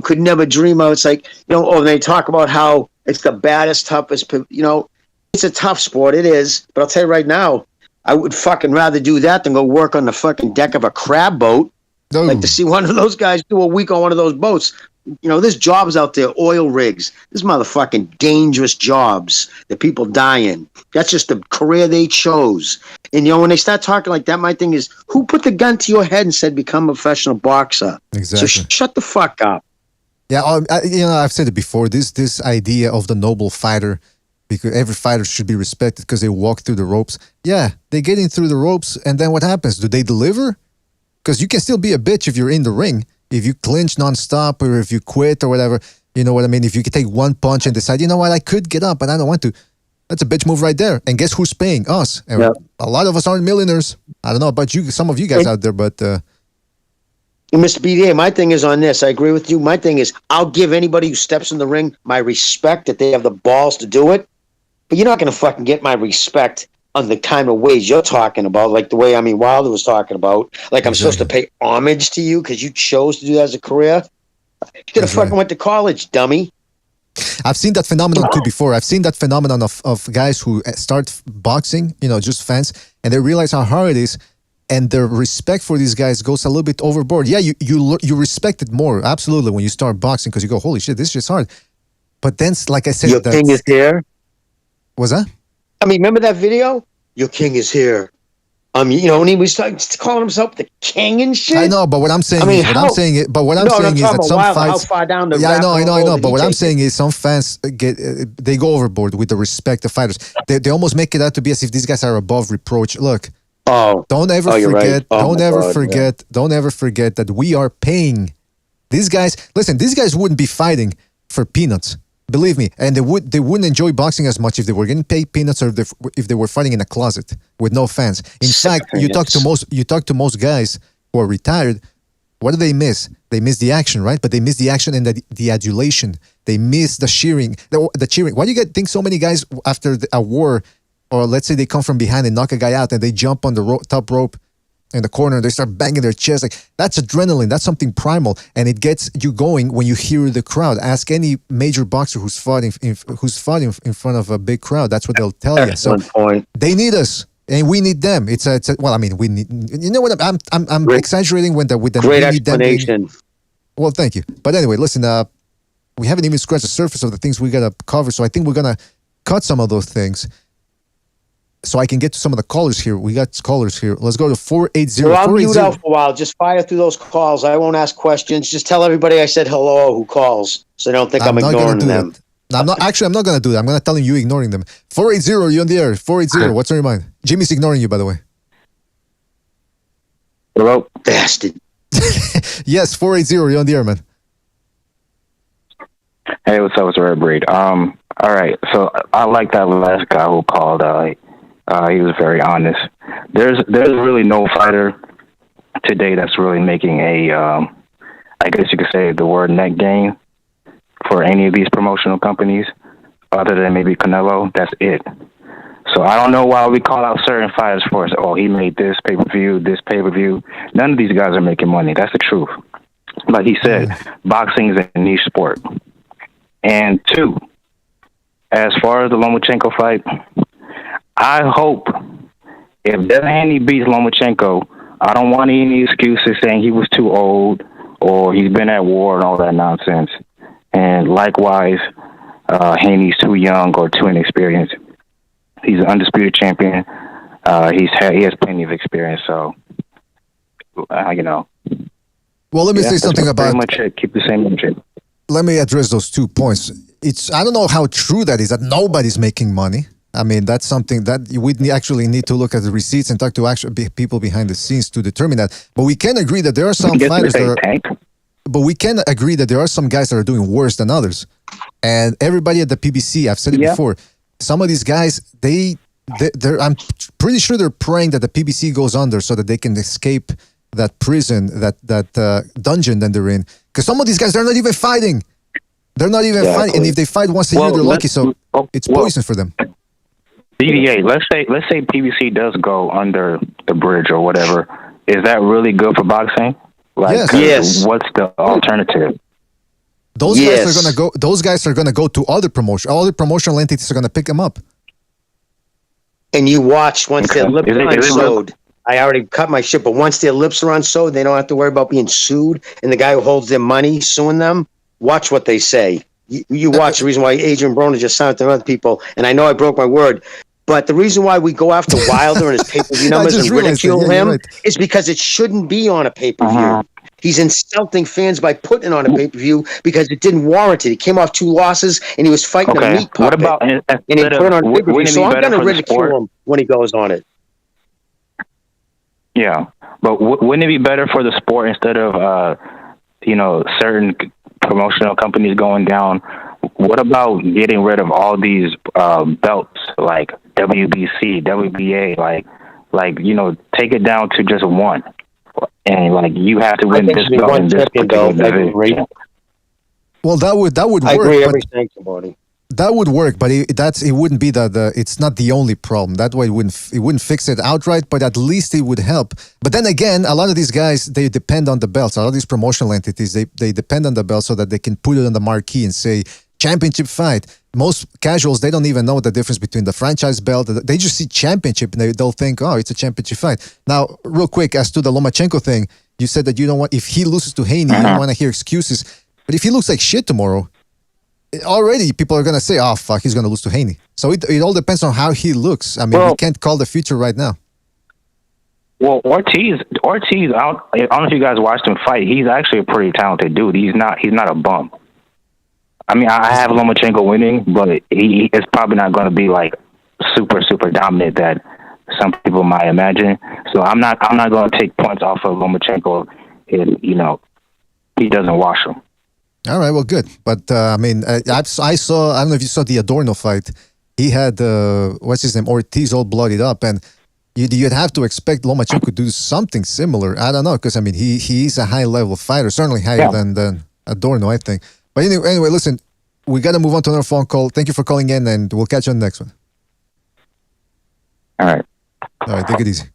could never dream of. It's like, and they talk about how it's the baddest, toughest. It's a tough sport. It is. But I'll tell you right now, I would fucking rather do that than go work on the fucking deck of a crab boat. No. Like to see one of those guys do a week on one of those boats. There's jobs out there, oil rigs. There's motherfucking dangerous jobs that people die in. That's just the career they chose. And, when they start talking like that, my thing is, who put the gun to your head and said, become a professional boxer? Exactly. So shut the fuck up. Yeah, I've said it before. This idea of the noble fighter, because every fighter should be respected because they walk through the ropes. Yeah, they get in through the ropes, and then what happens? Do they deliver? Because you can still be a bitch if you're in the ring. If you clinch nonstop or if you quit or whatever, you know what I mean? If you can take one punch and decide, you know what, I could get up, but I don't want to. That's a bitch move right there. And guess who's paying? Us. And a lot of us aren't millionaires. I don't know about you, some of you guys out there, but... Mr. BDA, my thing is on this. I agree with you. My thing is, I'll give anybody who steps in the ring my respect that they have the balls to do it. But you're not going to fucking get my respect on the kind of ways you're talking about, like the way Wilder was talking about. Like I'm supposed to pay homage to you because you chose to do that as a career. You could have fucking went to college, dummy. I've seen that phenomenon too before. I've seen that phenomenon of guys who start boxing, just fans, and they realize how hard it is, and their respect for these guys goes a little bit overboard. Yeah, you respect it more, absolutely, when you start boxing because you go, holy shit, this shit's hard. But then, like I said, your king is here. Was that? Remember that video? Your king is here. And he was calling himself the king and shit. I know, but what I'm saying is that some fights. How far down the I know. But what I'm saying is some fans they go overboard with the respect of fighters. They almost make it out to be as if these guys are above reproach. Look, don't ever forget. Right. Don't ever forget that we are paying these guys. Listen, these guys wouldn't be fighting for peanuts. Believe me, and they wouldn't enjoy boxing as much if they were getting paid peanuts or if they were fighting in a closet with no fans. In fact, you talk to most guys who are retired. What do they miss? They miss the action, right? But they miss the action and the adulation. They miss the cheering. The cheering. Why do you think so many guys after a war, or let's say they come from behind and knock a guy out and they jump on the top rope in the corner and they start banging their chest? Like, that's adrenaline. That's something primal, and it gets you going when you hear the crowd. Ask any major boxer who's fought in front of a big crowd. That's what they'll tell you. So they need us, and we need them. We need. You know what? I'm exaggerating with the great explanation. Well, thank you. But anyway, listen. We haven't even scratched the surface of the things we gotta cover. So I think we're gonna cut some of those things, so I can get to some of the callers here. We got callers here. Let's go to 480. Well, I'll mute out for a while. Just fire through those calls. I won't ask questions. Just tell everybody I said hello who calls, so they don't think I'm ignoring them. No, I'm not going to do that. I'm going to tell you ignoring them. 480, you're on the air. 480, what's on your mind? Jimmy's ignoring you, by the way. Hello? Bastard. Yes, 480, you're on the air, man. Hey, what's up? It's Red Breed. All right, so I like that last guy who called. He was very honest. There's really no fighter today that's really making I guess you could say the word net gain for any of these promotional companies, other than maybe Canelo. That's it. So I don't know why we call out certain fighters for us. Oh, he made this pay-per-view. None of these guys are making money. That's the truth. Like he said, boxing is a niche sport. And two, as far as the Lomachenko fight, I hope if Devin Haney beats Lomachenko, I don't want any excuses saying he was too old or he's been at war and all that nonsense. And likewise, Haney's too young or too inexperienced. He's an undisputed champion. He has plenty of experience. So, Well, let me say something about. Pretty much it. Keep the same energy. Let me address those 2 points. I don't know how true that is, that nobody's making money. I mean, that's something that we actually need to look at the receipts and talk to actual people behind the scenes to determine that. But we can agree that there are some fighters But we can agree that there are some guys that are doing worse than others. And everybody at the PBC, I've said it before, some of these guys, I'm pretty sure they're praying that the PBC goes under so that they can escape that prison, that dungeon that they're in. Because some of these guys, they're not even fighting. They're not even fighting. And if they fight once a year, they're lucky. So it's poison for them. CDA. Let's say PBC does go under the bridge or whatever. Is that really good for boxing? Like, Yes. What's the alternative? Those guys are gonna go. Those guys are gonna go to other promotion. All the promotional entities are gonna pick them up. And you watch once their lips Is are it unsewed. I already cut my shit, but once their lips are unsewed, they don't have to worry about being sued. And the guy who holds their money suing them, watch what they say. You watch the reason why Adrian Broner just signed to other people. And I know I broke my word, but the reason why we go after Wilder and his pay-per-view numbers and ridicule him is because it shouldn't be on a pay-per-view. He's insulting fans by putting it on a pay-per-view because it didn't warrant it. He came off 2 losses and he was fighting a meat puppet. What about and he put it on pay-per-view? So I'm going to ridicule him when he goes on it. Yeah, but wouldn't it be better for the sport instead of certain promotional companies going down? What about getting rid of all these belts like WBC, WBA, take it down to just one, and you have to win this belt in this particular division. Well, that would work. I agree. Everything about it. That would work, but it wouldn't be it's not the only problem. That way, it wouldn't fix it outright, but at least it would help. But then again, a lot of these guys, they depend on the belts. A lot of these promotional entities, they depend on the belt so that they can put it on the marquee and say championship fight. Most casuals, they don't even know the difference between the franchise belt. They just see championship and they'll think, oh, it's a championship fight. Now, real quick, as to the Lomachenko thing, you said that you don't want, if he loses to Haney, you don't want to hear excuses. But if he looks like shit tomorrow, already people are going to say, oh, fuck, he's going to lose to Haney. So it all depends on how he looks. I mean, we can't call the future right now. Well, Ortiz, I don't know if you guys watched him fight. He's actually a pretty talented dude. He's not a bum. I mean, I have Lomachenko winning, but he is probably not going to be like super, super dominant that some people might imagine. So I'm not going to take points off of Lomachenko if, he doesn't wash him. All right, well, good. But, I mean, I saw, I don't know if you saw the Adorno fight. He had, what's his name, Ortiz all bloodied up. And you'd have to expect Lomachenko to do something similar. I don't know, because, I mean, he's a high-level fighter, certainly higher than Adorno, I think. But anyway, listen, we got to move on to another phone call. Thank you for calling in, and we'll catch you on the next one. All right. All right, take it easy.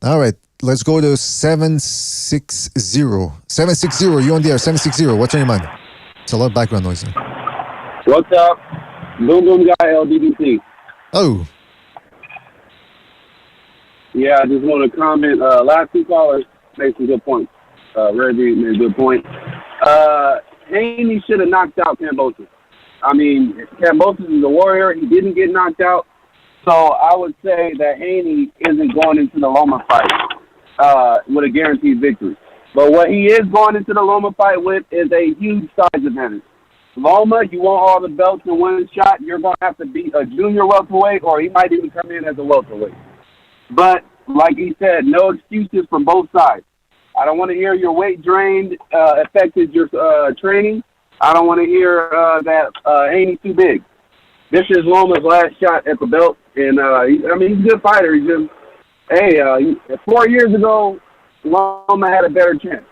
All right. Let's go to 760. 760, you on the air, 760. What's on your mind? It's a lot of background noise. What's up? Boom Boom Guy, LDDC. Oh. Yeah, I just want to comment. Last 2 callers made some good points. Reggie made a good point. Haney should have knocked out Kambosos. I mean, Kambosos is a warrior. He didn't get knocked out. So I would say that Haney isn't going into the Loma fight with a guaranteed victory. But what he is going into the Loma fight with is a huge size advantage. Loma, you want all the belts in one shot, you're going to have to be a junior welterweight, or he might even come in as a welterweight. But like he said, no excuses from both sides. I don't want to hear your weight drained affected your training. I don't want to hear that Haney's too big. This is Loma's last shot at the belt, and he's a good fighter. He's just, 4 years ago, Loma had a better chance.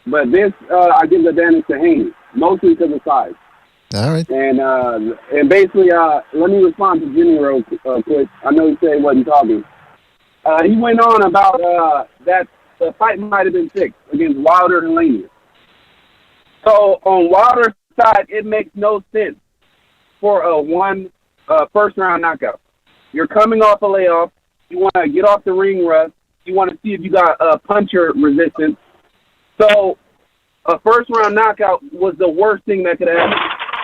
But this, I give the advantage to Haney, mostly because of size. All right. And basically, let me respond to Jimmy real quick. I know he said he wasn't talking. He went on about that the fight might have been fixed against Wilder and Haney. So on Wilder's side, it makes no sense for a first-round knockout. You're coming off a layoff. You want to get off the ring rust. You want to see if you got puncher resistance. So a first-round knockout was the worst thing that could happen.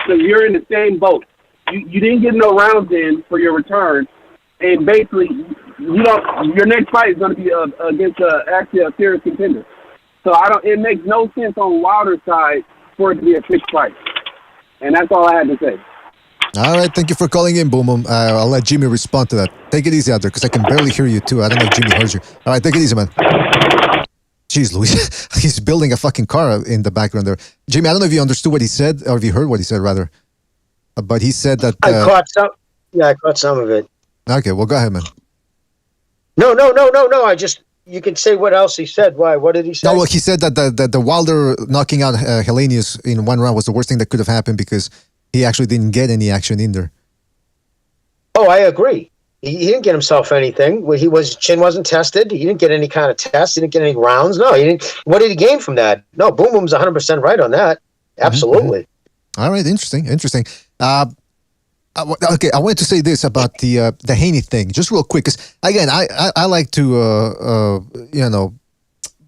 So you're in the same boat. You didn't get no rounds in for your return, and basically your next fight is going to be against actually a serious contender. So it makes no sense on Wilder's side for it to be a fixed fight. And that's all I had to say. All right, thank you for calling in, Boom Boom. I'll let Jimmy respond to that. Take it easy out there, because I can barely hear you, too. I don't know if Jimmy heard you. All right, take it easy, man. Jeez, Luis. He's building a fucking car in the background there. Jimmy, I don't know if you understood what he said, or if you heard what he said, rather. But he said that... I caught some. Yeah, I caught some of it. Okay, well, go ahead, man. No. You can say what else he said. Why? What did he say? No, well, he said that the Wilder knocking out Helenius in one round was the worst thing that could have happened because he actually didn't get any action in there. Oh, I agree. He didn't get himself anything. Chin wasn't tested. He didn't get any kind of test. He didn't get any rounds. No, he didn't. What did he gain from that? No, Boom Boom's 100% right on that. Absolutely. Mm-hmm. All right, interesting. Okay, I wanted to say this about the Haney thing, just real quick, because again, I like to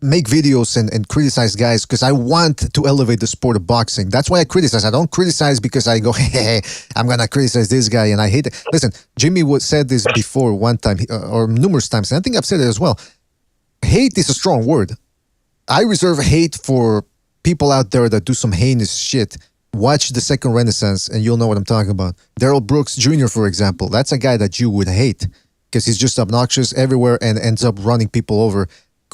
make videos and criticize guys because I want to elevate the sport of boxing. That's why I criticize. I don't criticize because I go, hey, I'm gonna criticize this guy and I hate it. Listen, Jimmy said this before one time or numerous times, and I think I've said it as well. Hate is a strong word. I reserve hate for people out there that do some heinous shit. Watch the Second Renaissance and you'll know what I'm talking about. Darrell Brooks Jr., for example, that's a guy that you would hate because he's just obnoxious everywhere and ends up running people over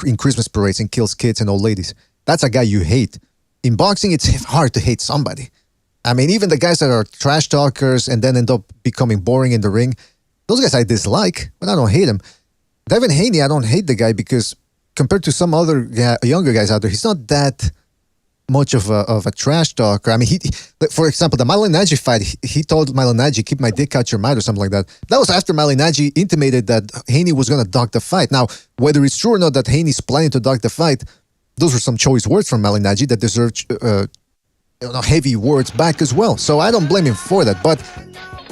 in Christmas parades and kills kids and old ladies. That's a guy you hate. In boxing, it's hard to hate somebody. I mean, even the guys that are trash talkers and then end up becoming boring in the ring, those guys I dislike, but I don't hate them. Devin Haney, I don't hate the guy because compared to some other younger guys out there, he's not that much of a trash talker. I mean, for example, the Malignaggi fight, he told Malignaggi, keep my dick out your mouth or something like that. That was after Malignaggi intimated that Haney was going to duck the fight. Now, whether it's true or not that Haney's planning to duck the fight, those were some choice words from Malignaggi that deserved heavy words back as well. So I don't blame him for that. But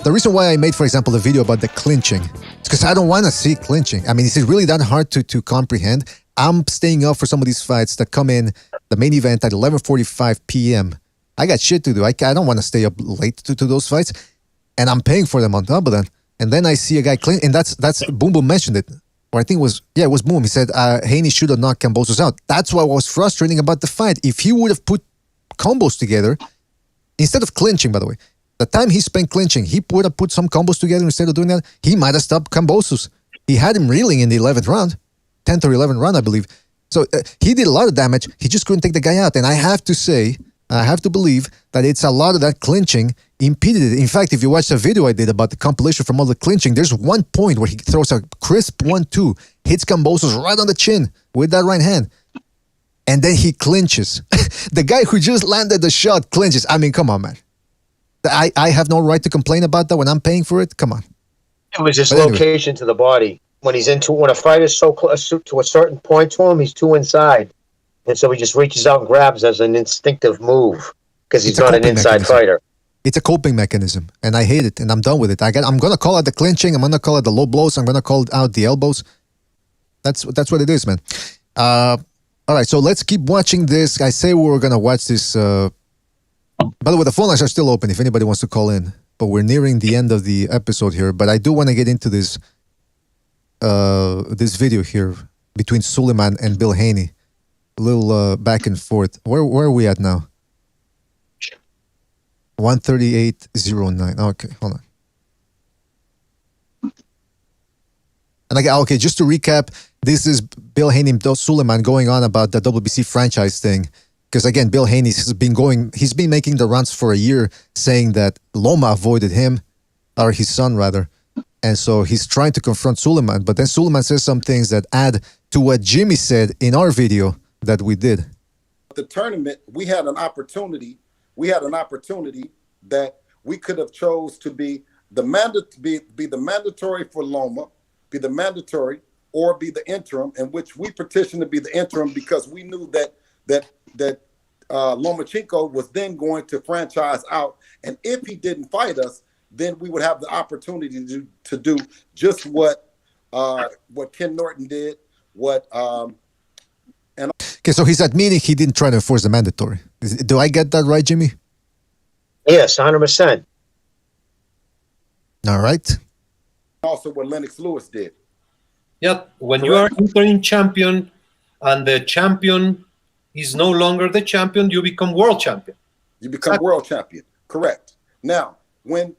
the reason why I made, for example, the video about the clinching, is because I don't want to see clinching. I mean, is it really that hard to comprehend? I'm staying up for some of these fights that come in the main event at 11:45 p.m. I got shit to do. I don't want to stay up late to those fights, and I'm paying for them on top of that. And then I see a guy clinch, and that's Boom Boom mentioned it, or I think it was Boom. He said Haney should have knocked Kambosos out. That's what was frustrating about the fight. If he would have put combos together instead of clinching, by the way, the time he spent clinching, he would have put some combos together instead of doing that. He might have stopped Kambosos. He had him reeling in the 11th round. 10th or 11th round, I believe. So he did a lot of damage. He just couldn't take the guy out. And I have to believe that it's a lot of that clinching impeded it. In fact, if you watch the video I did about the compilation from all the clinching, there's one point where he throws a crisp 1-2, hits Kambosos right on the chin with that right hand. And then he clinches. The guy who just landed the shot clinches. I mean, come on, man. I have no right to complain about that when I'm paying for it. Come on. It was just location to the body. When a fight is so close to a certain point to him, he's too inside. And so he just reaches out and grabs as an instinctive move because he's not an inside fighter. It's a coping mechanism, and I hate it, and I'm done with it. I'm going to call it the clinching. I'm going to call it the low blows. I'm going to call out the elbows. That's what it is, man. All right, so let's keep watching this. I say we were going to watch this. By the way, the phone lines are still open if anybody wants to call in. But we're nearing the end of the episode here. But I do want to get into this video here between Suleiman and Bill Haney. A little back and forth. Where are we at now? 138.09. Okay, hold on. And okay, just to recap, this is Bill Haney and Suleiman going on about the WBC franchise thing. Because again, Bill Haney has he's been making the rounds for a year saying that Loma avoided him, or his son rather. And so he's trying to confront Suleiman, but then Suleiman says some things that add to what Jimmy said in our video that we did. The tournament, we had an opportunity that we could have chose to be the mandatory for Loma, be the mandatory, or be the interim, in which we petitioned to be the interim because we knew that Lomachenko was then going to franchise out, and if he didn't fight us, then we would have the opportunity to do just what Ken Norton did. Okay, so he's admitting he didn't try to enforce the mandatory. Do I get that right, Jimmy? Yes, 100%. All right. Also, what Lennox Lewis did. Yeah, when you are interim champion and the champion is no longer the champion, you become world champion. You become world champion. Correct. Now, and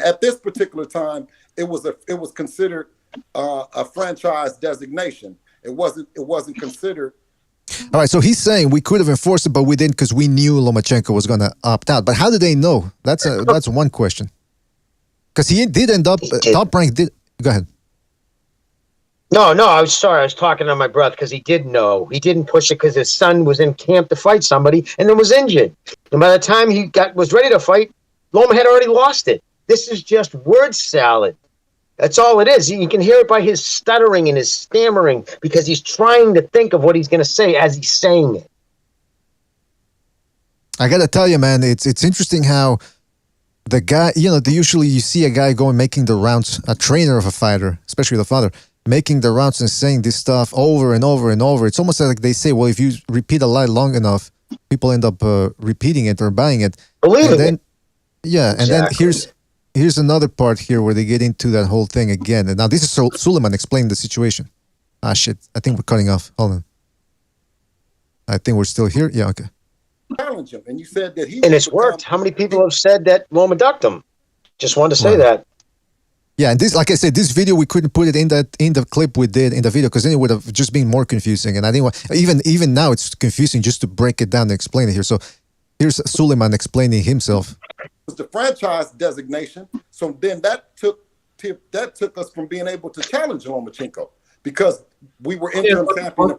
at this particular time, it was considered a franchise designation. It wasn't considered. All right, so he's saying we could have enforced it, but we didn't because we knew Lomachenko was going to opt out. But how did they know? That's one question. Because he did end up top rank. Go ahead. No, I was sorry. I was talking on my breath because he did know. He didn't push it because his son was in camp to fight somebody and then was injured. And by the time he was ready to fight, Loma had already lost it. This is just word salad. That's all it is. You can hear it by his stuttering and his stammering because he's trying to think of what he's going to say as he's saying it. I got to tell you, man, it's interesting how the guy, usually you see a guy going making the rounds, a trainer of a fighter, especially the father, making the rounds and saying this stuff over and over and over. It's almost like they say, well, if you repeat a lie long enough, people end up repeating it or buying it. Believing it. Yeah, and Exactly. then here's another part here where they get into that whole thing again. And now this is Suleiman explaining the situation. Ah, shit. I think we're cutting off. Hold on. I think we're still here. Yeah, okay. Challenge him, and you said that he. And it's worked. How many people have said that Loma ducked him? Just wanted to say that. Yeah, and this, like I said, this video we couldn't put it in the clip we did in the video because then it would have just been more confusing. And I didn't want even now it's confusing just to break it down and explain it here. So here's Suleiman explaining himself. It was the franchise designation, so then that took us from being able to challenge Lomachenko because we were interim champion.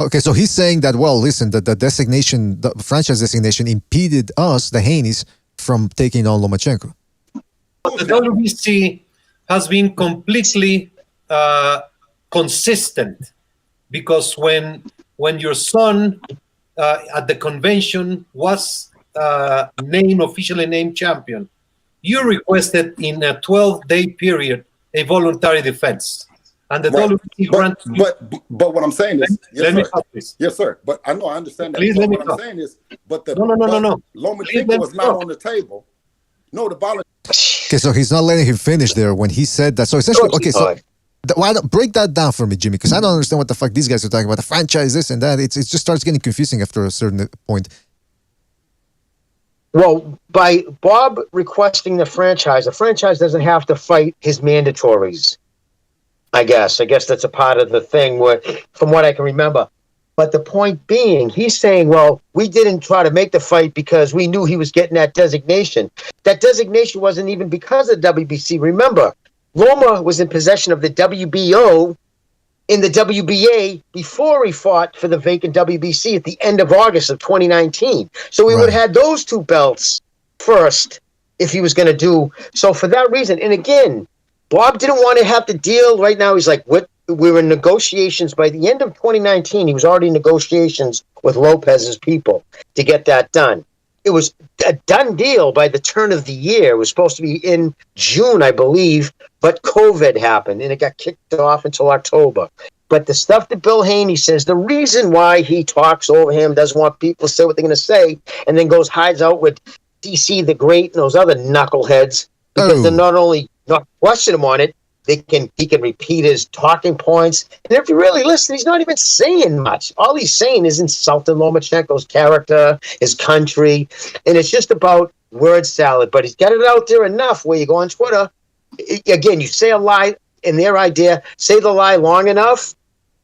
Okay, so he's saying that, well, listen, the designation, the franchise designation impeded us, the Haneys, from taking on Lomachenko. The WBC has been completely consistent because when your son at the convention was officially named champion, you requested in a 12-day period a voluntary defense. And the WBC granted. But what I'm saying is, let me talk, please. Yes, sir. But I know I understand that. Please but let me what talk. I'm saying is, but the No. Lomachenko was not on the table. No, the voluntary. Okay, so he's not letting him finish there when he said that. So essentially, okay, so why don't break that down for me, Jimmy? Because I don't understand what the fuck these guys are talking about. The franchise, this and that. It just starts getting confusing after a certain point. Well, by Bob requesting the franchise doesn't have to fight his mandatories. I guess that's a part of the thing where, from what I can remember. But the point being, he's saying, well, we didn't try to make the fight because we knew he was getting that designation. That designation wasn't even because of WBC. Remember, Loma was in possession of the WBO in the WBA before he fought for the vacant WBC at the end of August of 2019. So we would have had those two belts first if he was going to do. So for that reason, and again, Bob didn't want to have to deal. Right now, he's like, we were in negotiations. By the end of 2019, he was already in negotiations with Lopez's people to get that done. It was a done deal by the turn of the year. It was supposed to be in June, I believe, but COVID happened, and it got kicked off until October. But the stuff that Bill Haney says, the reason why he talks over him, doesn't want people to say what they're going to say, and then hides out with DC the Great and those other knuckleheads, because they're not only not question him on it, he can repeat his talking points. And if you really listen, he's not even saying much. All he's saying is insulting Lomachenko's character, his country, and it's just about word salad. But he's got it out there enough where you go on Twitter. Again, you say a lie in their idea, say the lie long enough,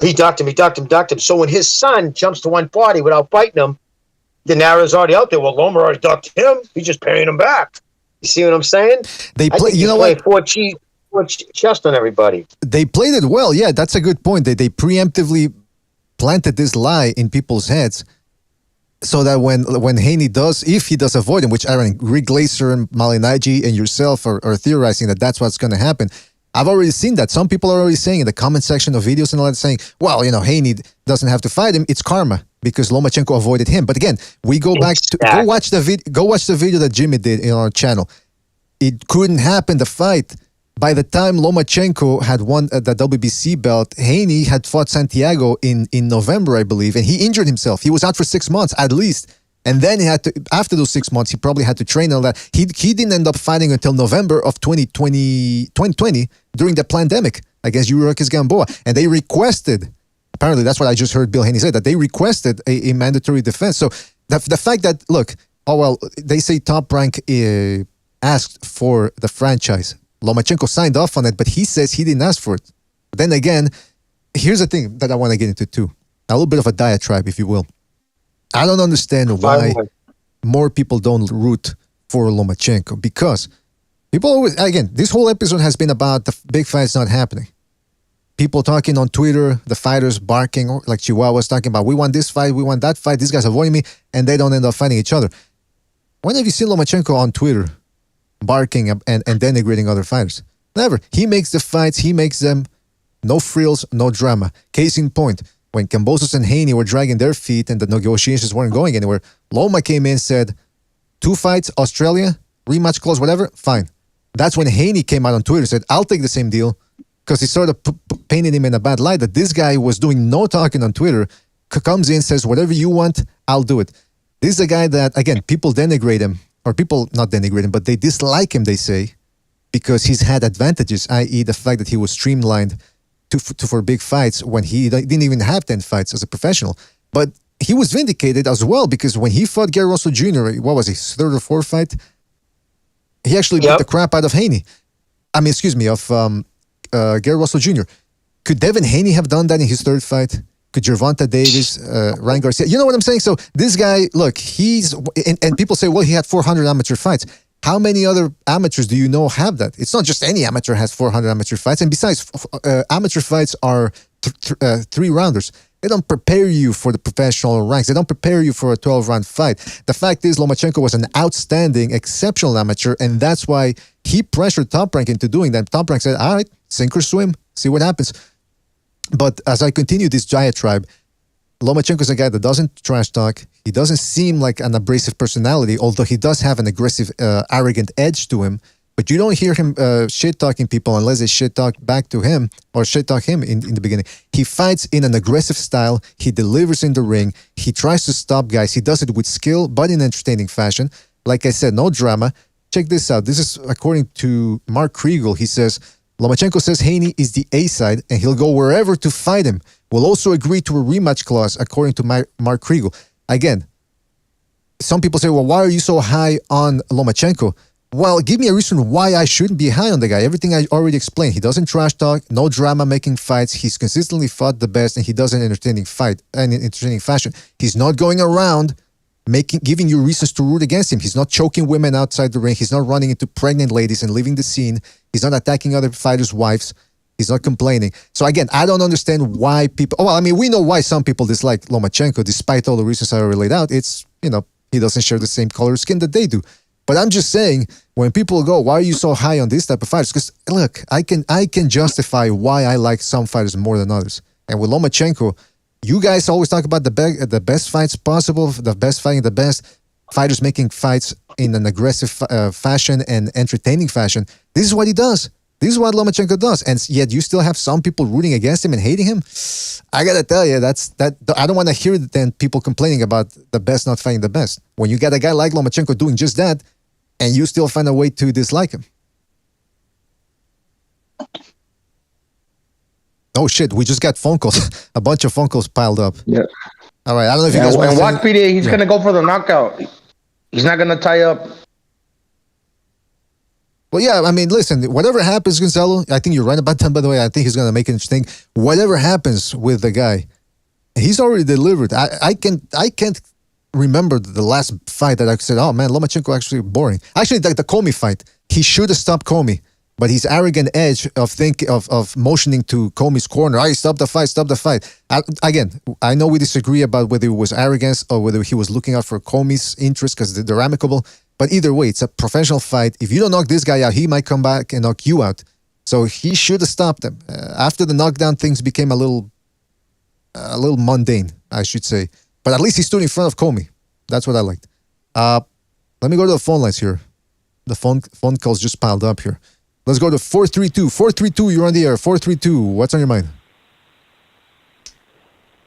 he ducked him. So when his son jumps to one party without biting him, the narrative's already out there. Well, Loma already ducked him. He's just paying him back. You see what I'm saying? They play, chest on everybody. They played it well. Yeah, that's a good point. They preemptively planted this lie in people's heads so that when Haney if he does avoid him, which Aaron, Rick Glaser and Malignaggi and yourself are theorizing that's what's going to happen. I've already seen that. Some people are already saying in the comment section of videos and all that, saying, well, Haney doesn't have to fight him. It's karma because Lomachenko avoided him. But again, we go back to go watch the video that Jimmy did in our channel. It couldn't happen, the fight. By the time Lomachenko had won the WBC belt, Haney had fought Santiago in November, I believe, and he injured himself. He was out for 6 months at least. And then he had to, after those 6 months, he probably had to train all that. He didn't end up fighting until November of 2020 during the pandemic against Yuriorkis Gamboa. And they requested, apparently that's what I just heard Bill Haney say, that they requested a mandatory defense. So the fact that, look, they say Top Rank asked for the franchise. Lomachenko signed off on it, but he says he didn't ask for it. But then again, here's the thing that I want to get into too. A little bit of a diatribe, if you will. I don't understand why more people don't root for Lomachenko, because people always, again, this whole episode has been about the big fights not happening. People talking on Twitter, the fighters barking like Chihuahuas, talking about, we want this fight, we want that fight, these guys avoiding me, and they don't end up fighting each other. When have you seen Lomachenko on Twitter barking and denigrating other fighters. Never. He makes the fights. He makes them no frills, no drama. Case in point, when Kambosos and Haney were dragging their feet and the negotiations weren't going anywhere, Loma came in, said, 2 fights, Australia, rematch clause, whatever, fine. That's when Haney came out on Twitter and said, I'll take the same deal, because he sort of painted him in a bad light that this guy was doing no talking on Twitter, comes in, says, whatever you want, I'll do it. This is a guy that, again, people denigrate him, or people not denigrate him, but they dislike him, they say, because he's had advantages, i.e. the fact that he was streamlined for big fights when he didn't even have 10 fights as a professional. But he was vindicated as well, because when he fought Gary Russell Jr., what was his 3rd or 4th fight? He actually beat the crap out of Haney. Of Gary Russell Jr. Could Devin Haney have done that in his 3rd fight? Could Gervonta Davis, Ryan Garcia? You know what I'm saying? So this guy, look, and people say, well, he had 400 amateur fights. How many other amateurs do you know have that? It's not just any amateur has 400 amateur fights. And besides, amateur fights are 3-rounders. They don't prepare you for the professional ranks. They don't prepare you for a 12-round fight. The fact is, Lomachenko was an outstanding, exceptional amateur, and that's why he pressured Top Rank into doing that. Top Rank said, all right, sink or swim, see what happens. But as I continue this diatribe, Lomachenko is a guy that doesn't trash talk. He doesn't seem like an abrasive personality, although he does have an aggressive, arrogant edge to him. But you don't hear him shit-talking people unless they shit-talk back to him or shit-talk him in the beginning. He fights in an aggressive style. He delivers in the ring. He tries to stop guys. He does it with skill, but in an entertaining fashion. Like I said, no drama. Check this out. This is according to Mark Kriegel. He says, Lomachenko says Haney is the A side and he'll go wherever to fight him. Will also agree to a rematch clause, according to Mark Kriegel. Again, some people say, well, why are you so high on Lomachenko? Well, give me a reason why I shouldn't be high on the guy. Everything I already explained. He doesn't trash talk, no drama making fights. He's consistently fought the best, and he does it in an entertaining fashion. He's not going around giving you reasons to root against him. He's not choking women outside the ring. He's not running into pregnant ladies and leaving the scene. He's not attacking other fighters' wives. He's not complaining. So again, I don't understand why people... well, I mean, we know why some people dislike Lomachenko, despite all the reasons I already laid out. It's, he doesn't share the same color skin that they do. But I'm just saying, when people go, why are you so high on this type of fighters? Because, look, I can justify why I like some fighters more than others. And with Lomachenko, you guys always talk about the best fights possible, the best fighting the best, fighters making fights in an aggressive fashion and entertaining fashion. This is what he does. This is what Lomachenko does. And yet you still have some people rooting against him and hating him. I got to tell you, I don't want to hear then people complaining about the best not fighting the best. When you got a guy like Lomachenko doing just that, and you still find a way to dislike him. Oh shit, we just got phone calls. A bunch of phone calls piled up. Yeah. All right, I don't know if you guys want to... And WACPD, he's going to go for the knockout. He's not going to tie up. Well, yeah, I mean, listen, whatever happens, Gonzalo, I think you're right about that, by the way. I think he's going to make it interesting. Whatever happens with the guy, he's already delivered. I can't remember the last fight that I said, oh man, Lomachenko actually boring. Actually, the Comey fight, he should have stopped Comey, but his arrogant edge of motioning to Comey's corner, stop the fight. I know we disagree about whether it was arrogance or whether he was looking out for Comey's interests because they're amicable, but either way, it's a professional fight. If you don't knock this guy out, he might come back and knock you out. So he should have stopped him. After the knockdown, things became a little mundane, I should say. But at least he stood in front of Comey. That's what I liked. Let me go to the phone lines here. The phone calls just piled up here. Let's go to 432. 432, you're on the air. 432, what's on your mind?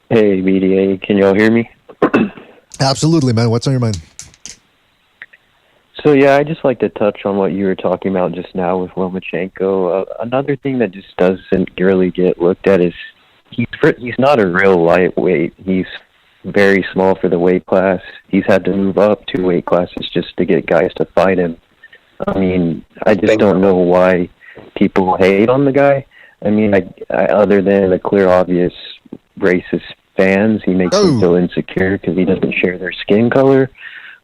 Hey, BDA, can y'all hear me? Absolutely, man. What's on your mind? So, yeah, I just like to touch on what you were talking about just now with Lomachenko. Another thing that just doesn't really get looked at is he's not a real lightweight. He's very small for the weight class. He's had to move up 2 weight classes just to get guys to fight him. I mean, I just don't know why people hate on the guy. I mean, I other than the clear, obvious racist fans, he makes them feel insecure because he doesn't share their skin color.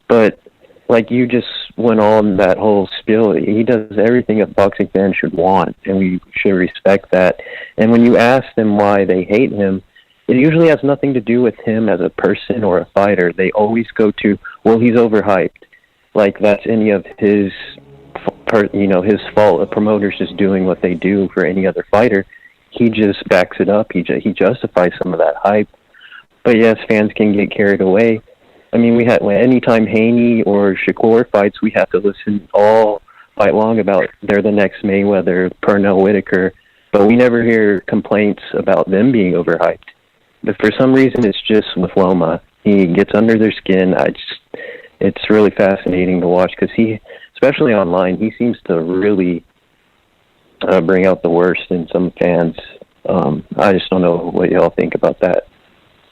But like you just went on that whole spiel, he does everything a boxing fan should want, and we should respect that. And when you ask them why they hate him, it usually has nothing to do with him as a person or a fighter. They always go to, well, he's overhyped. Like that's any of his his fault. A promoter's just doing what they do for any other fighter. He just backs it up. He justifies some of that hype. But yes, fans can get carried away. I mean, anytime Haney or Shakur fights, we have to listen all fight long about they're the next Mayweather, Pernell Whitaker, but we never hear complaints about them being overhyped. But for some reason, it's just with Loma. He gets under their skin. It's really fascinating to watch because especially online, he seems to really bring out the worst in some fans. I just don't know what y'all think about that.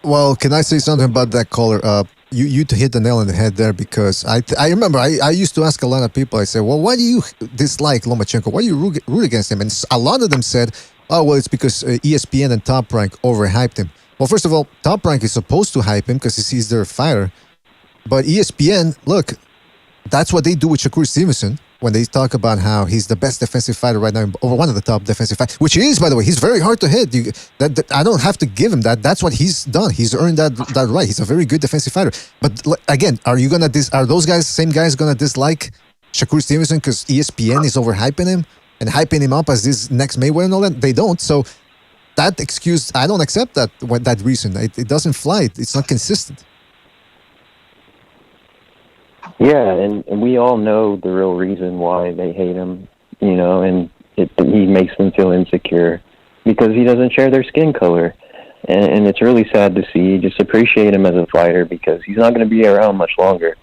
Well, can I say something about that caller? You hit the nail on the head there because I remember I used to ask a lot of people. I said, well, why do you dislike Lomachenko? Why do you root against him? And a lot of them said, oh, well, it's because ESPN and Top Rank overhyped him. Well, first of all, Top Rank is supposed to hype him because he's their fighter. But ESPN, look, that's what they do with Shakur Stevenson when they talk about how he's the best defensive fighter right now, or one of the top defensive fighters, which he is, by the way. He's very hard to hit. I don't have to give him that. That's what he's done. He's earned that right. He's a very good defensive fighter. But again, are those same guys gonna dislike Shakur Stevenson because ESPN is overhyping him and hyping him up as this next Mayweather and all that? They don't. So that excuse, I don't accept that reason. It doesn't fly. It's not consistent. Yeah, and we all know the real reason why they hate him, and he makes them feel insecure because he doesn't share their skin color. And it's really sad to see. Just appreciate him as a fighter because he's not going to be around much longer.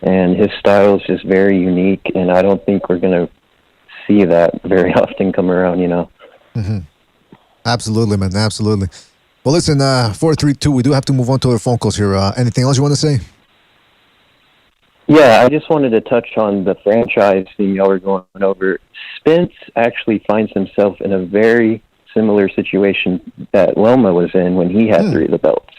And his style is just very unique, and I don't think we're going to see that very often come around, Mm-hmm. Absolutely, man. Absolutely. Well, listen, 432, we do have to move on to other phone calls here. Anything else you want to say? Yeah, I just wanted to touch on the franchise thing y'all were going over. Spence actually finds himself in a very similar situation that Loma was in when he had 3 of the belts.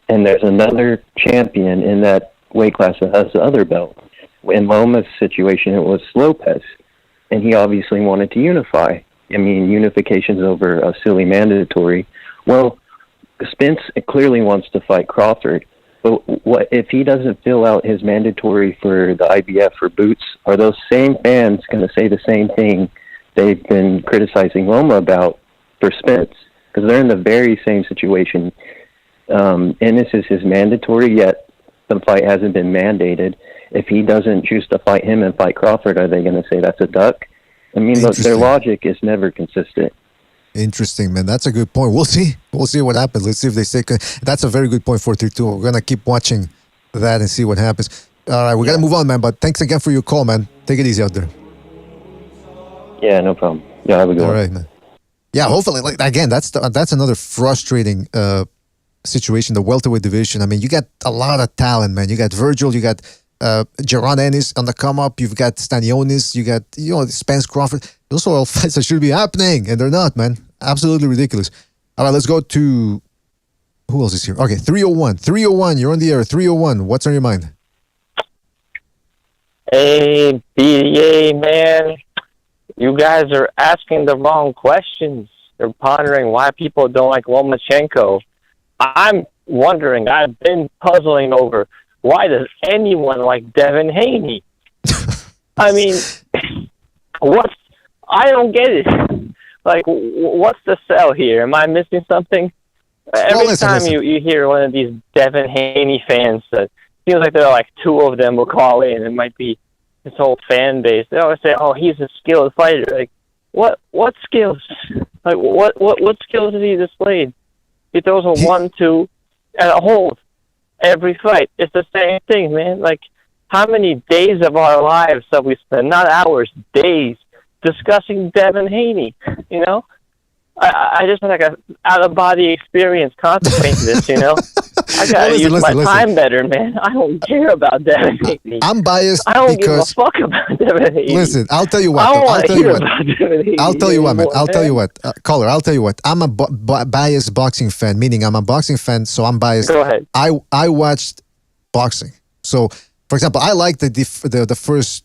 And there's another champion in that weight class that has the other belt. In Loma's situation, it was Lopez, and he obviously wanted to unify. I mean, unification's over a silly mandatory. Well, Spence clearly wants to fight Crawford. But what if he doesn't fill out his mandatory for the IBF for Boots? Are those same fans going to say the same thing they've been criticizing Loma about for Spence? Because they're in the very same situation. Ennis is his mandatory, yet the fight hasn't been mandated. If he doesn't choose to fight him and fight Crawford, are they going to say that's a duck? I mean, look, their logic is never consistent. Interesting, man. That's a good point. We'll see. We'll see what happens. Let's see if they say. That's a very good point, 432. We're going to keep watching that and see what happens. All right, we got to move on, man. But thanks again for your call, man. Take it easy out there. Yeah, no problem. Yeah, have a good one. All right, man. Yeah, hopefully, again, that's another frustrating situation, the welterweight division. I mean, you got a lot of talent, man. You got Virgil, you got Jaron Ennis on the come up. You've got Stanionis. You got Spence Crawford. Those are all fights that should be happening, and they're not, man. Absolutely ridiculous. All right, let's go to who else is here? Okay, 301. 301, you're on the air. 301. What's on your mind? Hey, BDA, man. You guys are asking the wrong questions. You're pondering why people don't like Lomachenko. I'm wondering, I've been puzzling over, why does anyone like Devin Haney? I mean, I don't get it. Like, what's the sell here? Am I missing something? Every time you hear one of these Devin Haney fans, that feels like there are like 2 of them will call in. It might be his whole fan base. They always say, "Oh, he's a skilled fighter." Like, what skills? Like, what skills has he displayed? He throws a 1-2 and a hold every fight. It's the same thing, man. Like, how many days of our lives have we spent? Not hours, days, discussing Devin Haney, I just had like a out-of-body experience contemplating this, I gotta use my time better, man. I don't care about Devin Haney. I'm biased. I don't give a fuck about Devin Haney. Listen, I'll tell you what. I'll tell you what, man. I'll tell you what. Caller, I'll tell you what. I'm a biased boxing fan, meaning I'm a boxing fan, so I'm biased. Go ahead. I watched boxing. So, for example, I liked the first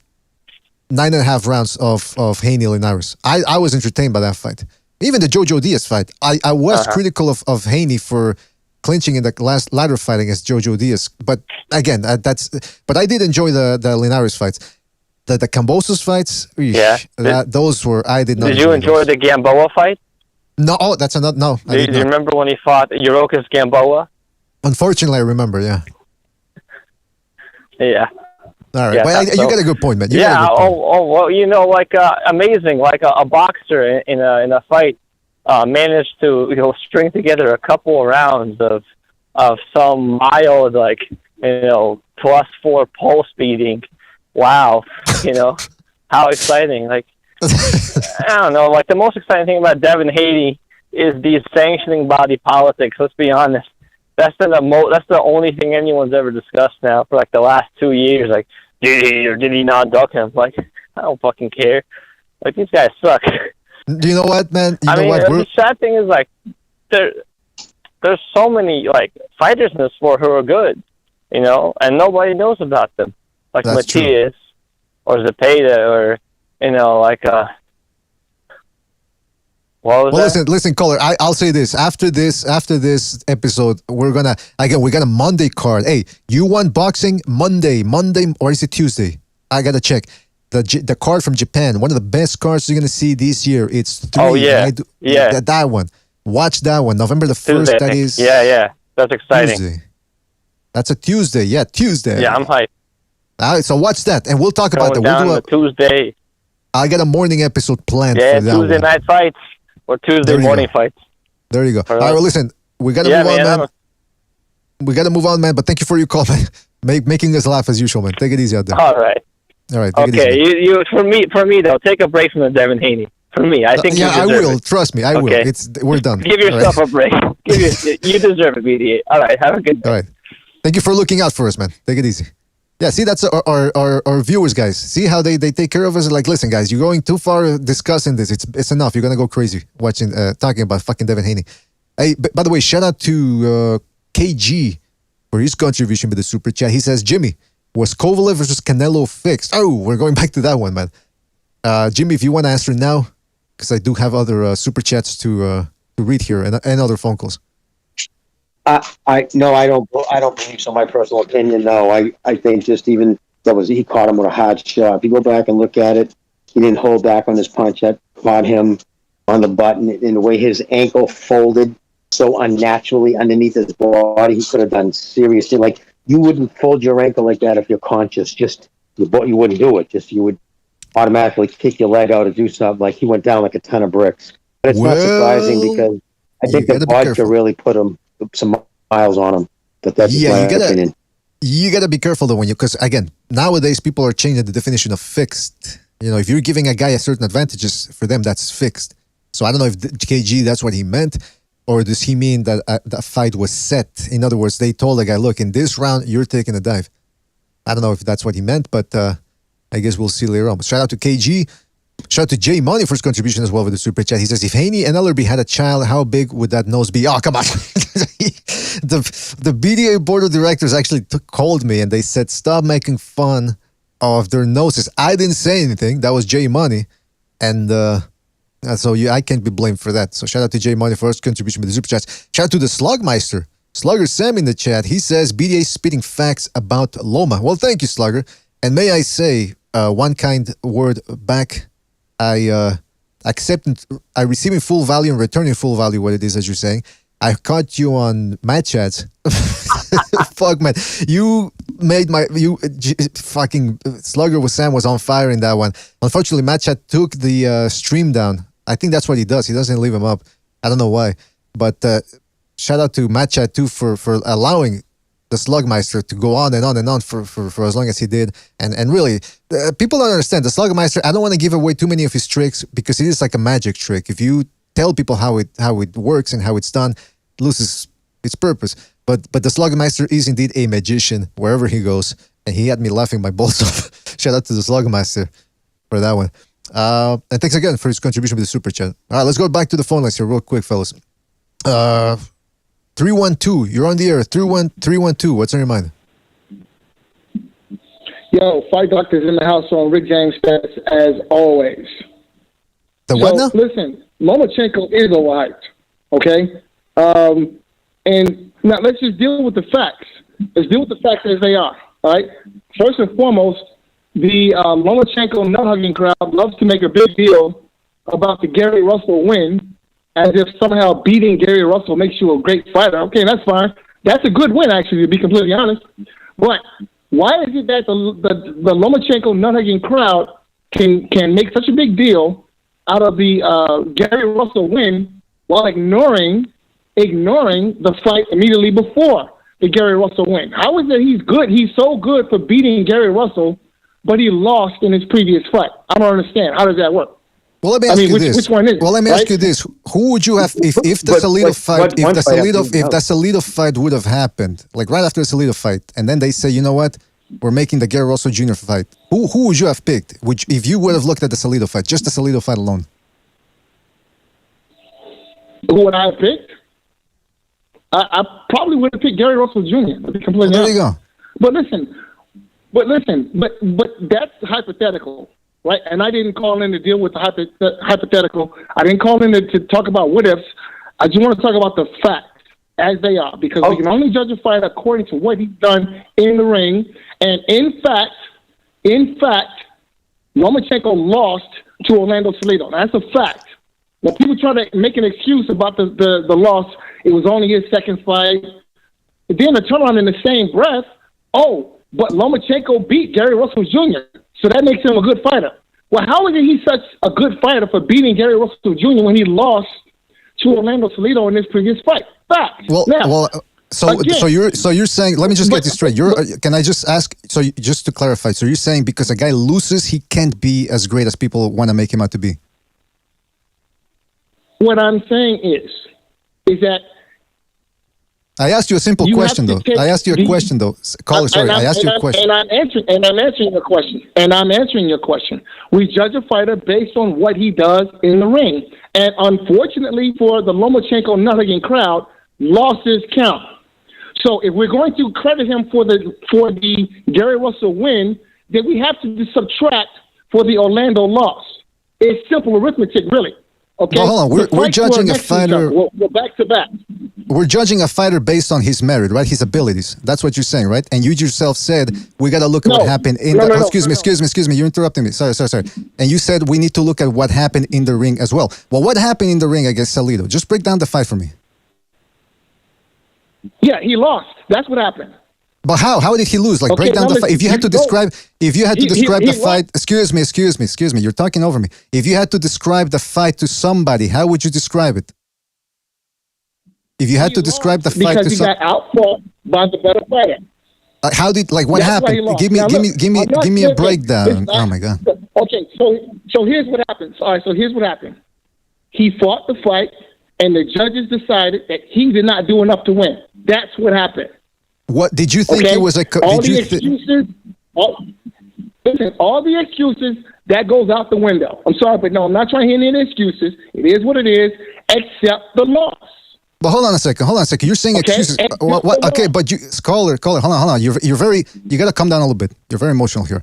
9.5 rounds of Haney and Linares. I was entertained by that fight. Even the Jojo Diaz fight. I was critical of Haney for clinching in the last ladder fight against Jojo Diaz. But again, but I did enjoy the Linares fights. The Kambosos fights, Yeah. those were, I did not. Did you enjoy the Gamboa fight? No, that's another. No, Do you remember when he fought Yurokis Gamboa? Unfortunately, I remember. Yeah. Yeah. All right, Yeah, but you got a good point, man. You got a good point. Well, like amazing, like a boxer in a fight managed to string together a couple of rounds of some mild +4 pulse beating. Wow, how exciting! Like I don't know, like the most exciting thing about Devin Haney is these sanctioning body politics. Let's be honest. That's the only thing anyone's ever discussed now for like the last 2 years. Like, did he or did he not duck him? Like, I don't fucking care. Like, these guys suck. Do you know what, man? The sad thing is like there's so many like fighters in the sport who are good, and nobody knows about them. Like Matias or Zepeda or listen, caller. I'll say this after this episode, we got a Monday card. Hey, you want boxing Monday, or is it Tuesday? I gotta check the card from Japan. One of the best cards you're gonna see this year. It's 3. Oh yeah, that one. Watch that one. November the 1st. That is. Yeah. That's exciting. Tuesday. That's a Tuesday. Yeah, Tuesday. Yeah, I'm hyped. All right, so watch that, and we'll talk about that. We'll do Tuesday. I got a morning episode planned. Yeah, for that Tuesday night fights or Tuesday morning fights. There you go. All right, well, listen, we got to move on, man. We got to move on, man, but thank you for your call, man. Making us laugh as usual, man. Take it easy out there. All right. Take it easy. You for me though, take a break from the Devin Haney. For me, I think I will. It. Trust me, I will. We're done. Give yourself a break. You deserve it, BDA. All right, have a good day. All right. Thank you for looking out for us, man. Take it easy. Yeah, see, that's our viewers, guys. See how they take care of us? Like, listen, guys, you're going too far discussing this. It's enough. You're going to go crazy talking about fucking Devin Haney. Hey, by the way, shout out to KG for his contribution with the super chat. He says, Jimmy, was Kovalev versus Canelo fixed? Oh, we're going back to that one, man. Jimmy, if you want to answer now, because I do have other super chats to read here and other phone calls. I don't believe so. My personal opinion, no. I think just even he caught him with a hard shot. If you go back and look at it, he didn't hold back on his punch. That caught him on the button, and the way his ankle folded so unnaturally underneath his body, he could have done seriously. Like, you wouldn't fold your ankle like that if you're conscious. Just you wouldn't do it. Just you would automatically kick your leg out or do something. Like, he went down like a ton of bricks. But it's not surprising because I think the vodka really put him some miles on him. But that's my opinion. You gotta be careful though because again, nowadays people are changing the definition of fixed. If you're giving a guy a certain advantages, for them that's fixed. So I don't know if KG that's what he meant, or does he mean that the fight was set? In other words, they told the guy, look, in this round you're taking a dive. I don't know if that's what he meant, but I guess we'll see later on. But shout out to KG. Shout out to Jay Money for his contribution as well with the super chat. He says, if Haney and Ellerby had a child, how big would that nose be? Oh, come on. The BDA board of directors actually called me and they said, stop making fun of their noses. I didn't say anything. That was Jay Money. And so I can't be blamed for that. So shout out to Jay Money for his contribution with the super chats. Shout out to the Slugmeister. Slugger Sam in the chat. He says, BDA spitting facts about Loma. Well, thank you, Slugger. And may I say one kind word back. I receive in full value and return in full value what it is, as you're saying. I caught you on match chats. Fuck, man. You made fucking Slugger with Sam was on fire in that one. Unfortunately, match chat took the stream down. I think that's what he does. He doesn't leave him up. I don't know why. But shout out to match chat too for allowing the Slugmeister to go on and on and on for as long as he did. And really, people don't understand. The Slugmeister, I don't want to give away too many of his tricks because it is like a magic trick. If you tell people how it works and how it's done, it loses its purpose. But the Slugmeister is indeed a magician wherever he goes. And he had me laughing my balls off. Shout out to the Slugmeister for that one. And thanks again for his contribution with the super chat. All right, let's go back to the phone lines here real quick, fellas. 312, you're on the air. 312, what's on your mind? Yo, Fight Doctor's in the house on Rick James Spence as always. What now? Listen, Lomachenko is all right, okay? And now let's just deal with the facts. Let's deal with the facts as they are, all right? First and foremost, the Lomachenko nut-hugging crowd loves to make a big deal about the Gary Russell win, as if somehow beating Gary Russell makes you a great fighter. Okay, that's fine. That's a good win, actually, to be completely honest. But why is it that the Lomachenko nut-hugging crowd can make such a big deal out of the Gary Russell win while ignoring the fight immediately before the Gary Russell win? How is it he's good? He's so good for beating Gary Russell, but he lost in his previous fight. I don't understand. How does that work? Well, let me ask you this. Which one is it? Well, let me ask you this: who would you have if the Salido fight, if the Salido fight would have happened, like right after the Salido fight, and then they say, you know what, we're making the Gary Russell Jr. fight? Who would you have picked? If you would have looked at the Salido fight, just the Salido fight alone? Who would I have picked? I probably would have picked Gary Russell Jr. To be completely honest. There you go. But listen, but that's hypothetical, right? And I didn't call in to deal with the hypothetical. I didn't call in to talk about what ifs. I just want to talk about the facts as they are, because we can only judge a fight according to what he's done in the ring. And in fact, Lomachenko lost to Orlando Salido. That's a fact. When people try to make an excuse about the loss, it was only his second fight. And then to turn around in the same breath, but Lomachenko beat Gary Russell Jr., so that makes him a good fighter. Well, how is he such a good fighter for beating Gary Russell Jr. when he lost to Orlando Salido in his previous fight? Fact. So you're saying, let me just get this straight. Can I just ask? So just to clarify, so you're saying because a guy loses, he can't be as great as people want to make him out to be? What I'm saying is that I asked you a simple question, though. I asked you a question, though. Caller, sorry, I asked you a question. And I'm answering your question. We judge a fighter based on what he does in the ring. And unfortunately for the Lomachenko nut-hugging crowd, losses count. So if we're going to credit him for the Gary Russell win, then we have to subtract for the Orlando loss. It's simple arithmetic, really. Okay. Well, hold on. We're judging a fighter. We're back to back. We're judging a fighter based on his merit, right? His abilities. That's what you're saying, right? And you yourself said we got to look at what happened in. Excuse me. You're interrupting me. Sorry. And you said we need to look at what happened in the ring as well. Well, what happened in the ring against Salido? Just break down the fight for me. Yeah, he lost. That's what happened. But how? How did he lose? Like, break down the fight. If you had to describe the fight, excuse me, you're talking over me. If you had to describe the fight to somebody, how would you describe it? If you had to describe the fight to somebody, because he got outfought by the better fighter. What happened? Give me a breakdown. Oh my God. Okay, so here's what happened. All right, so here's what happened. He fought the fight, and the judges decided that he did not do enough to win. That's what happened. What did you think it was a? All the excuses that goes out the window. I'm sorry, but no, I'm not trying to hear any excuses. It is what it is, except the loss. But hold on a second. You're saying excuses. What? Okay, but caller, hold on. You got to come down a little bit. You're very emotional here.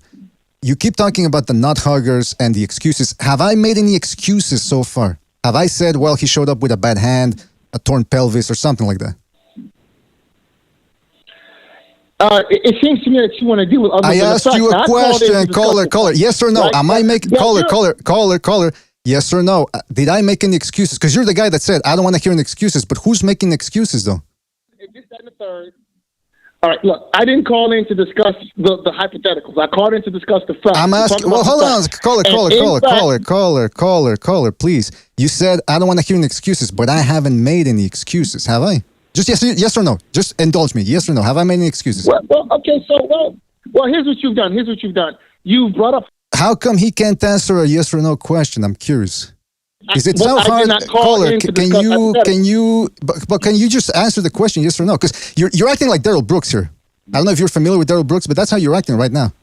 You keep talking about the nut huggers and the excuses. Have I made any excuses so far? Have I said, well, he showed up with a bad hand, a torn pelvis, or something like that? It seems to me that you want to deal with. I asked you a question, caller. Yes or no? Right? Am I making caller? Yes or no? Did I make any excuses? Because you're the guy that said I don't want to hear any excuses. But who's making excuses though? This, that, and the third. All right, look, I didn't call in to discuss the hypotheticals. I called in to discuss the facts. I'm asking. Well, hold on, caller. Please, you said I don't want to hear any excuses, but I haven't made any excuses, have I? Just yes or no. Just indulge me. Yes or no. Have I made any excuses? Well, okay. So, here's what you've done. You brought up. How come he can't answer a yes or no question? I'm curious. Is it so hard, caller? Can you just answer the question, yes or no? Because you're acting like Daryl Brooks here. I don't know if you're familiar with Daryl Brooks, but that's how you're acting right now.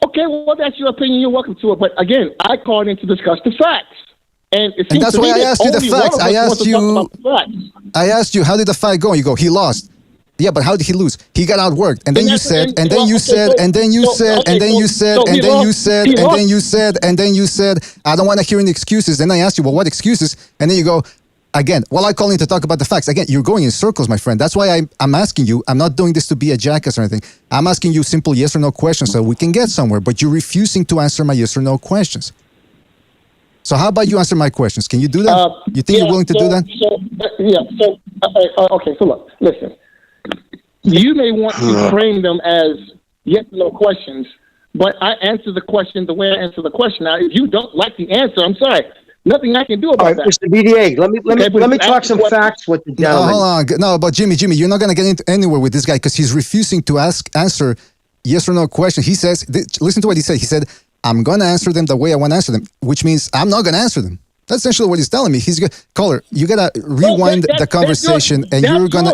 Okay, well, that's your opinion. You're welcome to it. But again, I called in to discuss the facts. And that's why I asked you the facts. I asked you, how did the fight go? You go, he lost. Yeah, but how did he lose? He got outworked. And then you said, I don't want to hear any excuses. Then I asked you, well, what excuses? And then you go, Again, I call in to talk about the facts. Again, you're going in circles, my friend. That's why I'm asking you. I'm not doing this to be a jackass or anything. I'm asking you simple yes or no questions so we can get somewhere, but you're refusing to answer my yes or no questions. So how about you answer my questions? Can you do that? You think you're willing to do that? Okay, so look, listen. You may want to frame them as yes or no questions, but I answer the question the way I answer the question. Now, if you don't like the answer, I'm sorry. Nothing I can do about that. Mr. BDA, let me talk some facts with the gentleman. No, hold on. No, but Jimmy, you're not going to get into anywhere with this guy because he's refusing to answer yes or no question. He says, listen to what he said. He said, I'm going to answer them the way I want to answer them, which means I'm not going to answer them. That's essentially what he's telling me. He's caller. You gotta rewind the conversation, and you're gonna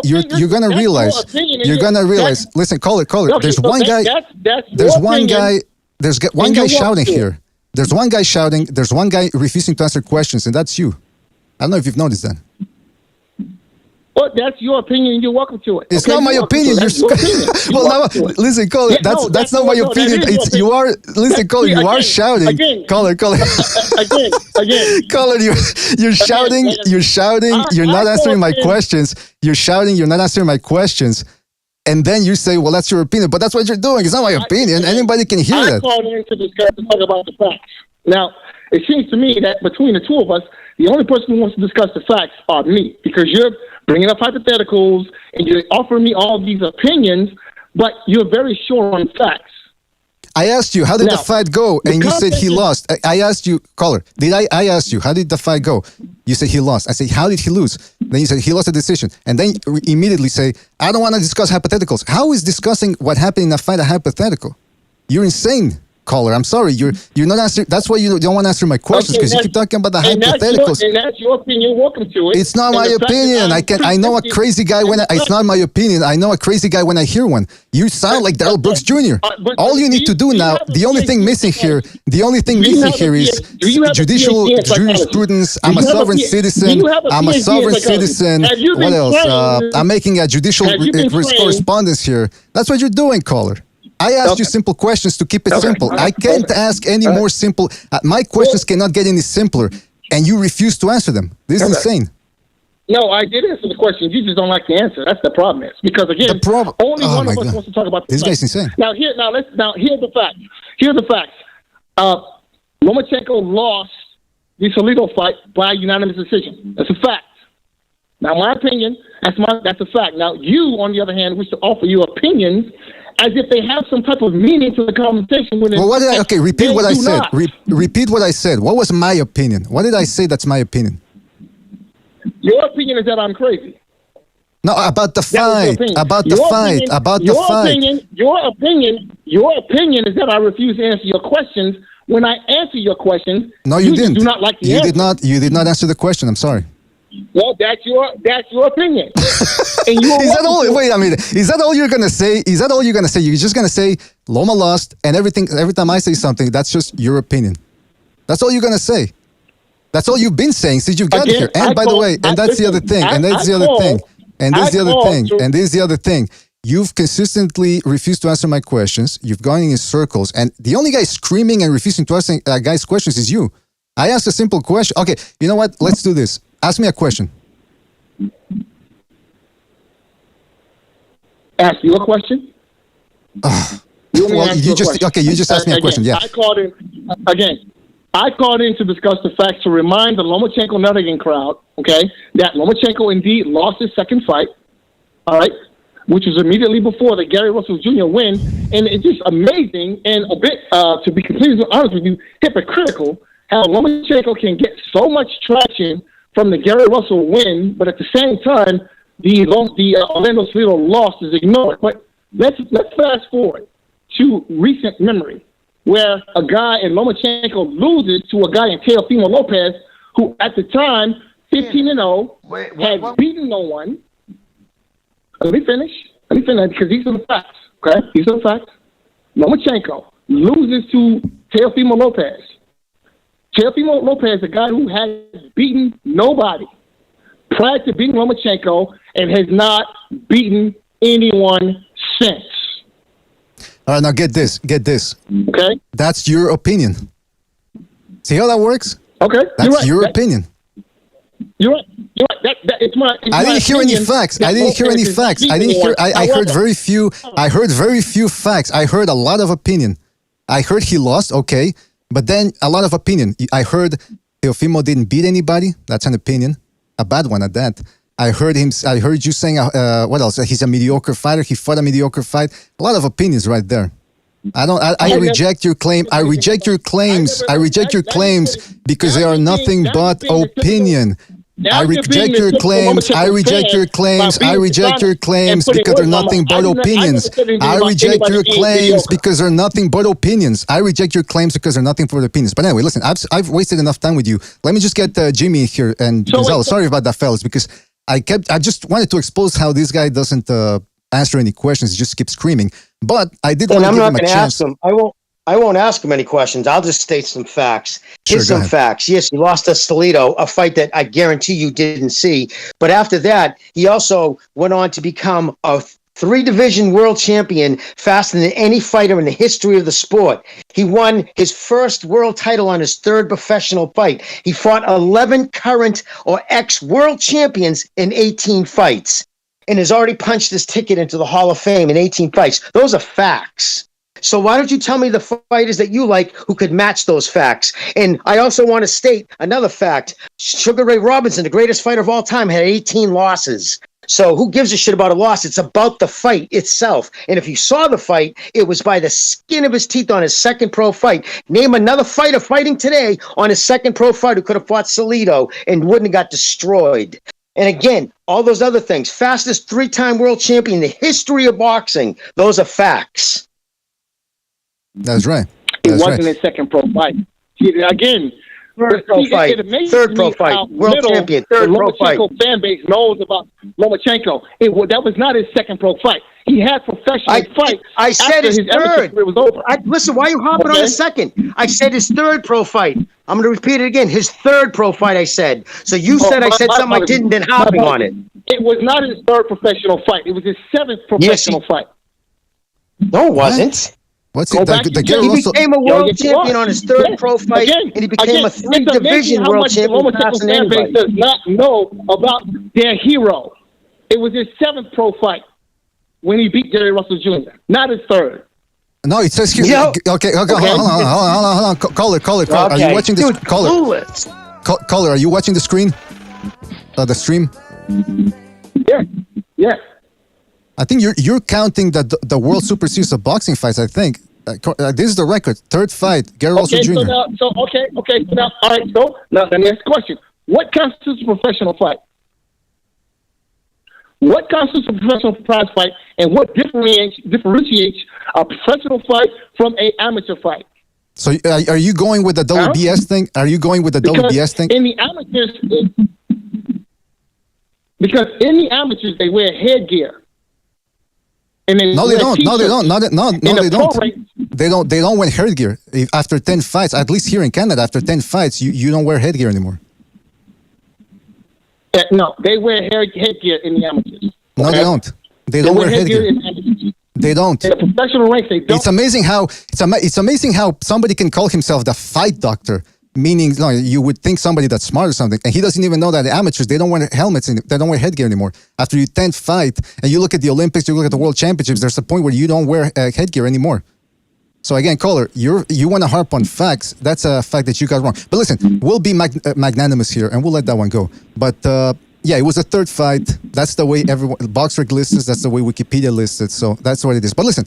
realize. Listen, caller. There's one guy. There's one guy. There's one guy shouting here. There's one guy shouting. There's one guy refusing to answer questions, and that's you. I don't know if you've noticed that. Well, that's your opinion. You're welcome to it. It's not my opinion. Well, now, listen, caller. That's not my opinion. You are. Listen, caller. You are shouting. Caller. Again. Caller, you're shouting. You're shouting. You're not answering my questions. You're shouting. You're not answering my questions. And then you say, well, that's your opinion. But that's what you're doing. It's not my opinion. Anybody can hear that. I called in to talk about the facts. Now, it seems to me that between the two of us, the only person who wants to discuss the facts are me, because you're bringing up hypotheticals and you're offering me all these opinions, but you're very sure on facts. I asked you, how did the fight go? And you said he lost. I asked you, caller, I asked you, how did the fight go? You said he lost. I said, how did he lose? Then you said he lost a decision. And then you immediately say, I don't want to discuss hypotheticals. How is discussing what happened in a fight a hypothetical? You're insane, caller. I'm sorry. You're not answering. That's why you don't want to answer my questions, because you keep talking about the hypotheticals. And that's your opinion. Welcome to it. It's not my opinion. I know a crazy guy when it's not my opinion. I know a crazy guy when I hear one. You sound like Darrell Brooks Jr. All you need to do now, the only thing missing here is judicial jurisprudence. I'm a sovereign citizen. I'm a sovereign citizen. What else? I'm making a judicial correspondence here. That's what you're doing, caller. I asked you simple questions to keep it simple. I can't ask any more simple. My questions cannot get any simpler, and you refuse to answer them. This is insane. No, I did answer the question. You just don't like the answer. That's the problem. Because again, only one of us wants to talk about this guy's insane. Now here's the facts. Here's the facts. Lomachenko lost the Salido fight by unanimous decision. That's a fact. Now, my opinion, that's a fact. Now, you, on the other hand, wish to offer your opinions as if they have some type of meaning to the conversation. Repeat what I said. Repeat what I said. What was my opinion? What did I say that's my opinion? Your opinion is that I'm crazy. No, about the fight. Your opinion is that I refuse to answer your questions. When I answer your questions, no, you didn't. Do not like the answer. You did not answer the question. I'm sorry. Well, that's your opinion. And wait a minute. Is that all you're gonna say? You're just gonna say Loma lost, and every time I say something, that's just your opinion. That's all you're gonna say. That's all you've been saying since you've got here. And by the way, that's the other thing. And that's the other thing. And this is the other thing. And this is the other thing. You've consistently refused to answer my questions. You've gone in circles. And the only guy screaming and refusing to answer a guy's questions is you. I asked a simple question. Okay, you know what? Let's do this. Ask me a question. Ask you a question? You just asked me a question. Yeah. I called in to discuss the facts to remind the Lomachenko Nuttigan crowd, that Lomachenko indeed lost his second fight, all right, which was immediately before the Gary Russell Jr. win. And it's just amazing and a bit, to be completely honest with you, hypocritical how Lomachenko can get so much traction from the Gary Russell win, but at the same time, the Orlando Salido loss is ignored. But let's fast forward to recent memory, where a guy in Lomachenko loses to a guy in Teofimo Lopez, who at the time, 15-0, had beaten no one. Let me finish, because these are the facts, okay? These are the facts. Lomachenko loses to Teofimo Lopez. Teofimo Lopez, a guy who has beaten nobody prior to beating Lomachenko and has not beaten anyone since. All right, now get this. Okay. That's your opinion. See how that works? Okay. That's your opinion. You're right. You're right. It's my. I didn't hear any facts. I didn't hear any facts. I heard very few. I heard very few facts. I heard a lot of opinion. I heard he lost. Okay, but then a lot of opinion. I heard Teofimo didn't beat anybody. That's an opinion, a bad one at that. I heard you saying what else? He's a mediocre fighter. He fought a mediocre fight. A lot of opinions right there. I reject your claim. I reject your claims. I reject your claims because they are nothing but opinion. I reject your claims. I reject your claims. I reject your claims because they're nothing but opinions. I reject your claims because they're nothing but opinions. I reject your claims because they're nothing but opinions. But anyway, listen, I've wasted enough time with you. Let me just get Jimmy here and Gonzalo. Sorry about that, fellas, because I just wanted to expose how this guy doesn't answer any questions. He just keeps screaming. But I did want to give him a chance. Ask him. I won't ask him any questions. I'll just state some facts. Here's some facts. Yes, he lost to Salido, a fight that I guarantee you didn't see. But after that, he also went on to become a 3-division world champion faster than any fighter in the history of the sport. He won his first world title on his 3rd professional fight. He fought 11 current or ex-world champions in 18 fights and has already punched his ticket into the Hall of Fame in 18 fights. Those are facts. So why don't you tell me the fighters that you like who could match those facts? And I also want to state another fact. Sugar Ray Robinson, the greatest fighter of all time, had 18 losses. So who gives a shit about a loss? It's about the fight itself. And if you saw the fight, it was by the skin of his teeth on his 2nd pro fight. Name another fighter fighting today on his 2nd pro fight who could have fought Salido and wouldn't have got destroyed. And again, all those other things. Fastest 3-time world champion in the history of boxing. Those are facts. That's right. It wasn't his 2nd pro fight. Again, 3rd pro fight. 3rd pro fight. World champion. 3rd pro fight. The Lomachenko fan base knows about Lomachenko. That was not his 2nd pro fight. He had professional fights. I said his 3rd. It was over. Listen, why are you hopping on his 2nd? I said his 3rd pro fight. I'm going to repeat it again. His 3rd pro fight, I said. So you said I said something I didn't, then hopping on it. It was not his 3rd professional fight. It was his 7th professional fight. No, it wasn't. What's it? He became a world champion on his 3rd pro fight, and he became a 3-division world champion. Lomachenko does not know about their hero. It was his 7th pro fight when he beat Jerry Russell Jr., not his 3rd. No, it says here. Okay, hold on. Caller. Are you watching this? Caller, are you watching the screen? The stream? Yeah. I think you're counting the World Super Series of boxing fights. I think this is the record. 3rd fight, Gary Russell Jr. All right. So now the next question: what constitutes a professional fight? What constitutes a professional prize fight, and what differentiates a professional fight from an amateur fight? So are you going with the WBS thing? Are you going with the WBS thing? In the amateurs, because in the amateurs they wear headgear. No, they don't. They don't wear headgear. After 10 fights, at least here in Canada, after 10 fights, you don't wear headgear anymore. No, they wear headgear in the amateurs. No, they don't. They don't wear headgear. They don't. In the professional ranks, they don't. It's amazing how somebody can call himself the fight doctor. Meaning, you would think somebody that's smart or something, and he doesn't even know that the amateurs, they don't wear helmets, they don't wear headgear anymore. After you 10th fight, and you look at the Olympics, you look at the World Championships, there's a point where you don't wear headgear anymore. So again, caller, you want to harp on facts. That's a fact that you got wrong. But listen, we'll be magnanimous here, and we'll let that one go. But yeah, it was a 3rd fight. That's the way BoxRec lists it. That's the way Wikipedia lists it. So that's what it is. But listen,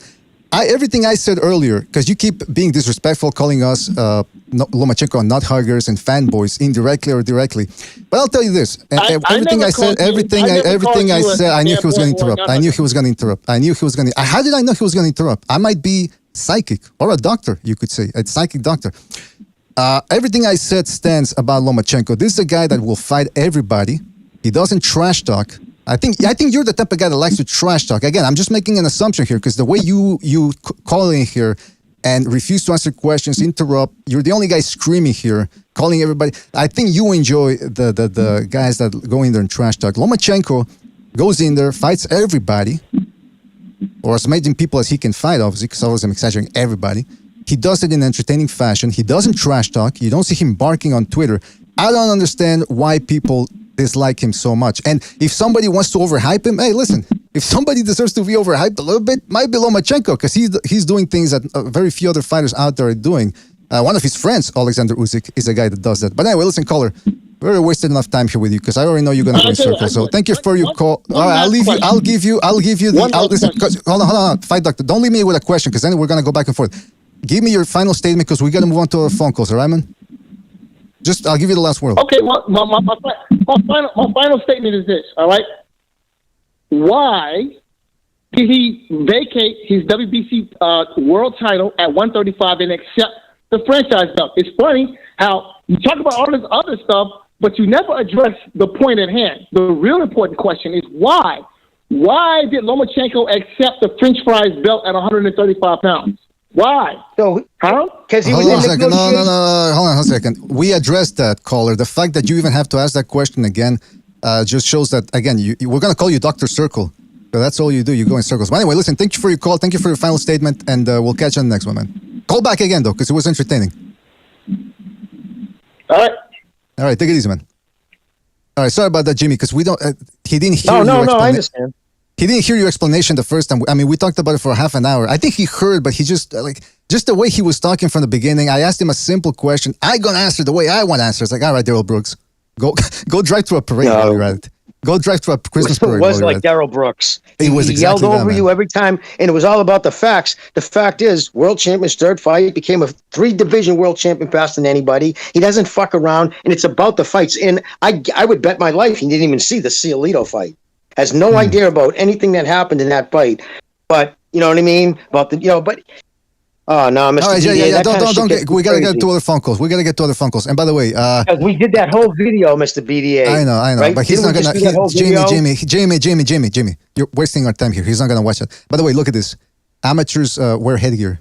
everything I said earlier, because you keep being disrespectful, calling us Lomachenko nut huggers and fanboys, indirectly or directly. But I'll tell you this: everything I said, I knew he was going to interrupt. I knew he was going to interrupt. How did I know he was going to interrupt? I might be psychic or a doctor, you could say, a psychic doctor. Everything I said stands about Lomachenko. This is a guy that will fight everybody. He doesn't trash talk. I think you're the type of guy that likes to trash talk. Again, I'm just making an assumption here because the way you call in here and refuse to answer questions, interrupt, you're the only guy screaming here, calling everybody. I think you enjoy the guys that go in there and trash talk. Lomachenko goes in there, fights everybody, or as many people as he can fight, obviously, because always I'm exaggerating everybody. He does it in an entertaining fashion. He doesn't trash talk. You don't see him barking on Twitter. I don't understand why people dislike him so much. And if somebody wants to overhype him, hey, listen, if somebody deserves to be overhyped a little bit, might be Lomachenko, because he's doing things that very few other fighters out there are doing. One of his friends, Alexander Usyk, is a guy that does that. But anyway, listen, caller, we already wasted enough time here with you because I already know you're going to go in circles. So thank you for your call. All right, I'll leave you. I'll give you the. Listen, hold on. Fight doctor. Don't leave me with a question because then we're going to go back and forth. Give me your final statement because we got to move on to our phone calls. All right, man. I'll give you the last word. Okay, my final statement is this. All right. Why did he vacate his WBC world title at 135 and accept the franchise belt? It's funny how you talk about all this other stuff, but you never address the point at hand. The real important question is why? Why did Lomachenko accept the French fries belt at 135 pounds? Why? So, because he Hold on a second. No. Hold on a second. We addressed that, caller. The fact that you even have to ask that question again just shows that, again, we're going to call you Dr. Circle. So that's all you do. You go in circles. But anyway, listen, thank you for your call. Thank you for your final statement. And we'll catch you on the next one, man. Call back again, though, because it was entertaining. All right. Take it easy, man. All right. Sorry about that, Jimmy, because we don't. He didn't hear No, I understand. He didn't hear your explanation the first time. I mean, we talked about it for half an hour. I think he heard, but he just the way he was talking from the beginning. I asked him a simple question. I'm gonna answer the way I want to answer. It's like, all right, Daryl Brooks, go drive through a parade. No. While you're at it. Go drive through a Christmas parade. It was like Daryl Brooks. He was exactly yelled over that, you every time, and it was all about the facts. The fact is, world champion's third fight, became a 3-division world champion faster than anybody. He doesn't fuck around, and it's about the fights. And I would bet my life he didn't even see the Ciolito fight. Has no idea about anything that happened in that fight. But you know what I mean about the but. Oh no, Mr. All right, BDA, don't. We gotta get to other phone calls. And by the way, we did that whole video, Mr. BDA. I know. Right? But he's not gonna. Jimmy, you're wasting our time here. He's not gonna watch it. By the way, look at this. Amateurs wear headgear.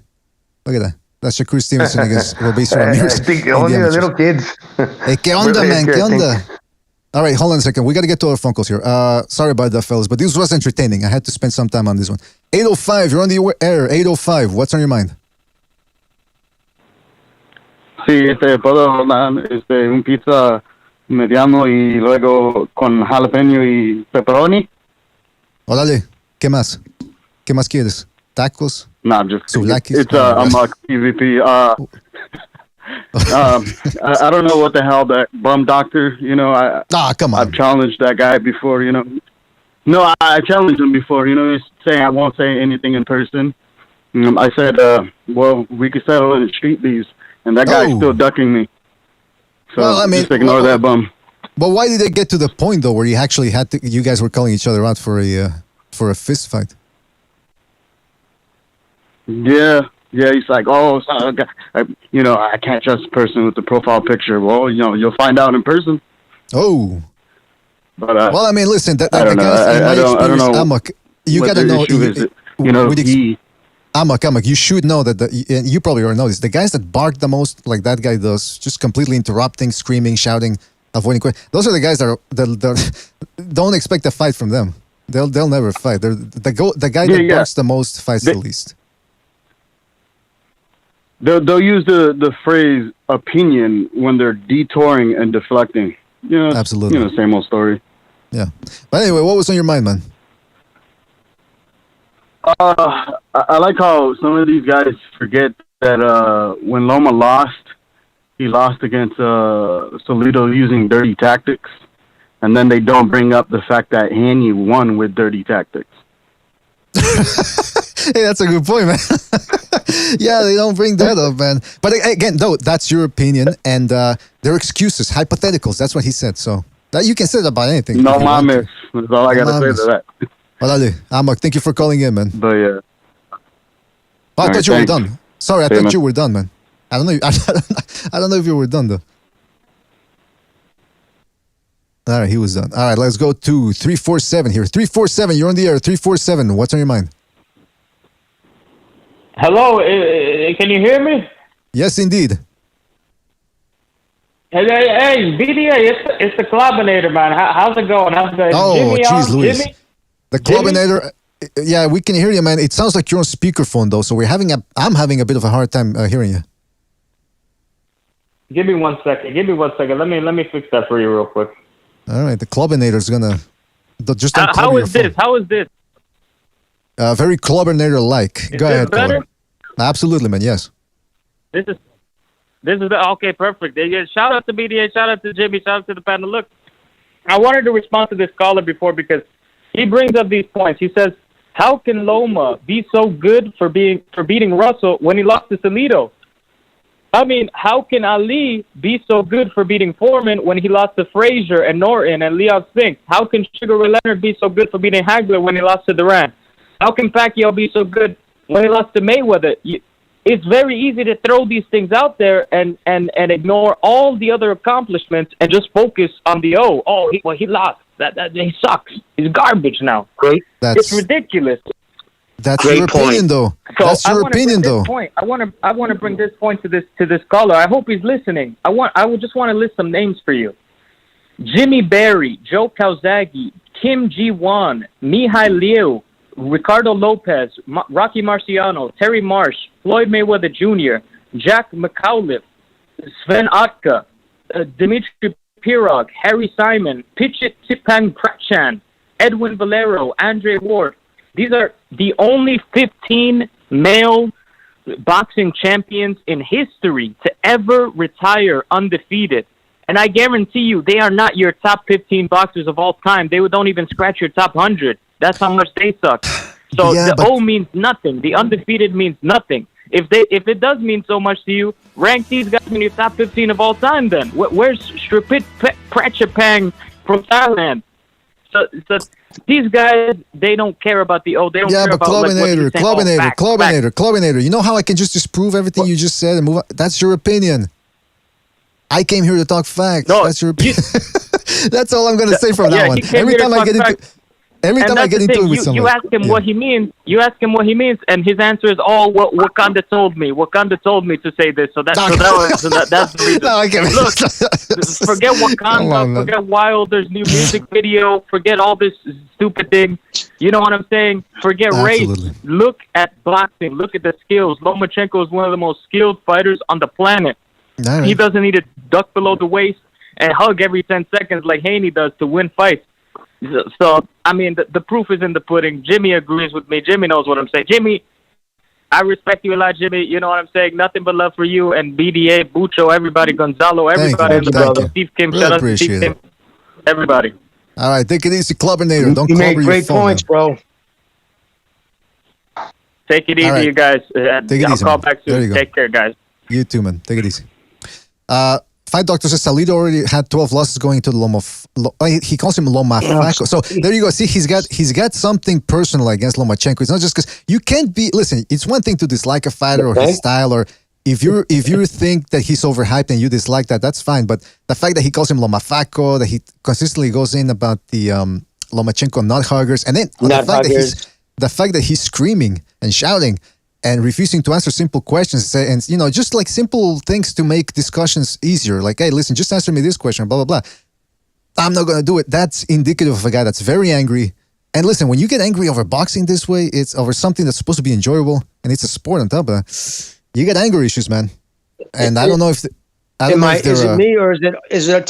Look at that. That's Shakur Stevenson against Robeisio Ramirez. I think only the little kids. Hey, ¿qué onda, man? ¿Qué onda? All right, hold on a second. We got to get to our phone calls here. Sorry about that, fellas, but this was entertaining. I had to spend some time on this one. 805, you're on the air. 805, what's on your mind? Sí, puedo dar un pizza mediano y luego con jalapeño y pepperoni. Órale, ¿qué más? ¿Qué más quieres? ¿Tacos? No, I'm just Souvlaki? It's a mock PvP. I don't know what the hell that bum doctor, come on. I've challenged that guy before, No, I challenged him before, he's saying I won't say anything in person. I said, well, we could settle in the street beefs, and that guy's still ducking me. So just ignore that bum. But why did it get to the point, though, where you actually you guys were calling each other out for a fist fight? Yeah, he's like, I can't trust a person with the profile picture. Well, you'll find out in person. Oh. But well, I mean, listen, I don't know. I don't know. Amok, you got to know. Amok, you should know that. You probably already know this. The guys that bark the most, like that guy does, just completely interrupting, screaming, shouting, avoiding questions. Those are the guys that don't expect a fight from them. They'll never fight. The guy that barks the most fights the least. They'll use the phrase opinion when they're detouring and deflecting. Absolutely. Same old story. Yeah. But anyway, what was on your mind, man? I like how some of these guys forget that when Loma lost, he lost against Solito using dirty tactics. And then they don't bring up the fact that Haney won with dirty tactics. Hey, that's a good point, man. Yeah, they don't bring that up, man. But again, though, that's your opinion, and they're excuses, hypotheticals. That's what he said. So that you can say that about anything. No mames. That's all I got to say to that. Órale, Amok, thank you for calling in, man. But yeah. I thought you were done. Sorry, I thought you were done, man. I don't know. I don't know if you were done, though. All right, he was done. All right, let's go to 347 here. 347, you're on the air. 347, what's on your mind? Hello, can you hear me? Yes, indeed. Hey, BDA, it's the Clubinator, man. How's it going? Oh, jeez, Luis. Jimmy? The Clubinator, yeah, we can hear you, man. It sounds like you're on speakerphone, though, so I'm having a bit of a hard time hearing you. Give me 1 second. Let me fix that for you real quick. All right, the Clubinator's gonna just How is this? How is this? Very Clubinator-like. Go ahead, better? Colin. Absolutely, man. Yes. This is okay. Perfect. Shout out to BDA. Shout out to Jimmy. Shout out to the panel. Look, I wanted to respond to this caller before because he brings up these points. He says, "How can Loma be so good for beating Russell when he lost to Salido? I mean, how can Ali be so good for beating Foreman when he lost to Frazier and Norton and Leo Spinks? How can Sugar Ray Leonard be so good for beating Hagler when he lost to Duran? How can Pacquiao be so good when he lost to Mayweather?" It's very easy to throw these things out there and ignore all the other accomplishments and just focus on the he lost. That he sucks. He's garbage now. Great. It's ridiculous. That's your opinion, though. So That's your opinion, though. I want to bring this point to this caller. I hope he's listening. I would just want to list some names for you: Jimmy Berry, Joe Calzaghe, Kim Ji-won, Mihai Liu, Ricardo Lopez, Rocky Marciano, Terry Marsh, Floyd Mayweather Jr., Jack McAuliffe, Sven Otka, Dimitri Pirog, Harry Simon, Pichit Tipang Prachan, Edwin Valero, Andre Ward. These are the only 15 male boxing champions in history to ever retire undefeated. And I guarantee you, they are not your top 15 boxers of all time. They don't even scratch your top 100. That's how much they suck. So the O means nothing. The undefeated means nothing. If it does mean so much to you, rank these guys in your top 15 of all time then. Where's Shripit Prachapang from Thailand? So these guys, they don't care about the O. They don't care about Clubinator. You know how I can just disprove everything you just said and move on? That's your opinion. I came here to talk facts. No, that's your opinion. That's all I'm going to say from that one. Every time I get into it with someone. You ask him what he means. You ask him what he means, and his answer is all what Wakanda told me. Wakanda told me to say this. That's the reason. No, I can't. Look, forget Wakanda. Forget Wilder's new music video. Forget all this stupid thing. You know what I'm saying? Forget race. Look at boxing. Look at the skills. Lomachenko is one of the most skilled fighters on the planet. Right. He doesn't need to duck below the waist and hug every 10 seconds like Haney does to win fights. So, I mean, the proof is in the pudding. Jimmy agrees with me. Jimmy knows what I'm saying. Jimmy, I respect you a lot, Jimmy. You know what I'm saying? Nothing but love for you and BDA, Bucho, everybody, Gonzalo, everybody in the brother. Steve Kim, really shout out to Steve Kim. Everybody. All right, take it easy, Clubinator. Don't you cover made great your phone, points, bro. Take it easy, you guys. I'll call back soon. Take care, guys. You too, man. Take it easy. Fight Doctor says Salido already had 12 losses going to he calls him Lomachenko. So there you go. See, he's got something personal against Lomachenko. It's not just because you can't be. Listen, it's one thing to dislike a fighter or his style, or if you think that he's overhyped and you dislike that, that's fine. But the fact that he calls him Lomachenko, that he consistently goes in about the Lomachenko nut huggers, and then the fact that he's screaming and shouting and refusing to answer simple questions, and just like simple things to make discussions easier. Like, hey, listen, just answer me this question, blah, blah, blah. I'm not going to do it. That's indicative of a guy that's very angry. And listen, when you get angry over boxing this way, it's over something that's supposed to be enjoyable, and it's a sport on top of that. You get anger issues, man. And I don't know if... Is it me, or is it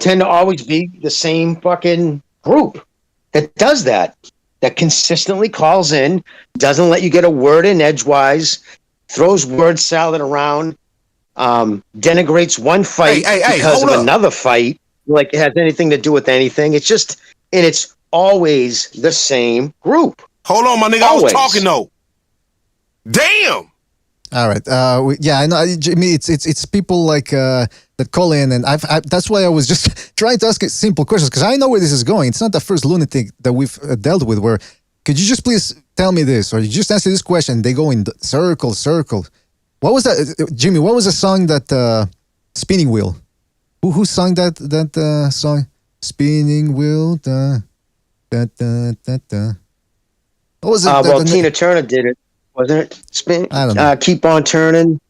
tend to always be the same fucking group that does that? That consistently calls in, doesn't let you get a word in edgewise, throws word salad around, denigrates one fight because of another fight, like it has anything to do with anything. It's just, and it's always the same group. Hold on, my nigga. Always. I was talking though. Damn. All right. I know, Jimmy. It's people like that call in, and that's why I was just trying to ask simple questions because I know where this is going. It's not the first lunatic that we've dealt with. Where could you just please tell me this, or you just answer this question? They go in circle. What was that, Jimmy? What was the song that Spinning Wheel? Who sang that song? Spinning Wheel. Da, da, da, da, da. What was it? Tina Turner did it. Wasn't it? Spin. I don't know. Keep on turning.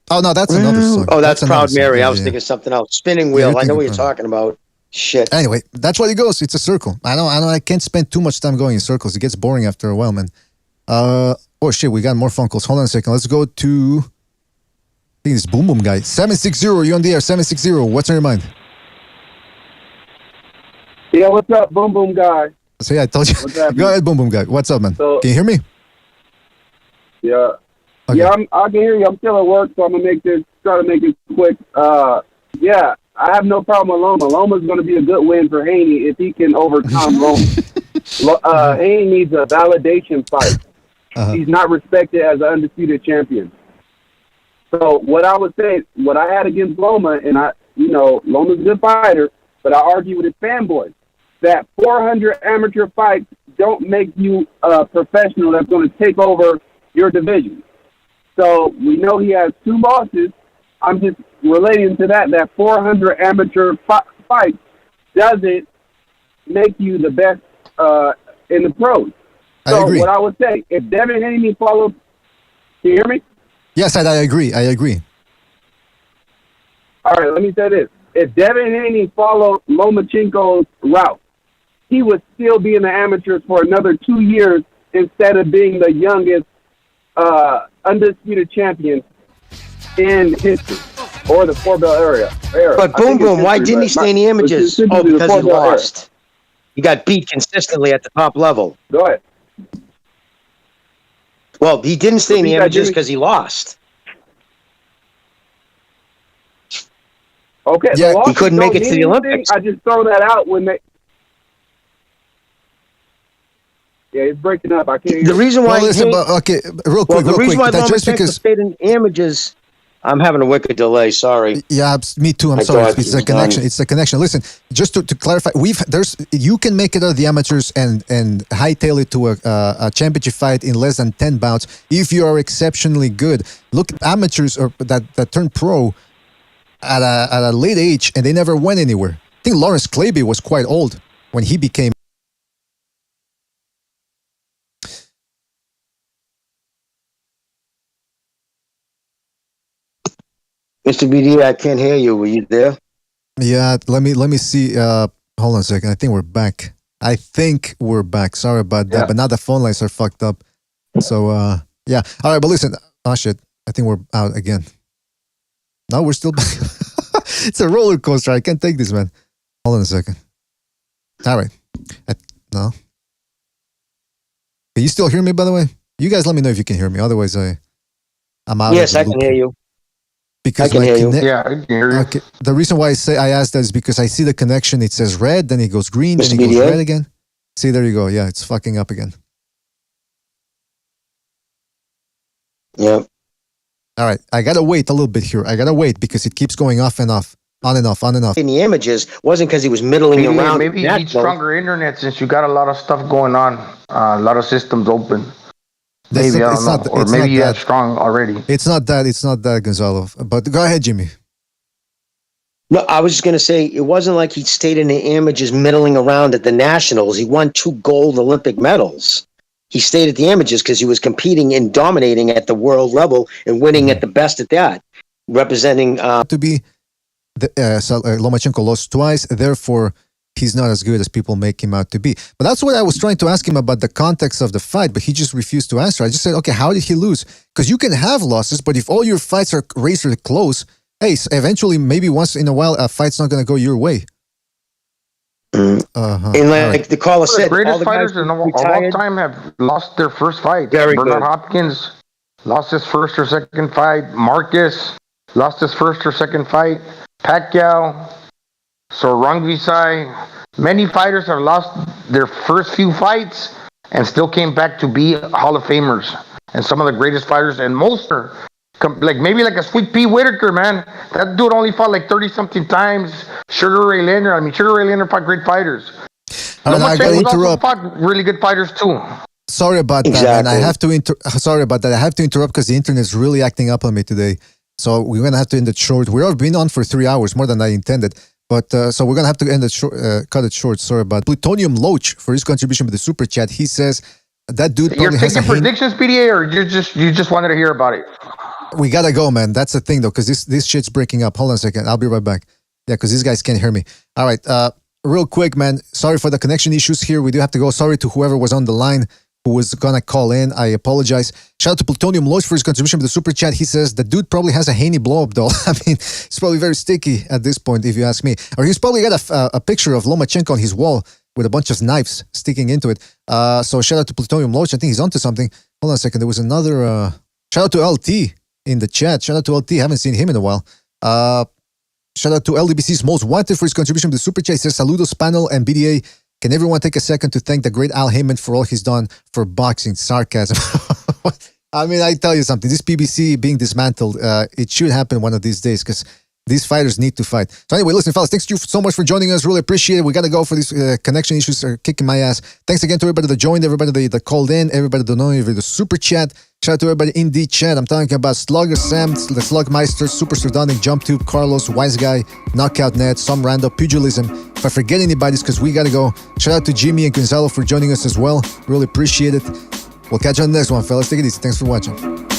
Oh no, that's another song. Oh, that's Proud Mary. I was thinking something else. Spinning Wheel. I know what you're talking about. Shit. Anyway, that's what it goes. It's a circle. I know. I can't spend too much time going in circles. It gets boring after a while, man. Oh shit, we got more phone calls. Hold on a second. Let's go to. I think it's Boom Boom guy. 760. You on the air? 760. What's on your mind? Yeah, what's up, Boom Boom Guy? So yeah, I told you. Go ahead, Boom Boom Guy. What's up, man? So, can you hear me? Yeah. Okay. Yeah, I can hear you. I'm still at work, so I'm gonna try to make it quick. Yeah, I have no problem with Loma. Loma's gonna be a good win for Haney if he can overcome Loma. Haney needs a validation fight. He's not respected as an undisputed champion. So what I would say, what I had against Loma, and Loma's a good fighter, but I argue with his fanboys that 400 amateur fights don't make you a professional that's going to take over your division. So we know he has 2 losses. I'm just relating to that 400 amateur fights doesn't make you the best in the pros. So what I would say, if Devin Haney followed, can you hear me? Yes, I agree. All right, let me say this. If Devin Haney followed Lomachenko's route, he would still be in the amateurs for another 2 years instead of being the youngest undisputed champion in history or the four-belt era. But Boom Boom, why didn't he stay in the amateurs? Oh, because he lost. He got beat consistently at the top level. Go ahead. Well, he didn't stay in the amateurs because he lost. Okay, yeah, he couldn't make it to the Olympics. I just throw that out when they. Yeah, it's breaking up. I can't hear the reason why. Real quick. The reason why Lomachenko stayed in the amateurs. I'm having a wicked delay. Sorry. Yeah, me too. I'm sorry. It's a connection. It's a connection. Listen, just to clarify, you can make it out of the amateurs and hightail it to a championship fight in less than 10 bouts if you are exceptionally good. Look, amateurs that turn pro at a late age and they never went anywhere. I think Lawrence Claby was quite old when he became. Mr. BD, I can't hear you. Were you there? Yeah, let me see. Hold on a second. I think we're back. Sorry about that. But now the phone lines are fucked up. So, yeah. All right, but listen. Oh, shit. I think we're out again. No, we're still back. It's a roller coaster. I can't take this, man. Hold on a second. All right. No. Can you still hear me, by the way? You guys let me know if you can hear me. Otherwise, I'm out. Yes, I can hear you. Because I can hear you. Yeah, I can hear you. Okay. The reason why I asked that is because I see the connection. It says red, then it goes green, then it goes red again. See, there you go. Yeah, it's fucking up again. Yeah. All right. I got to wait a little bit here. I got to wait because it keeps going off and off. On and off. In the images wasn't because he was middling around. Maybe you need stronger internet since you got a lot of stuff going on. A lot of systems open. Maybe, I don't know. Or maybe you have strong already. It's not that, Gonzalo. But go ahead, Jimmy. No, I was just going to say, it wasn't like he stayed in the amateurs middling around at the Nationals. He won 2 gold Olympic medals. He stayed at the amateurs because he was competing and dominating at the world level and winning at the best at that, representing... To be... Lomachenko lost twice, therefore... he's not as good as people make him out to be. But that's what I was trying to ask him about the context of the fight, but he just refused to answer. I just said, okay, how did he lose? Because you can have losses, but if all your fights are razor close, hey, eventually, maybe once in a while, a fight's not going to go your way. And the caller said, the greatest fighters of all time have lost their first fight. Bernard Hopkins lost his first or second fight. Marcus lost his first or second fight. Pacquiao, Sorangvisai. Many fighters have lost their first few fights and still came back to be Hall of Famers. And some of the greatest fighters, and most are maybe like a Sweet Pea Whitaker, man. That dude only fought like 30-something times. Sugar Ray Leonard. Sugar Ray Leonard fought great figers. Lomachenko also fought really good fighters too. Sorry about that, man. I have to sorry about that. I have to interrupt because the internet is really acting up on me today. So we're gonna have to end it short. We've been on for 3 hours, more than I intended. But so we're gonna have to end it short, cut it short. Sorry about Plutonium Loach for his contribution with the super chat. He says that dude. You're taking predictions, PDA, or you just wanted to hear about it? We gotta go, man. That's the thing, though, because this shit's breaking up. Hold on a second. I'll be right back. Yeah, because these guys can't hear me. All right, real quick, man. Sorry for the connection issues here. We do have to go. Sorry to whoever was on the line who was gonna call in. I apologize. Shout out to Plutonium Loach for his contribution to the super chat. He says the dude probably has a Haney blow-up doll. I mean, it's probably very sticky at this point, if you ask me. Or he's probably got a picture of Lomachenko on his wall with a bunch of knives sticking into it. So shout out to Plutonium Loach. I think he's onto something. Hold on a second. There was another... shout out to LT in the chat. Shout out to LT. Haven't seen him in a while. Shout out to LDBC's Most Wanted for his contribution to the super chat. He says, Saludos panel and BDA. Can everyone take a second to thank the great Al Heyman for all he's done for boxing? Sarcasm. I mean, I tell you something. This PBC being dismantled, it should happen one of these days because these fighters need to fight. So anyway, listen, fellas, thanks to you so much for joining us. Really appreciate it. We got to go for these connection issues are kicking my ass. Thanks again to everybody that joined, everybody that called in, everybody that donated the super chat. Shout out to everybody in the chat. I'm talking about Slugger Sam, the Slugmeister, Super Sardonic, Jump Tube, Carlos, Wise Guy, Knockout Net, Some Rando, Pugilism. If I forget anybody, it's because we got to go. Shout out to Jimmy and Gonzalo for joining us as well. Really appreciate it. We'll catch you on the next one, fellas. Take it easy. Thanks for watching.